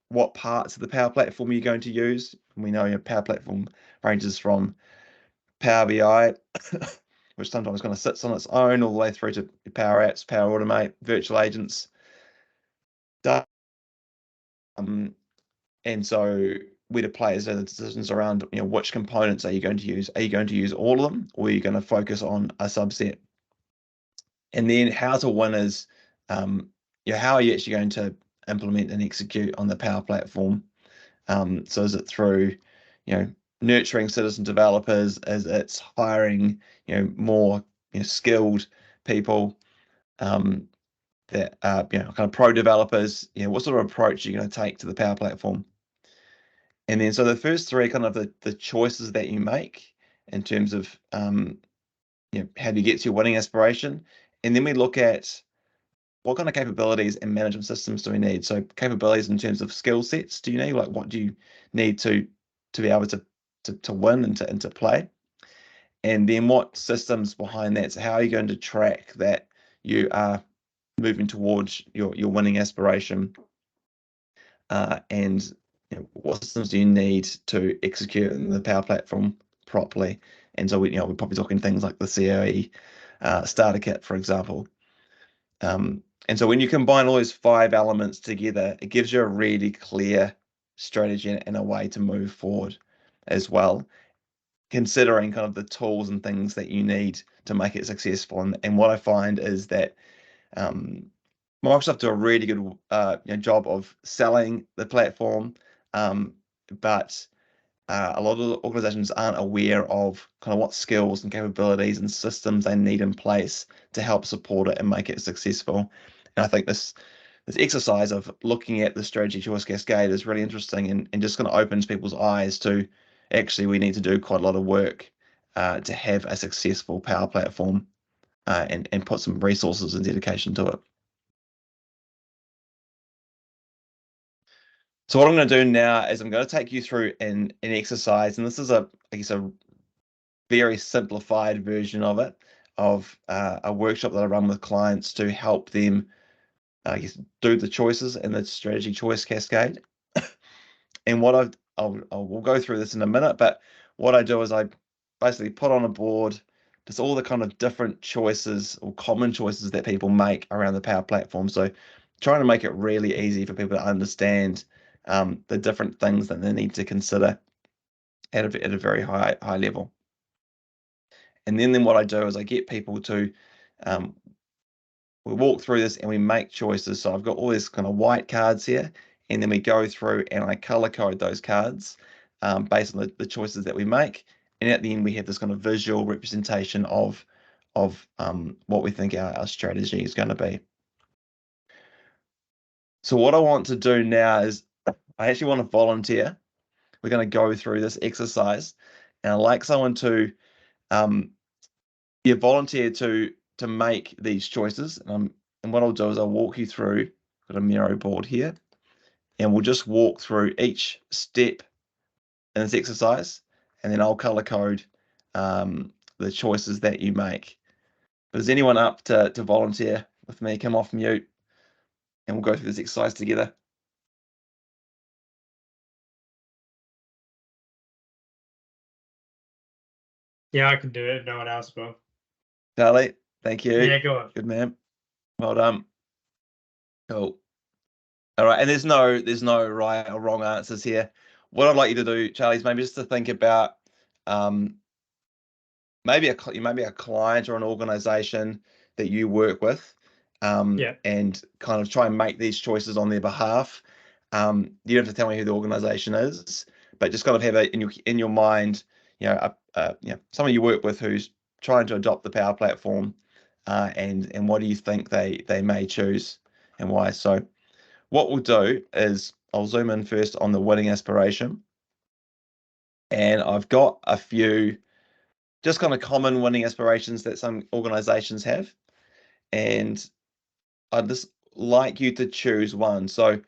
What parts of the Power Platform are you going to use? We know your Power Platform ranges from Power BI, which sometimes kind of sits on its own, all the way through to Power Apps, Power Automate, virtual agents. And so where to play is the decisions around, which components are you going to use? Are you going to use all of them, or are you going to focus on a subset? And then how to win is, how are you actually going to implement and execute on the Power Platform? So is it through, nurturing citizen developers? Is it's hiring, more skilled people that are, kind of pro developers? What sort of approach are you going to take to the Power Platform? And then so the first 3 kind of the choices that you make in terms of how do you get to your winning aspiration, and then we look at what kind of capabilities and management systems do we need. So capabilities in terms of skill sets do you need? Like, what do you need to be able to win and to play? And then what systems behind that? So how are you going to track that you are moving towards your winning aspiration? And what systems do you need to execute in the Power Platform properly? And so we're probably talking things like the COE starter kit, for example. And so when you combine all those 5 elements together, it gives you a really clear strategy and a way to move forward as well, considering kind of the tools and things that you need to make it successful. And what I find is that Microsoft do a really good job of selling the platform, but a lot of organizations aren't aware of kind of what skills and capabilities and systems they need in place to help support it and make it successful. And I think this exercise of looking at the strategy choice cascade is really interesting, and just kind of opens people's eyes to, actually, we need to do quite a lot of work to have a successful Power Platform, and put some resources and dedication to it. So what I'm going to do now is I'm going to take you through an exercise, and this is a very simplified version of it, of a workshop that I run with clients to help them, do the choices in the strategy choice cascade. And what we'll go through this in a minute, but what I do is I basically put on a board just all the kind of different choices or common choices that people make around the Power Platform. So trying to make it really easy for people to understand the different things that they need to consider at a very high level. And then what I do is I get people to, we walk through this and we make choices. So I've got all these kind of white cards here, and then we go through and I color code those cards based on the choices that we make. And at the end, we have this kind of visual representation of what we think our strategy is going to be. So what I want to do now is I actually want to volunteer. We're going to go through this exercise, and I'd like someone to volunteer to to make these choices. And what I'll do is I'll walk you through, got a Miro board here, and we'll just walk through each step in this exercise, and then I'll color code the choices that you make. But is anyone up to volunteer with me? Come off mute, and we'll go through this exercise together. Yeah, I can do it if no one else will. Charlie, thank you. Yeah, go on. Good man. Well done. Cool. All right, and there's no right or wrong answers here. What I'd like you to do, Charlie, is maybe just to think about maybe a client or an organization that you work with, and kind of try and make these choices on their behalf. You don't have to tell me who the organization is, but just kind of have in your mind, someone you work with who's trying to adopt the Power Platform, and what do you think they may choose and why. So what we'll do is I'll zoom in first on the winning aspiration, and I've got a few just kind of common winning aspirations that some organizations have, and I'd just like you to choose one. So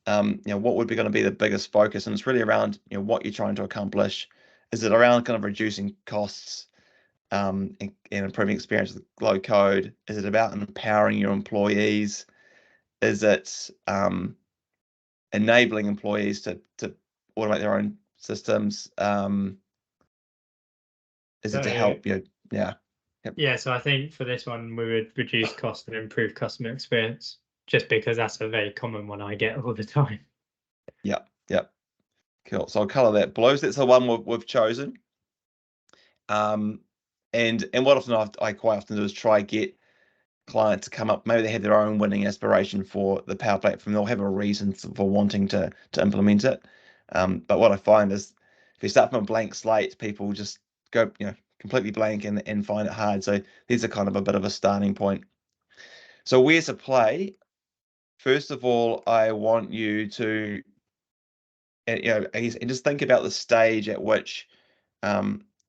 what would be going to be the biggest focus? And it's really around what you're trying to accomplish. Is it around kind of reducing costs and improving experience with low code? Is it about empowering your employees? Is it enabling employees to automate their own systems? Is it to help you? Yeah. Yep. Yeah, so I think for this one, we would reduce cost and improve customer experience, just because that's a very common one I get all the time. Yep. Cool. So I'll color that blue. So that's the one we've chosen. And what often I quite often do is try get clients to come up. Maybe they have their own winning aspiration for the Power Platform. They'll have a reason for wanting to implement it. But what I find is if you start from a blank slate, people just go completely blank and find it hard. So these are kind of a bit of a starting point. So where's the play? First of all, I want you to and just think about the stage at which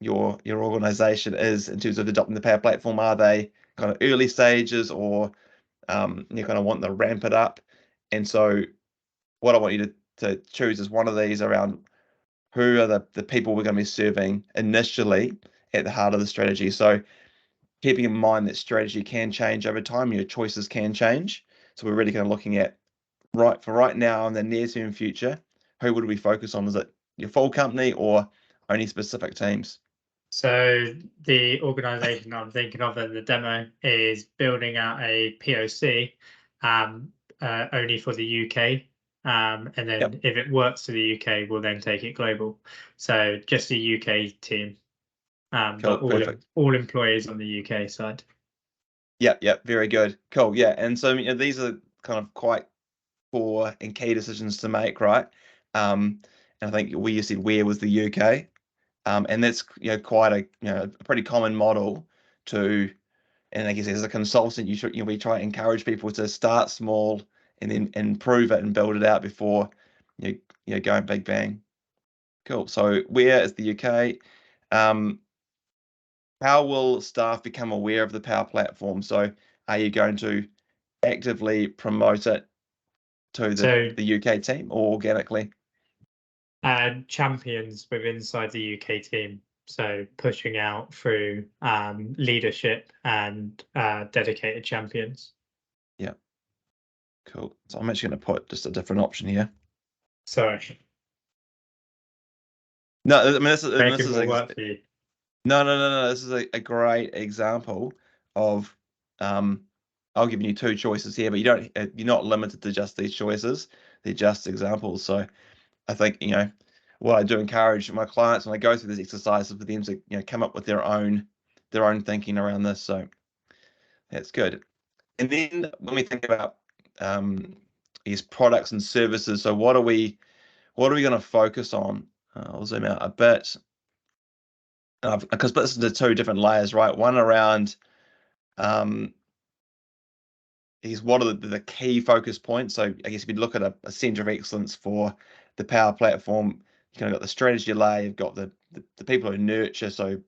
your organization is in terms of adopting the Power Platform. Are they kind of early stages, or you kind of want to ramp it up? And so what I want you to choose is one of these around who are the people we're going to be serving initially at the heart of the strategy. So keeping in mind that strategy can change over time, your choices can change. So we're really kind of looking at right now in the near term future, who would we focus on? Is it your full company or only specific teams? So the organization I'm thinking of in the demo is building out a POC only for the UK. And then if it works for the UK, we'll then take it global. So just a UK team, Cool, but all employees on the UK side. Yep, very good. Cool, yeah. And so these are kind of quite core and key decisions to make, right? And I think you said where was the UK, and that's quite a pretty common model to. And I guess as a consultant, we try to encourage people to start small and then improve it and build it out before going big bang. Cool. So where is the UK? How will staff become aware of the Power Platform? So are you going to actively promote it to the UK team or organically? Champions inside the UK team. So pushing out through leadership and dedicated champions. Yeah. Cool. So I'm actually going to put just a different option here. Sorry. No, I mean this is work for you. No. This is a great example of I'll give you two choices here, but you're not limited to just these choices. They're just examples. So I think what I do encourage my clients when I go through this exercise is for them to come up with their own thinking around this. So that's good. And then when we think about these products and services, so what are we going to focus on? I'll zoom out a bit because this is the two different layers, right? One around is what are the key focus points. So I guess if you look at a center of excellence for the Power Platform, you kind of got the strategy layer, you've got the people who nurture, so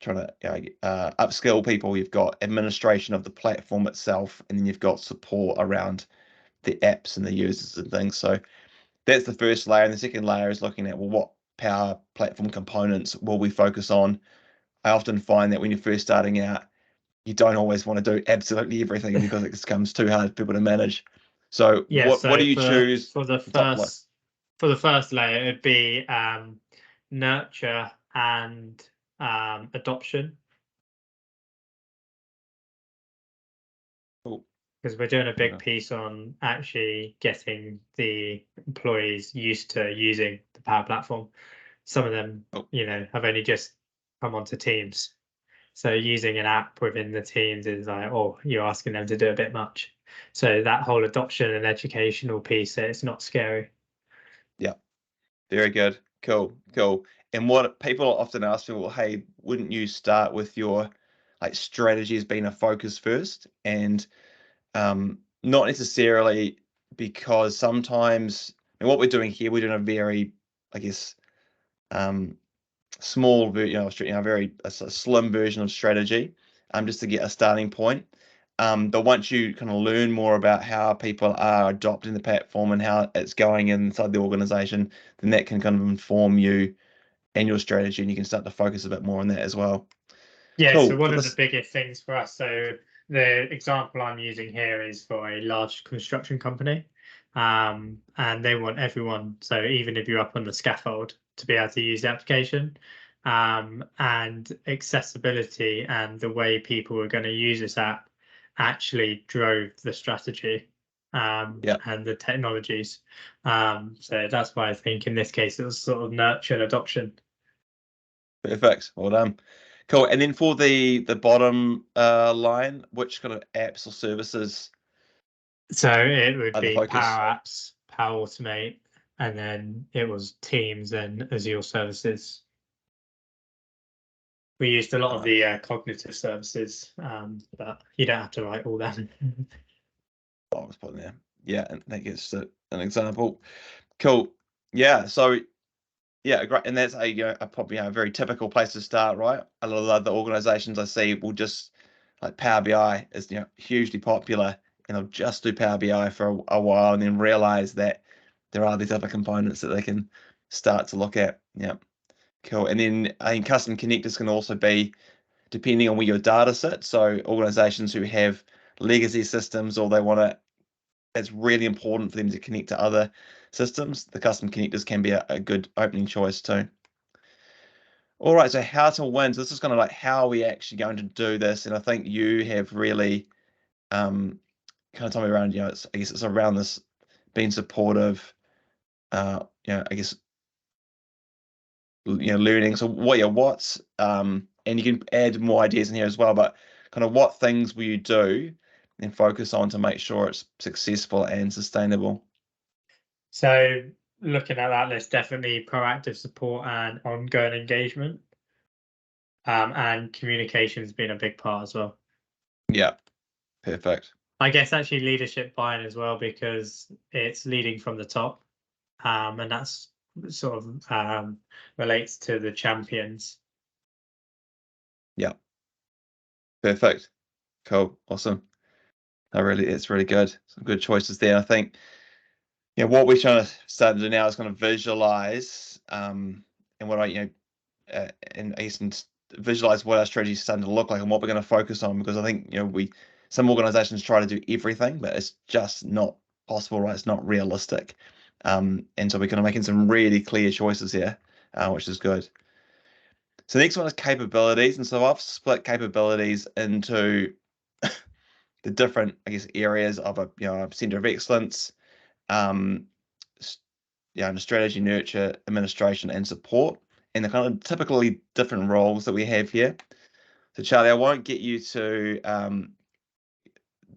trying to upskill people. You've got administration of the platform itself, and then you've got support around the apps and the users and things. So that's the first layer. And the second layer is looking at, well, what Power Platform components will we focus on? I often find that when you're first starting out, you don't always want to do absolutely everything because it becomes too hard for people to manage. So Yeah, what do you for, choose for the first layer? It'd be nurture and adoption. Cool. Because we're doing a big piece on actually getting the employees used to using the Power Platform. Some of them, you know, have only just come onto Teams. So using an app within the Teams is like, oh, you're asking them to do a bit much. So that whole adoption and educational piece, it's not scary. Yeah, very good. Cool. And what people often ask me, well, hey, wouldn't you start with your like strategy as being a focus first? And not necessarily, because sometimes, and what we're doing here, we're doing a very, I guess, small, very a slim version of strategy, just to get a starting point. But once you kind of learn more about how people are adopting the platform and how it's going inside the organization, then that can kind of inform you and your strategy, and you can start to focus a bit more on that as well. Yeah, cool. So one of the biggest things for us, so the example I'm using here is for a large construction company, and they want everyone, so even if you're up on the scaffold, to be able to use the application, and accessibility and the way people are going to use this app actually drove the strategy and the technologies. So that's why I think in this case it was sort of nurture and adoption. Perfect. Well done. Cool. And then for the bottom line, which kind of apps or services? So it would be focus? Power Apps, Power Automate, and then it was Teams and Azure services. We used a lot of the cognitive services, but you don't have to write all that. I was putting there. Yeah, and that gets an example. Cool. Yeah. So yeah, great. And that's a probably a very typical place to start, right? A lot of other organizations I see will just, like Power BI is hugely popular, and they'll just do Power BI for a while and then realize that there are these other components that they can start to look at. Yeah. Cool. And then I think custom connectors can also be, depending on where your data sits. So organizations who have legacy systems, or they want to, it's really important for them to connect to other systems, the custom connectors can be a good opening choice too. All right, so how to win. So this is kind of like how are we actually going to do this, and I think you have really kind of told me around, I guess it's around this being supportive, I guess, learning. So what's and you can add more ideas in here as well, but kind of what things will you do and focus on to make sure it's successful and sustainable? So looking at that list, definitely proactive support and ongoing engagement, and communication's been a big part as well. Yeah, perfect. I guess actually leadership buy-in as well, because it's leading from the top, and that's sort of relates to the champions. Yeah, perfect. Cool, awesome. It's really good. Some good choices there. I think, what we're trying to start to do now is kind of visualize, and what and I guess visualize what our strategy is starting to look like and what we're going to focus on, because I think some organizations try to do everything, but it's just not possible, right? It's not realistic, and so we're kind of making some really clear choices here, which is good. So the next one is capabilities, and so I've split capabilities into the different, I guess, areas of a center of excellence, strategy, nurture, administration, and support, and the kind of typically different roles that we have here. So Charlie, I won't get you to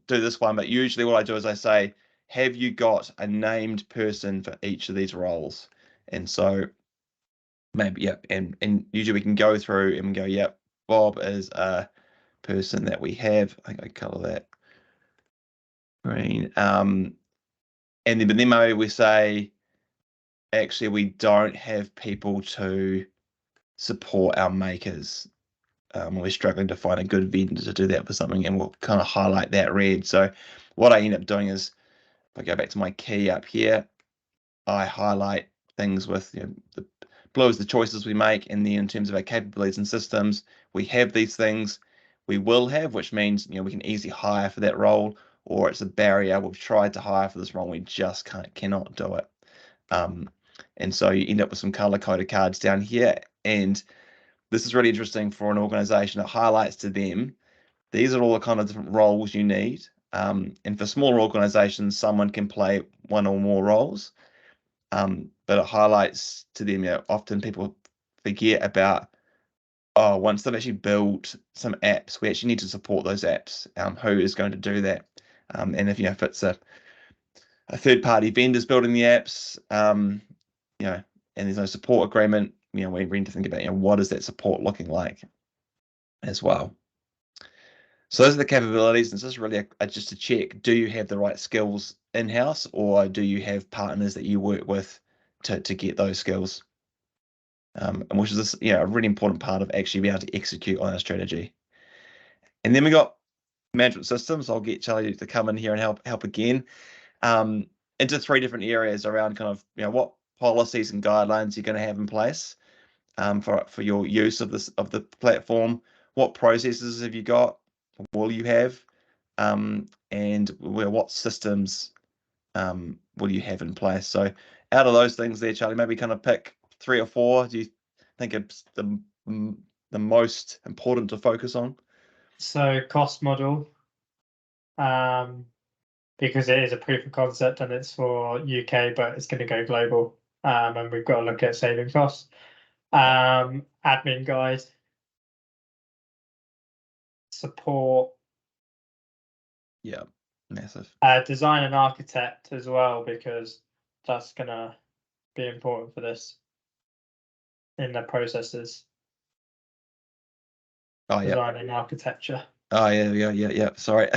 do this one, but usually what I do is I say, have you got a named person for each of these roles? And so maybe, and usually we can go through and go, yep, Bob is a person that we have. I think I color that green. And then, but then maybe we say, actually, we don't have people to support our makers. we're struggling to find a good vendor to do that for something, and we'll kind of highlight that red. So what I end up doing is, if I go back to my key up here, I highlight things with, you know, the blue is the choices we make, and then in terms of our capabilities and systems, we have these things we will have, which means, you know, we can easily hire for that role, or it's a barrier. We've tried to hire for this role, we just cannot do it. And so you end up with some color coded cards down here, and this is really interesting for an organization. It highlights to them, these are all the kind of different roles you need. And for smaller organizations, someone can play one or more roles. But it highlights to them, you know, often people forget about, oh, once they've actually built some apps, we actually need to support those apps. Who is going to do that? And if, you know, if it's a third-party vendors building the apps, you know, and there's no support agreement, you know, we need to think about, you know, what is that support looking like as well. So those are the capabilities, and it's just really just to check, do you have the right skills in-house, or do you have partners that you work with to get those skills? And which is this, you know, a really important part of actually being able to execute on our strategy. And then we got management systems. I'll get Charlie to come in here and help again, into 3 different areas around kind of, you know, what policies and guidelines you're going to have in place for your use of the platform. What processes have you got? Will you have? And what systems will you have in place? So out of those things there, Charlie, maybe kind of pick 3 or 4. Do you think it's the most important to focus on? So cost model, because it is a proof of concept and it's for UK, but it's going to go global, and we've got to look at saving costs. Admin guide, support, Yeah, massive. design and architect as well, because that's going to be important for this in the processes. Oh yeah. Design and architecture. Oh yeah. Sorry.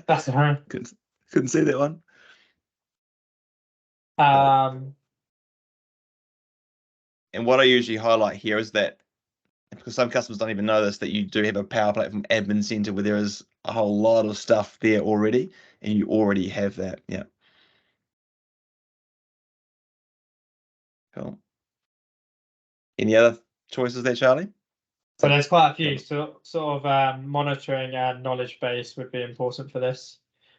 That's all right. Couldn't see that one. And what I usually highlight here is that, because some customers don't even know this, that you do have a Power Platform admin center where there is a whole lot of stuff there already, and you already have that. Yeah. Cool. Any other choices there, Charlie? So there's quite a few. So sort of monitoring and knowledge base would be important for this.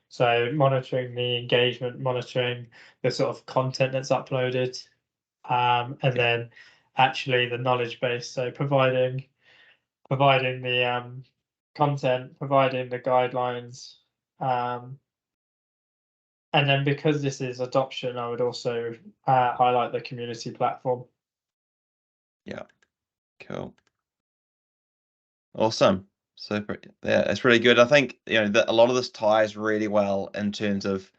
So monitoring the engagement, monitoring the sort of content that's uploaded, and then actually the knowledge base. So providing the content, providing the guidelines, and then because this is adoption, I would also highlight the community platform. Yeah. Cool. Awesome. Super. Yeah, it's really good. I think, you know, that a lot of this ties really well in terms of,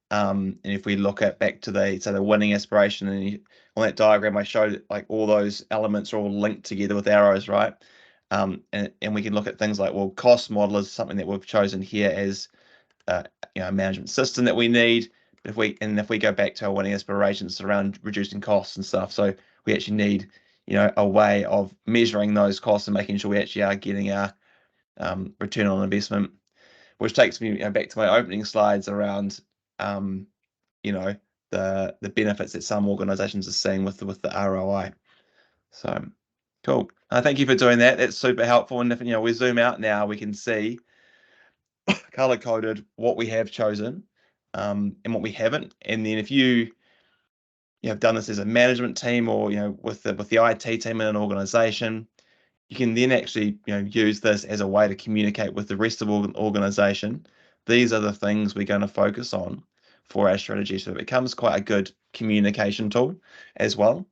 and if we look at back to the winning aspiration, and on that diagram I showed, like, all those elements are all linked together with arrows, right? And we can look at things like, well, cost model is something that we've chosen here as you know, a management system that we need. If we go back to our winning aspirations around reducing costs and stuff, so we actually need, you know, a way of measuring those costs and making sure we actually are getting our return on investment, which takes me, you know, back to my opening slides around you know, the benefits that some organizations are seeing with the ROI. So cool. Thank you for doing that. That's super helpful. And if, you know, we zoom out now, we can see color coded what we have chosen and what we haven't. And then if you have done this as a management team, or, you know, with the IT team in an organization, you can then actually, you know, use this as a way to communicate with the rest of the organization. These are the things we're going to focus on for our strategy, so it becomes quite a good communication tool as well.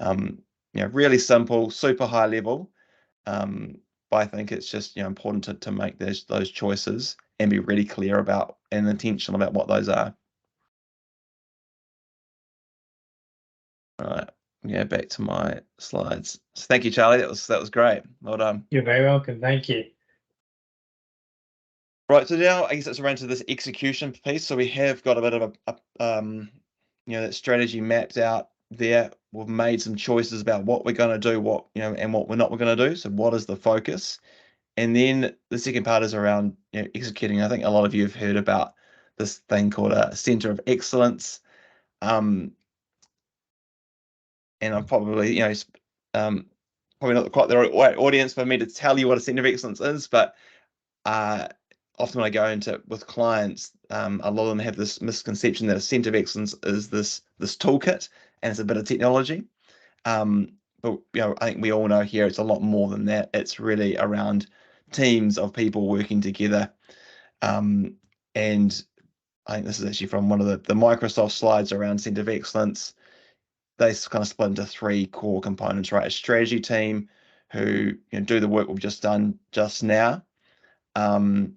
You know, really simple, super high level, but I think it's just, you know, important to make those choices and be really clear about and intentional about what those are. All right, yeah, back to my slides. So thank you, Charlie. That was great. Well done. You're very welcome. Thank you. Right, so now I guess it's around to this execution piece. So we have got a bit of a you know, that strategy mapped out. there, we've made some choices about what we're going to do, what, you know, and what we're not going to do. So what is the focus? And then the second part is around, you know, executing. I think a lot of you have heard about this thing called a center of excellence. And I'm probably, you know, probably not quite the right audience for me to tell you what a center of excellence is, but often when I go into with clients, a lot of them have this misconception that a center of excellence is this toolkit and it's a bit of technology. But you know, I think we all know here it's a lot more than that. It's really around teams of people working together. And I think this is actually from one of the Microsoft slides around center of excellence. They kind of split into 3 core components, right? A strategy team who, you know, do the work we've just done just now, and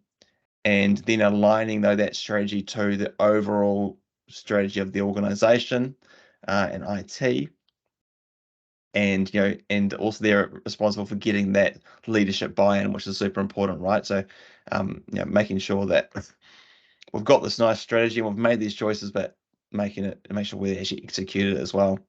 then aligning that strategy to the overall strategy of the organization and IT. And, you know, and also they're responsible for getting that leadership buy-in, which is super important, right? So, you know, making sure that we've got this nice strategy and we've made these choices, but make sure we actually execute it as well.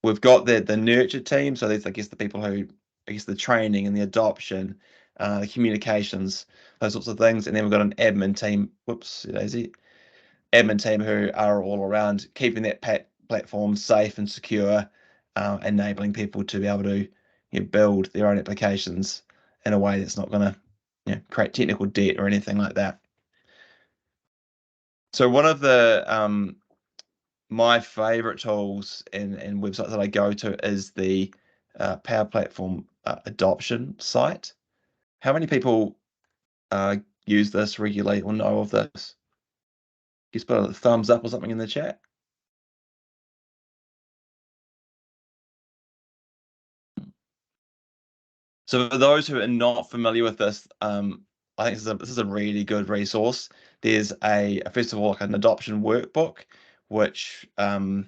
We've got the nurture team, so that's, I guess, the people who, I guess, the training and the adoption, the communications, those sorts of things, and then we've got an admin team. Whoops, Daisy. Admin team who are all around keeping that platform safe and secure, enabling people to be able to, you know, build their own applications in a way that's not going to, you know, create technical debt or anything like that. So one of the my favorite tools and websites that I go to is the Power Platform adoption site. How many people use this regularly or know of this? Just put a thumbs up or something in the chat. So for those who are not familiar with this, I think this is a really good resource. There's first of all, like an adoption workbook, which you know,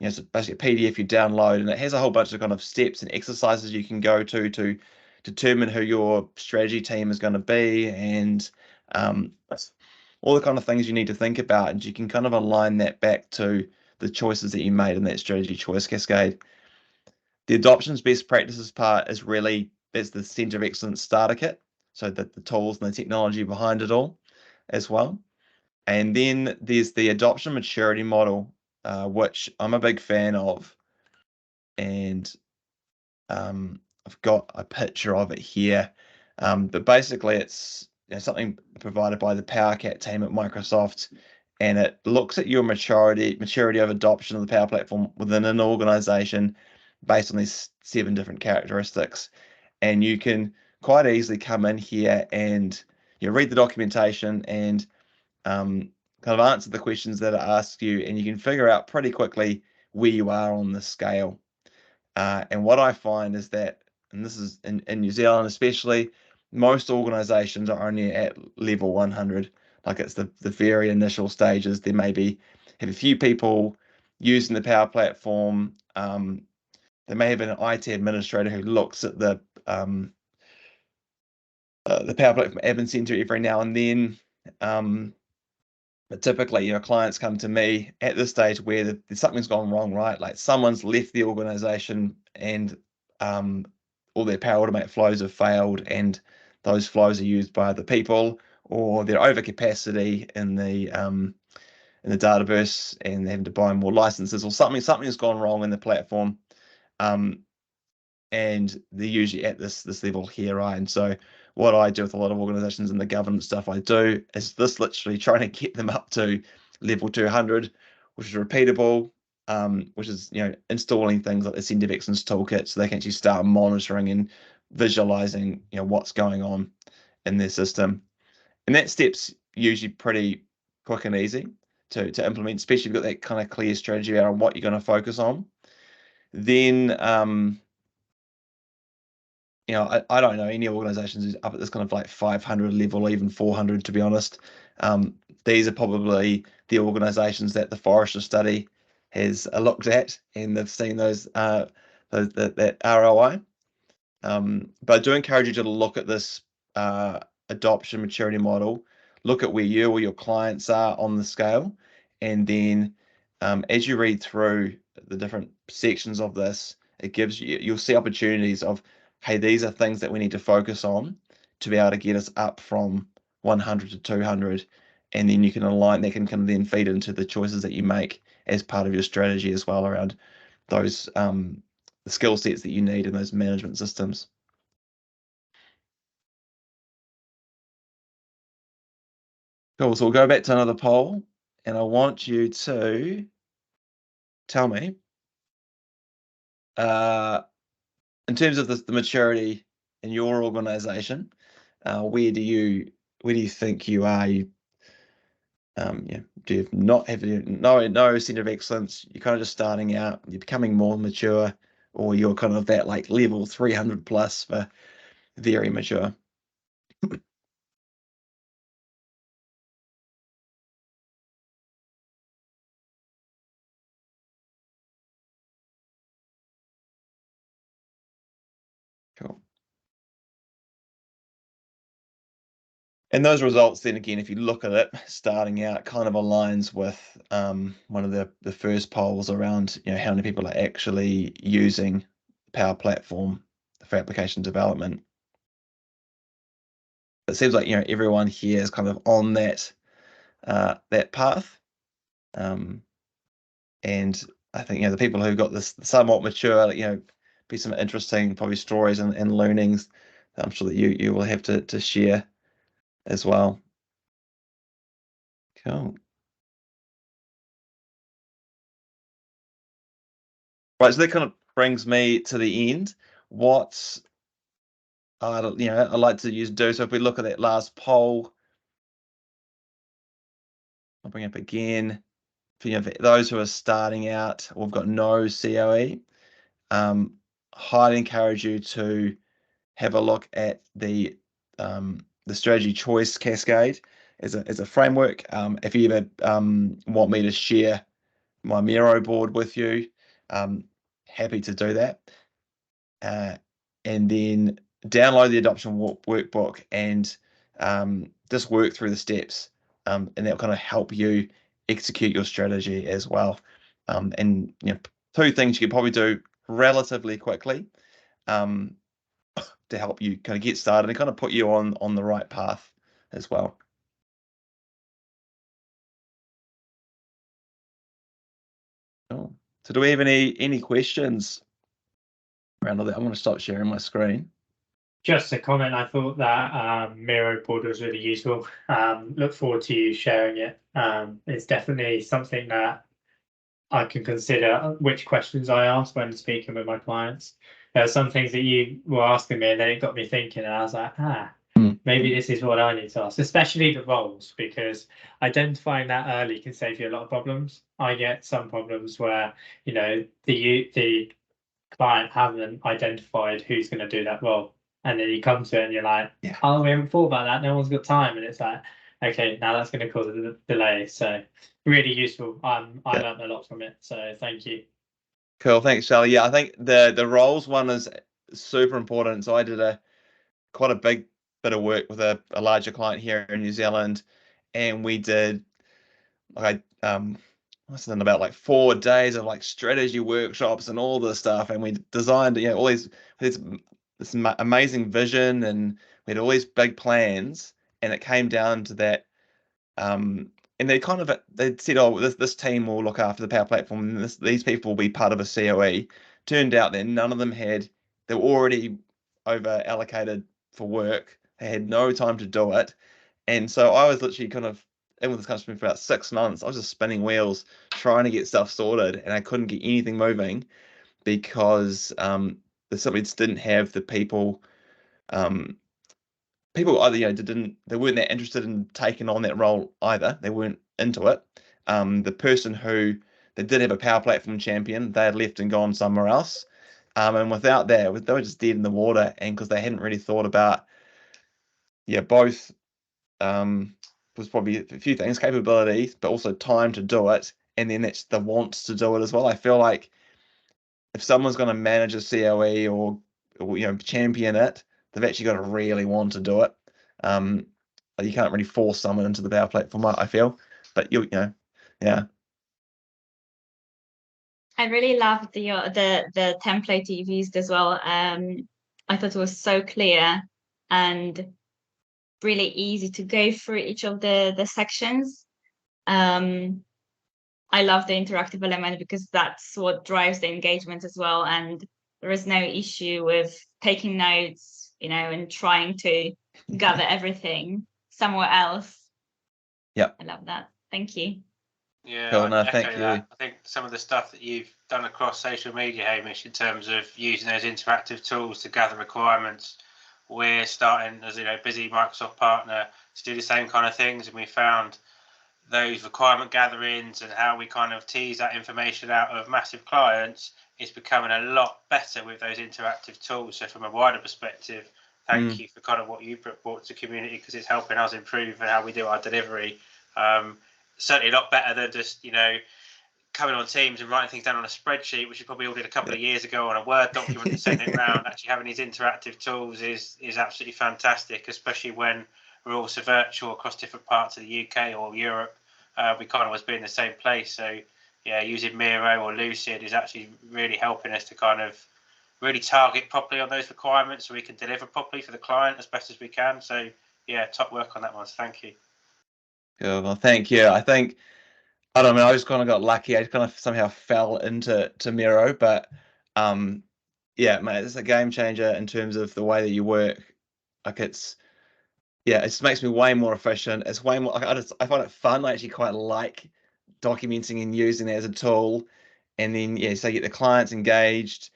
it's basically a PDF you download, and it has a whole bunch of kind of steps and exercises you can go to determine who your strategy team is going to be, and all the kind of things you need to think about, and you can kind of align that back to the choices that you made in that strategy choice cascade. The adoptions best practices part is really, that's the center of excellence starter kit, so that the tools and the technology behind it all as well. And then there's the adoption maturity model, which I'm a big fan of, and I've got a picture of it here. But basically, it's, you know, something provided by the PowerCat team at Microsoft, and it looks at your maturity of adoption of the Power Platform within an organization based on these 7 different characteristics. And you can quite easily come in here and, you know, read the documentation and kind of answer the questions that are asked you, and you can figure out pretty quickly where you are on the scale. And what I find is that, and this is in New Zealand especially, most organizations are only at level 100. Like, it's the very initial stages. There may have a few people using the Power Platform. They may have an IT administrator who looks at the Power Platform Admin Center every now and then. But typically, you know, clients come to me at this stage where something's gone wrong, right? Like, someone's left the organization and all their Power Automate flows have failed, and those flows are used by other people, or they're over capacity in the database and they're having to buy more licenses, or something's gone wrong in the platform. And they're usually at this level here, right? And so what I do with a lot of organizations and the governance stuff I do is this, literally trying to get them up to level 200, which is repeatable, which is, you know, installing things like the Center of Excellence toolkit so they can actually start monitoring and visualizing, you know, what's going on in their system. And that step's usually pretty quick and easy to implement, especially if you've got that kind of clear strategy around what you're going to focus on. Then you know, I don't know any organizations who's up at this kind of like 500 level, even 400, to be honest. These are probably the organizations that the Forrester study has looked at, and they've seen that ROI. But I do encourage you to look at this adoption maturity model, look at where you or your clients are on the scale, and then as you read through the different sections of this, it gives you'll see opportunities of, hey, these are things that we need to focus on to be able to get us up from 100 to 200, and then you can align that can kind of then feed into the choices that you make as part of your strategy as well around those the skill sets that you need in those management systems. Cool. So we'll go back to another poll, and I want you to tell me, in terms of the maturity in your organization, where do you think you are? Yeah, do you not have no center of excellence? You're kind of just starting out. You're becoming more mature, or you're kind of that like level 300 plus for very mature. Cool. And those results, then again, if you look at it, starting out kind of aligns with one of the first polls around, how many people are actually using the Power Platform for application development. It seems like everyone here is kind of on that path, and I think the people who've got this somewhat mature, be some interesting probably stories and learnings that I'm sure that you will have to share as well. Cool. Right, so that kind of brings me to the end. What I like to do. So if we look at that last poll, I'll bring up again. For those who are starting out or have got no COE, highly encourage you to have a look at the strategy choice cascade as a framework. If you ever want me to share my Miro board with you, happy to do that. And then download the adoption workbook and just work through the steps, and that'll kind of help you execute your strategy as well. And two things you can probably do relatively quickly to help you kind of get started and kind of put you on the right path as well. Cool. So do we have any questions around all that? I'm going to stop sharing my screen. Just a comment, I thought that Miro board was really useful. Look forward to you sharing it. It's definitely something that I can consider which questions I ask when speaking with my clients. There are some things that you were asking me and then it got me thinking, and I was like, maybe this is what I need to ask, especially the roles, because identifying that early can save you a lot of problems. I get some problems where, the client haven't identified who's going to do that role. And then you come to it and you're like, oh, we haven't thought about that. No one's got time. And it's like, okay, now that's going to cause a delay. So really useful. I learned a lot from it. So thank you. Cool. Thanks, Charlie. Yeah, I think the roles one is super important. So I did quite a big bit of work with a larger client here in New Zealand, and we did must have done about like 4 days of like strategy workshops and all this stuff, and we designed all this amazing vision, and we had all these big plans, and it came down to that. And they said, oh, this team will look after the Power Platform, and these people will be part of a COE. Turned out that none of them they were already over allocated for work. They had no time to do it, and so I was literally kind of in with this customer for about 6 months. I was just spinning wheels trying to get stuff sorted, and I couldn't get anything moving because they simply just didn't have the people. People either they weren't that interested in taking on that role either. They weren't into it. The person who they did have a Power Platform champion, they had left and gone somewhere else. And without that, they were just dead in the water, and because they hadn't really thought about both was probably a few things, capabilities, but also time to do it, and then that's the wants to do it as well. I feel like if someone's going to manage a COE or champion it, they've actually got to really want to do it. You can't really force someone into the Power Platform, I feel, but yeah. I really loved the template you've used as well. I thought it was so clear and really easy to go through each of the sections. I love the interactive element because that's what drives the engagement as well. And there is no issue with taking notes, you know, and trying to gather everything somewhere else. Yep. I love that. Thank you. Yeah, Cool, I'd no, echo thank you. that. I think some of the stuff that you've done across social media, Hamish, in terms of using those interactive tools to gather requirements, we're starting as busy Microsoft partner to do the same kind of things, and we found those requirement gatherings and how we kind of tease that information out of massive clients is becoming a lot better with those interactive tools. So from a wider perspective, thank you for kind of what you brought to the community, because it's helping us improve how we do our delivery. Certainly a lot better than just coming on Teams and writing things down on a spreadsheet, which you probably all did a couple of years ago on a Word document and sending it around. Actually having these interactive tools is absolutely fantastic, especially when we're also virtual across different parts of the UK or Europe. We can't always be in the same place. So yeah, using Miro or Lucid is actually really helping us to kind of really target properly on those requirements so we can deliver properly for the client as best as we can. So yeah, top work on that one. So thank you. Good. Well, thank you. I think, I don't know, I just kind of got lucky. I kind of somehow fell into Miro, but yeah, mate, it's a game changer in terms of the way that you work. Like it just makes me way more efficient. It's way more, I find it fun. I actually quite like documenting and using it as a tool. And then, yeah, so you get the clients engaged.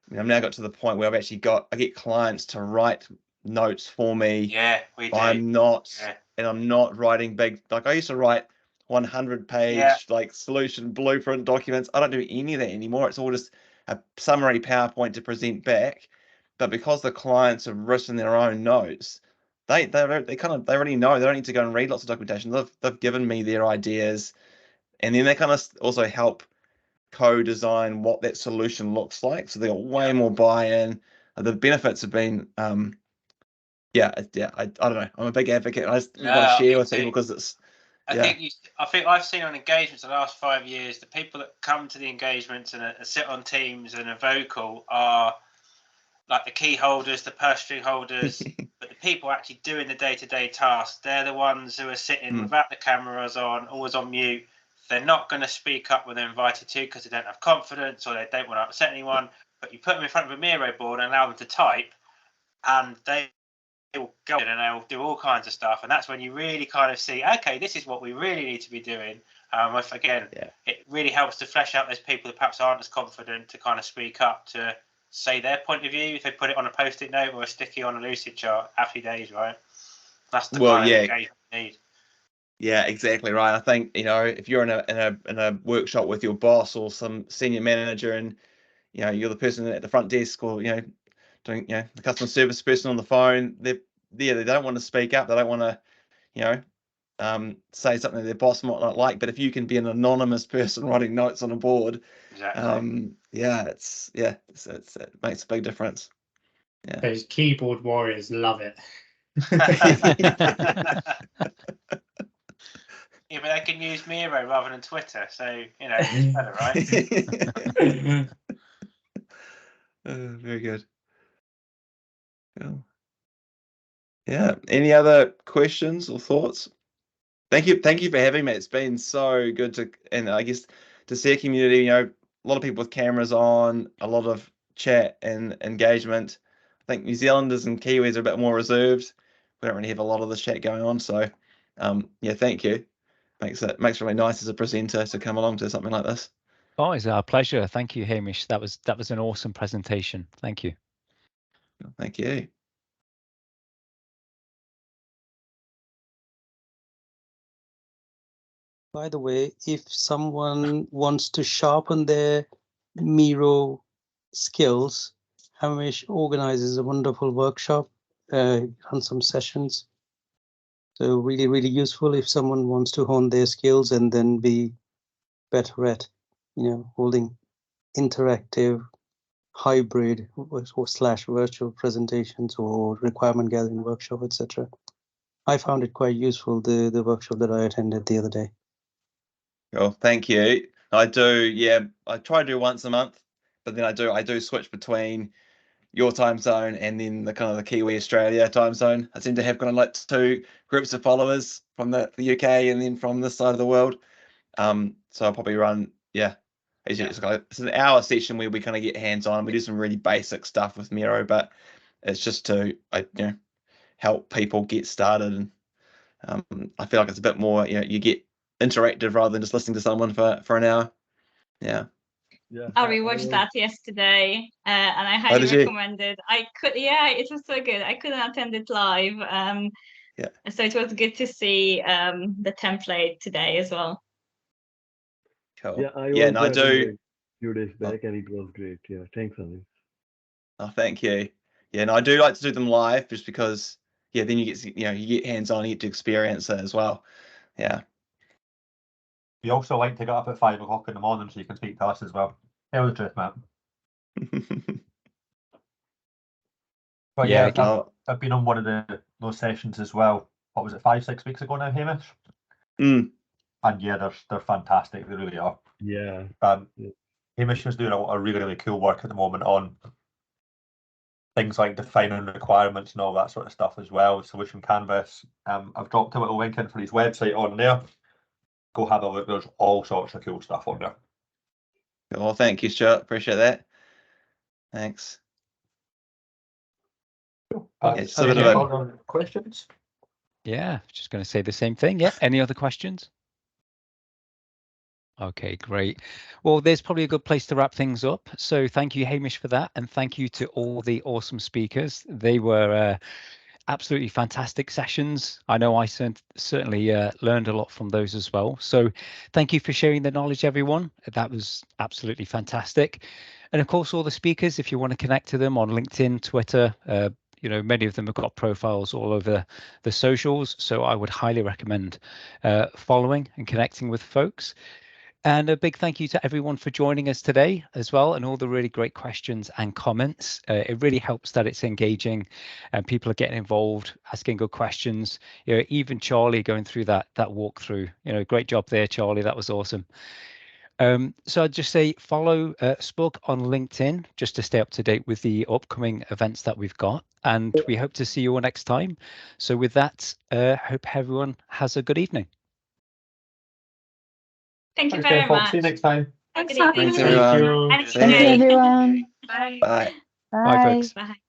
I mean, I've now got to the point where I get clients to write notes for me. Yeah, we do. I'm not writing big, like I used to write 100-page like solution blueprint documents. I don't do any of that anymore. It's all just a summary PowerPoint to present back. But because the clients have written their own notes, they already know. They don't need to go and read lots of documentation. They've given me their ideas, and then they kind of also help co-design what that solution looks like. So they got way more buy-in. The benefits have been I don't know. I'm a big advocate. I just want to share with people because it's. I think I've seen on engagements the last 5 years, the people that come to the engagements and sit on Teams and are vocal are like the key holders, the purse string holders, but the people actually doing the day-to-day tasks, they're the ones who are sitting without the cameras on, always on mute. They're not going to speak up when they're invited to because they don't have confidence or they don't want to upset anyone. But you put them in front of a Miro board and allow them to type, and they will go in and they'll do all kinds of stuff. And that's when you really kind of see, okay, this is what we really need to be doing. It really helps to flesh out those people that perhaps aren't as confident to kind of speak up, to say their point of view. If they put it on a post-it note or a sticky on a Lucid chart, happy days, right? That's the kind of engagement you need. Yeah, exactly right. I think if you're in a workshop with your boss or some senior manager, and you're the person at the front desk or doing the customer service person on the phone, they don't want to speak up. They don't want to say something their boss might not like. But if you can be an anonymous person writing notes on a board, exactly. It makes a big difference. Yeah, those keyboard warriors love it. Yeah, but they can use Miro rather than Twitter, so it's better, right? Very good. Cool. Yeah. Any other questions or thoughts? Thank you for having me. It's been so good and I guess to see a community. A lot of people with cameras on, a lot of chat and engagement. I think New Zealanders and Kiwis are a bit more reserved. We don't really have a lot of this chat going on, so thank you. Makes it really nice as a presenter to come along to something like this. Oh, it's our pleasure. Thank you, Hamish. That was an awesome presentation. Thank you. Thank you. By the way, if someone wants to sharpen their Miro skills, Hamish organizes a wonderful workshop, run some sessions. So really, really useful if someone wants to hone their skills and then be better at, holding interactive, hybrid or / virtual presentations or requirement gathering workshop, etc. I found it quite useful, the workshop that I attended the other day. Well, thank you. I do, yeah. I try to do once a month, but then I do switch between your time zone and then the kind of the Kiwi Australia time zone. I seem to have kind of like 2 groups of followers from the UK and then from this side of the world. So I'll probably run, yeah. It's an hour session where we kind of get hands on. We do some really basic stuff with Miro, but it's just to help people get started. And I feel like it's a bit more, you get interactive rather than just listening to someone for an hour. Yeah. Yeah, I rewatched that yesterday, and I highly recommend it. It was so good. I couldn't attend it live, so it was good to see the template today as well. Cool. Yeah, I do. A few days back, and it was great. Yeah, thanks, Ali. Oh, thank you. Yeah, and I do like to do them live just because, then you get hands on, you get to experience it as well. Yeah. You also like to get up at 5 o'clock in the morning so you can speak to us as well. Tell the truth, man. But yeah, I've been on one of those sessions as well. What was it, 5-6 weeks ago now, Hamish? Mm. And yeah, they're fantastic. They really are. Yeah. Hamish is doing a lot of really, really cool work at the moment on things like defining requirements and all that sort of stuff as well. Solution Canvas. I've dropped a little link in for his website on there. Go have a look. There's all sorts of cool stuff on there. Well, thank you, Stuart. Appreciate that. Thanks. It's a bit of questions. Yeah, just going to say the same thing. Yeah. Any other questions? Okay, great. Well, there's probably a good place to wrap things up. So thank you, Hamish, for that. And thank you to all the awesome speakers. They were absolutely fantastic sessions. I know I certainly learned a lot from those as well. So thank you for sharing the knowledge, everyone. That was absolutely fantastic. And of course, all the speakers, if you want to connect to them on LinkedIn, Twitter, many of them have got profiles all over the socials. So I would highly recommend following and connecting with folks. And a big thank you to everyone for joining us today as well, and all the really great questions and comments. It really helps that it's engaging and people are getting involved, asking good questions. Even Charlie going through that walkthrough. Great job there, Charlie. That was awesome. So I'd just say follow SPPUG on LinkedIn just to stay up to date with the upcoming events that we've got. And we hope to see you all next time. So with that, hope everyone has a good evening. Thank you very much. See you next time. Thanks, everyone. Thank you, everyone. everyone. Bye. Bye. Bye, folks. Bye.